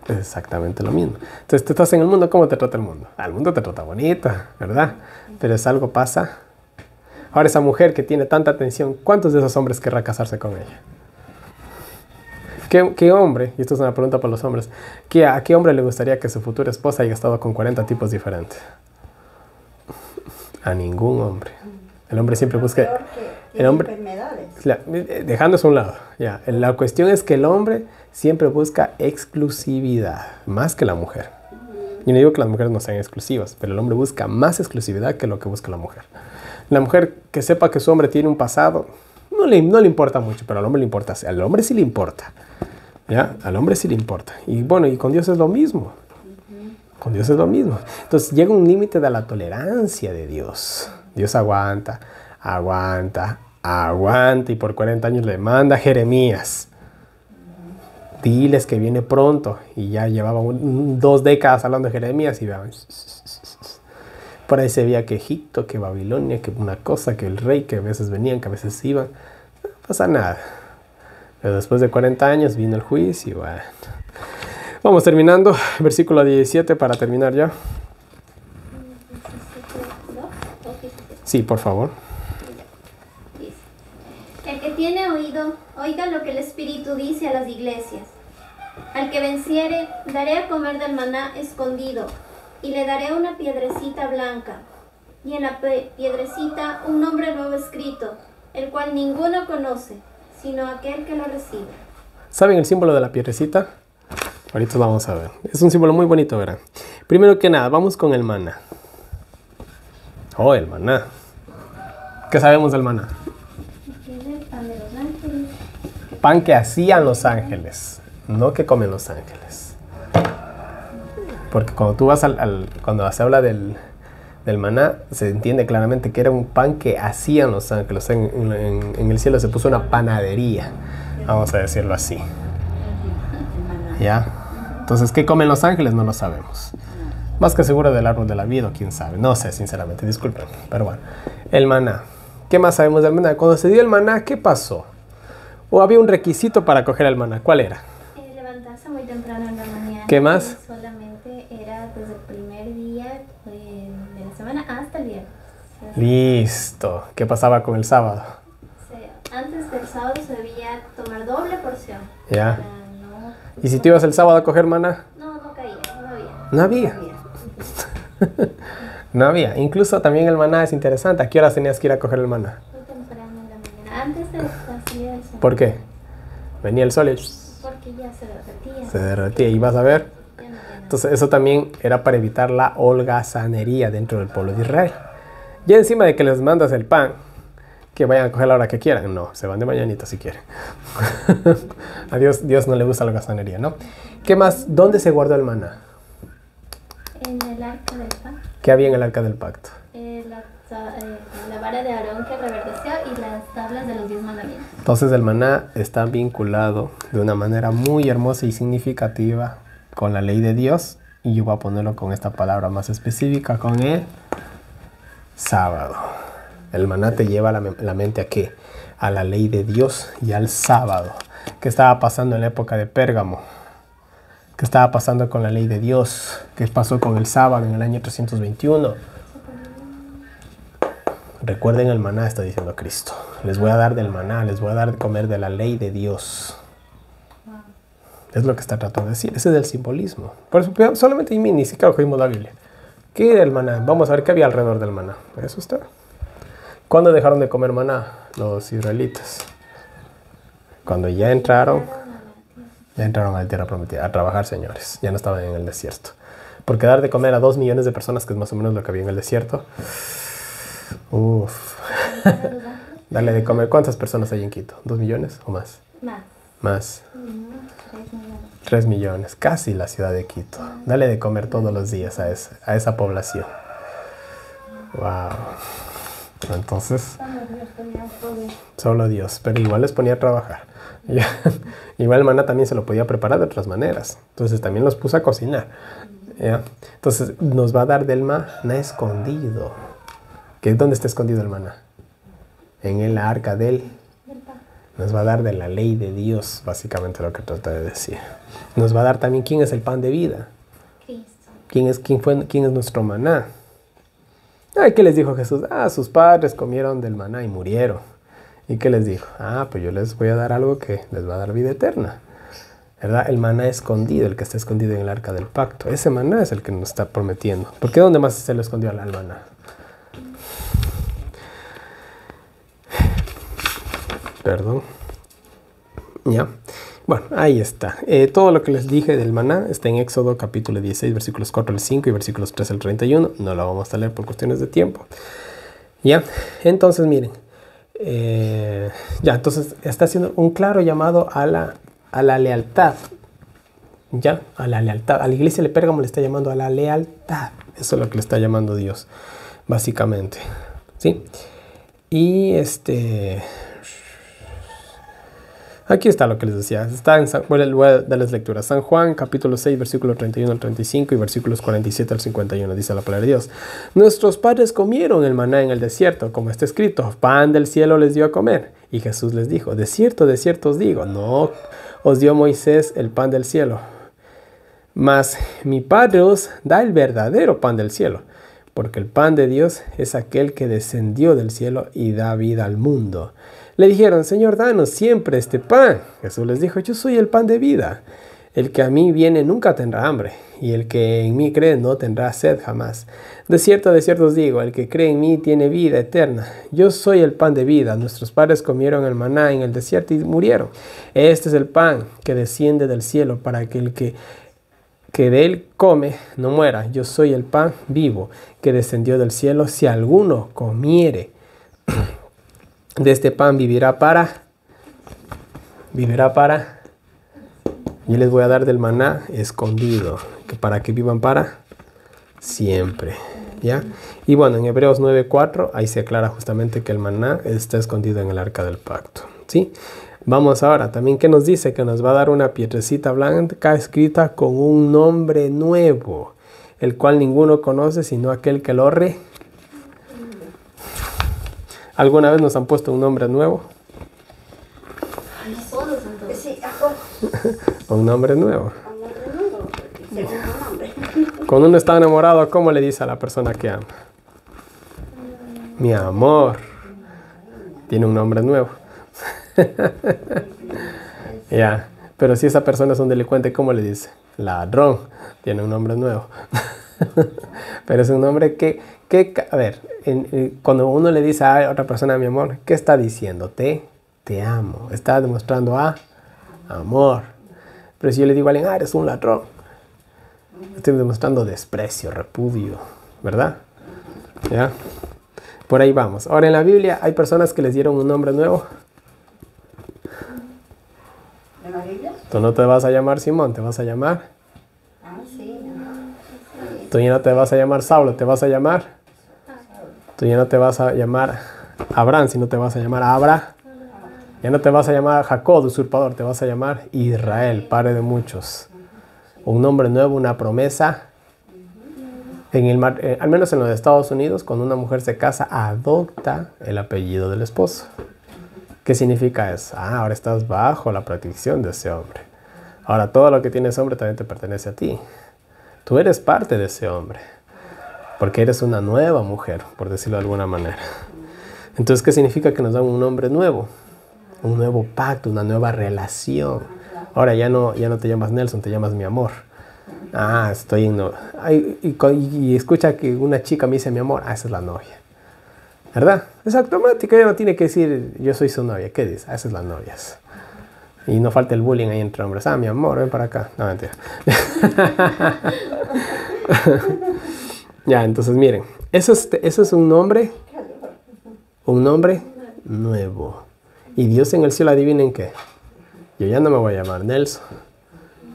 Speaker 1: Es exactamente lo mismo. Entonces, tú estás en el mundo, ¿cómo te trata el mundo? El mundo te trata bonita, ¿verdad? Pero es algo pasa. Ahora, esa mujer que tiene tanta atención, ¿cuántos de esos hombres querrá casarse con ella? ¿Qué hombre, y esto es una pregunta para los hombres, a qué hombre le gustaría que su futura esposa haya estado con 40 tipos diferentes? A ningún hombre. El hombre siempre busca... El hombre, dejando eso a un lado, ya. La cuestión es que el hombre siempre busca exclusividad, más que la mujer. Yo no digo que las mujeres no sean exclusivas, pero el hombre busca más exclusividad que lo que busca la mujer. La mujer que sepa que su hombre tiene un pasado, no le importa mucho, pero al hombre le importa. Al hombre sí le importa. ¿Ya? Al hombre sí le importa. Y bueno, y con Dios es lo mismo. Con Dios es lo mismo. Entonces llega un límite de la tolerancia de Dios. Dios aguanta, aguanta, aguanta. Y por 40 años le manda a Jeremías. Diles que viene pronto. Y ya llevaba 2 décadas hablando de Jeremías. Y vean, por ahí se veía que Egipto, que Babilonia, que una cosa, que el rey, que a veces venían, que a veces iban. No pasa nada. Pero después de 40 años vino el juicio. Bueno. Vamos terminando. Versículo 17 para terminar ya. Sí, por favor.
Speaker 2: Dice: el que tiene oído, oiga lo que el Espíritu dice a las iglesias. Al que venciere, daré a comer del maná escondido, y le daré una piedrecita blanca, y en la piedrecita un nombre nuevo escrito, el cual ninguno conoce, sino aquel que lo recibe.
Speaker 1: ¿Saben el símbolo de la piedrecita? Ahorita lo vamos a ver. Es un símbolo muy bonito, verán. Primero que nada, vamos con el maná. Oh, el maná. ¿Qué sabemos del maná?
Speaker 2: Tiene el pan de los ángeles.
Speaker 1: Pan que hacían los ángeles, no que comen los ángeles. Porque cuando tú vas cuando se habla del maná, se entiende claramente que era un pan que hacían los ángeles. En el cielo se puso una panadería, vamos a decirlo así. ¿Ya? Entonces, ¿qué comen los ángeles? No lo sabemos. Más que seguro del árbol de la vida, quién sabe. No sé, sinceramente, disculpen. Pero bueno, el maná. ¿Qué más sabemos del maná? Cuando se dio el maná, ¿qué pasó? ¿O había un requisito para coger el maná? ¿Cuál era?
Speaker 2: Levantarse muy temprano en la mañana.
Speaker 1: ¿Qué más?
Speaker 2: Solamente era desde el primer día de la semana hasta el viernes.
Speaker 1: Listo. ¿Qué pasaba con el sábado?
Speaker 2: Antes del sábado se debía tomar doble porción.
Speaker 1: Ya.
Speaker 2: No,
Speaker 1: ¿Y si te ibas el sábado a coger maná?
Speaker 2: no caía, no había.
Speaker 1: No había. No había. Incluso también el maná es interesante. ¿A qué horas tenías que ir a coger el maná?
Speaker 2: Muy temprano en la mañana, antes de la salida del sol.
Speaker 1: ¿Por qué? Venía el sol y
Speaker 2: Porque ya se derretía.
Speaker 1: se derretía. ¿Y vas a ver?
Speaker 2: Ya no.
Speaker 1: Entonces eso también era para evitar la holgazanería dentro del pueblo de Israel. Y encima de que les mandas el pan, que vayan a coger la hora que quieran. No, se van de mañanita si quieren. A Dios no le gusta la holgazanería, ¿no? ¿Qué más? ¿Dónde se guardó el maná?
Speaker 2: En el arca del pacto.
Speaker 1: ¿Qué había en el arca del pacto?
Speaker 2: La vara de Aarón que reverdeció y las tablas de los 10 mandamientos.
Speaker 1: Entonces el maná está vinculado de una manera muy hermosa y significativa con la ley de Dios. Y yo voy a ponerlo con esta palabra más específica, con el sábado. El maná te lleva la mente ¿a qué? A la ley de Dios y al sábado. ¿Qué estaba pasando en la época de Pérgamo? ¿Qué estaba pasando con la ley de Dios? ¿Qué pasó con el sábado en el año 321? Recuerden el maná, está diciendo Cristo. Les voy a dar del maná, les voy a dar de comer de la ley de Dios. Es lo que está tratando de decir. Ese es el simbolismo. Por eso solamente ni siquiera cogimos la Biblia. ¿Qué era el maná? Vamos a ver qué había alrededor del maná. Eso está. ¿Cuándo dejaron de comer maná los israelitas? Cuando ya entraron a la tierra prometida, a trabajar, señores. Ya no estaban en el desierto. Porque dar de comer a 2 millones de personas, que es más o menos lo que había en el desierto. Uf. Dale de comer. ¿Cuántas personas hay en Quito? ¿2 millones o más? Más. 3 millones. Casi la ciudad de Quito. Dale de comer todos los días a esa población. Wow. Entonces, solo Dios, pero igual les ponía a trabajar. Igual el maná también se lo podía preparar de otras maneras. Entonces también los puso a cocinar. ¿Ya? Entonces nos va a dar del maná escondido. ¿Dónde está escondido el maná? En el arca del. Nos va a dar de la ley de Dios, básicamente lo que trata de decir. Nos va a dar también quién es el pan de vida.
Speaker 2: Cristo.
Speaker 1: ¿Quién es nuestro maná? Ay, ¿qué les dijo Jesús? Sus padres comieron del maná y murieron. ¿Y qué les dijo? Pues yo les voy a dar algo que les va a dar vida eterna. ¿Verdad? El maná escondido, el que está escondido en el arca del pacto. Ese maná es el que nos está prometiendo. ¿Por qué dónde más se lo escondió al maná? Perdón. Ya. Bueno, ahí está. Todo lo que les dije del maná está en Éxodo capítulo 16, versículos 4 al 5 y versículos 3 al 31. No lo vamos a leer por cuestiones de tiempo. Ya, entonces miren. Ya, entonces está haciendo un claro llamado a la lealtad. Ya, a la lealtad. A la iglesia de Pérgamo le está llamando a la lealtad. Eso es lo que le está llamando Dios, básicamente. ¿Sí? Y aquí está lo que les decía. Está en voy a darles lectura. San Juan, capítulo 6, versículo 31 al 35 y versículos 47 al 51. Dice la palabra de Dios. Nuestros padres comieron el maná en el desierto, como está escrito. Pan del cielo les dio a comer. Y Jesús les dijo, de cierto os digo, no os dio Moisés el pan del cielo, mas mi Padre os da el verdadero pan del cielo. Porque el pan de Dios es aquel que descendió del cielo y da vida al mundo. Le dijeron, Señor, danos siempre este pan. Jesús les dijo, yo soy el pan de vida. El que a mí viene nunca tendrá hambre, y el que en mí cree no tendrá sed jamás. De cierto os digo, el que cree en mí tiene vida eterna. Yo soy el pan de vida. Nuestros padres comieron el maná en el desierto y murieron. Este es el pan que desciende del cielo para que el que de él come no muera. Yo soy el pan vivo que descendió del cielo. Si alguno comiere de este pan, vivirá para. Yo les voy a dar del maná escondido, que para que vivan para siempre. ¿Ya? Y bueno, en Hebreos 9:4, ahí se aclara justamente que el maná está escondido en el arca del pacto. ¿Sí? Vamos ahora, también que nos dice que nos va a dar una piedrecita blanca escrita con un nombre nuevo, el cual ninguno conoce sino aquel que lo ¿Alguna vez nos han puesto un nombre nuevo? Un nombre nuevo. Cuando uno está enamorado, ¿cómo le dice a la persona que ama? Mi amor. Tiene un nombre nuevo. Ya, pero si esa persona es un delincuente, ¿cómo le dice? Ladrón. Tiene un nombre nuevo. Pero es un nombre que a ver, cuando uno le dice a otra persona mi amor, ¿qué está diciendo? Te amo. Está demostrando amor. Pero si yo le digo a alguien, eres un ladrón, estoy demostrando desprecio, repudio, ¿verdad? ¿Ya? Por ahí vamos. Ahora en la Biblia hay personas que les dieron un nombre nuevo.
Speaker 3: ¿En la Biblia?
Speaker 1: Tú no te vas a llamar Simón, te vas a llamar.
Speaker 3: Sí.
Speaker 1: Tú ya no te vas a llamar Saulo, te vas a llamar. Tú ya no te vas a llamar Abraham, sino te vas a llamar Abra. Ya no te vas a llamar Jacob, usurpador, te vas a llamar Israel, padre de muchos. Un nombre nuevo, una promesa. Al menos en los Estados Unidos, cuando una mujer se casa, adopta el apellido del esposo. ¿Qué significa eso? Ahora estás bajo la protección de ese hombre. Ahora todo lo que tiene ese hombre también te pertenece a ti. Tú eres parte de ese hombre. Porque eres una nueva mujer, por decirlo de alguna manera. Entonces, ¿qué significa que nos dan un nombre nuevo? Un nuevo pacto, una nueva relación. Ahora ya no te llamas Nelson, te llamas mi amor. Estoy en y escucha que una chica me dice mi amor, esa es la novia. ¿Verdad? Es automático, ella no tiene que decir yo soy su novia. ¿Qué dice? Esa es la novia. Y no falta el bullying ahí entre hombres. Mi amor, ven para acá. No, mentira. Ya, entonces miren, eso es un nombre nuevo. Y Dios en el cielo, adivinen qué. Yo ya no me voy a llamar Nelson.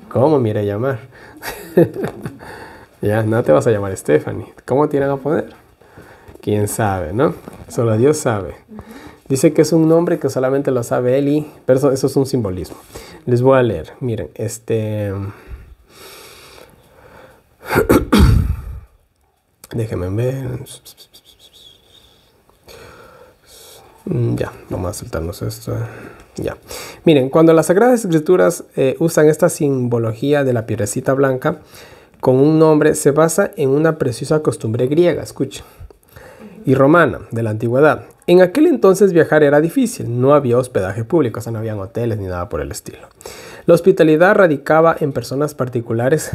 Speaker 1: ¿Cómo me iré a llamar? Ya, no te vas a llamar Stephanie. ¿Cómo te irán a poner? ¿Quién sabe, no? Solo Dios sabe. Dice que es un nombre que solamente lo sabe Él, pero eso es un simbolismo. Les voy a leer. Miren, déjenme ver. Ya, vamos a saltarnos esto. Ya. Miren, cuando las Sagradas Escrituras usan esta simbología de la piedrecita blanca con un nombre, se basa en una preciosa costumbre griega, escuchen, y romana de la antigüedad. En aquel entonces viajar era difícil, no había hospedaje público, o sea, no habían hoteles ni nada por el estilo. La hospitalidad radicaba en personas particulares.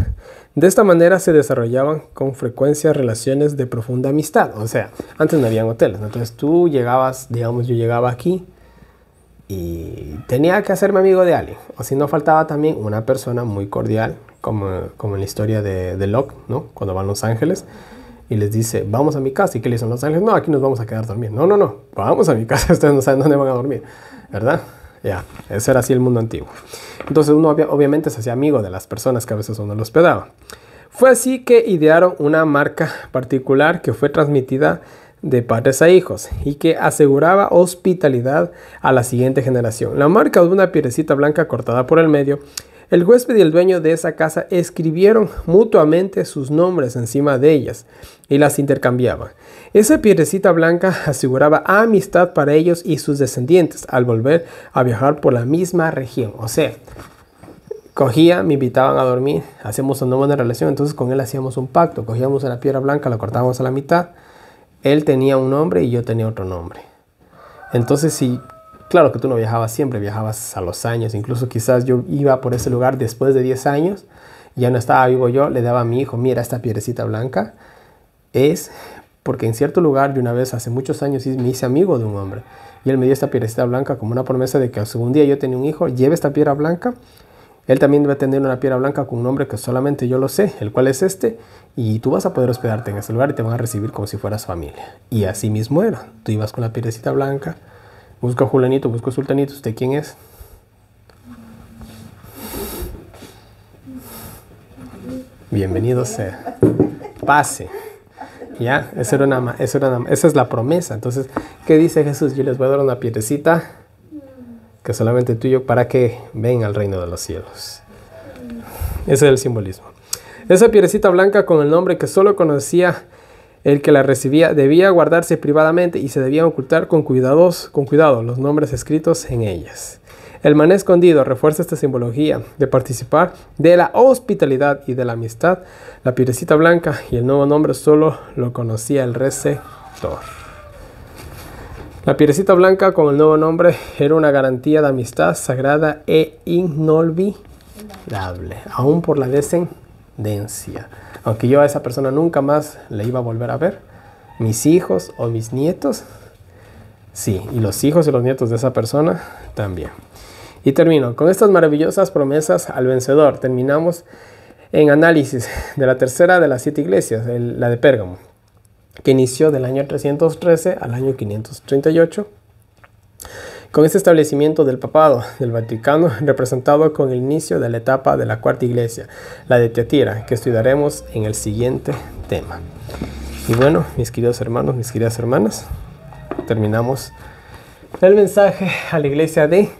Speaker 1: De esta manera se desarrollaban con frecuencia relaciones de profunda amistad. O sea, antes no habían hoteles, ¿no? Entonces tú llegabas, digamos, yo llegaba aquí y tenía que hacerme amigo de alguien. O si no, faltaba también una persona muy cordial, como en la historia de Lot, ¿no? Cuando van los ángeles y les dice, vamos a mi casa. ¿Y qué le dicen los ángeles? No, aquí nos vamos a quedar dormidos. No, no, no, vamos a mi casa, ustedes no saben dónde van a dormir, ¿verdad? Ya, ese era así el mundo antiguo. Entonces uno obviamente se hacía amigo de las personas que a veces uno lo hospedaba. Fue así que idearon una marca particular que fue transmitida de padres a hijos y que aseguraba hospitalidad a la siguiente generación. La marca de una piedrecita blanca cortada por el medio. El huésped y el dueño de esa casa escribieron mutuamente sus nombres encima de ellas y las intercambiaban. Esa piedrecita blanca aseguraba amistad para ellos y sus descendientes al volver a viajar por la misma región. O sea, cogía, me invitaban a dormir, hacemos una buena relación, entonces con él hacíamos un pacto. Cogíamos una piedra blanca, la cortábamos a la mitad. Él tenía un nombre y yo tenía otro nombre. Entonces, sí, claro que tú no viajabas siempre, viajabas a los años. Incluso quizás yo iba por ese lugar después de 10 años, ya no estaba vivo yo, le daba a mi hijo, mira, esta piedrecita blanca es porque en cierto lugar de una vez hace muchos años me hice amigo de un hombre. Y él me dio esta piedrecita blanca como una promesa de que algún día yo tenía un hijo, lleve esta piedra blanca. Él también debe tener una piedra blanca con un nombre que solamente yo lo sé, el cual es este. Y tú vas a poder hospedarte en ese lugar y te van a recibir como si fueras familia. Y así mismo era. Tú ibas con la piedrecita blanca, busco a Julanito, busco a Sultanito, ¿usted quién es? Bienvenido sea. Pase. ¿Ya? Esa es la promesa. Entonces, ¿qué dice Jesús? Yo les voy a dar una piedrecita que solamente tú y yo para que vengan al reino de los cielos. Ese es el simbolismo. Esa piedrecita blanca con el nombre que solo conocía el que la recibía debía guardarse privadamente y se debían ocultar con cuidado los nombres escritos en ellas. El maná escondido refuerza esta simbología de participar de la hospitalidad y de la amistad. La piedrecita blanca y el nuevo nombre solo lo conocía el receptor. La piedrecita blanca con el nuevo nombre era una garantía de amistad sagrada e inolvidable, aún por la descendencia. Aunque yo a esa persona nunca más le iba a volver a ver, mis hijos o mis nietos, sí, y los hijos y los nietos de esa persona también. Y termino con estas maravillosas promesas al vencedor. Terminamos en análisis de la tercera de las 7 iglesias, la de Pérgamo, que inició del año 313 al año 538, con este establecimiento del papado del Vaticano, representado con el inicio de la etapa de la cuarta iglesia, la de Tiatira, que estudiaremos en el siguiente tema. Y bueno, mis queridos hermanos, mis queridas hermanas, terminamos el mensaje a la iglesia de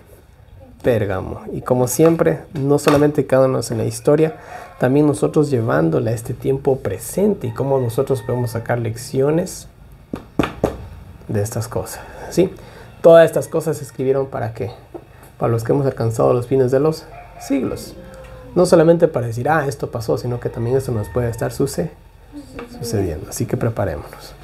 Speaker 1: Pérgamo. Y como siempre, no solamente quedándonos en la historia, también nosotros llevándola a este tiempo presente y cómo nosotros podemos sacar lecciones de estas cosas, ¿sí? Todas estas cosas se escribieron ¿para qué? Para los que hemos alcanzado los fines de los siglos. No solamente para decir, esto pasó, sino que también esto nos puede estar sucediendo. Así que preparémonos.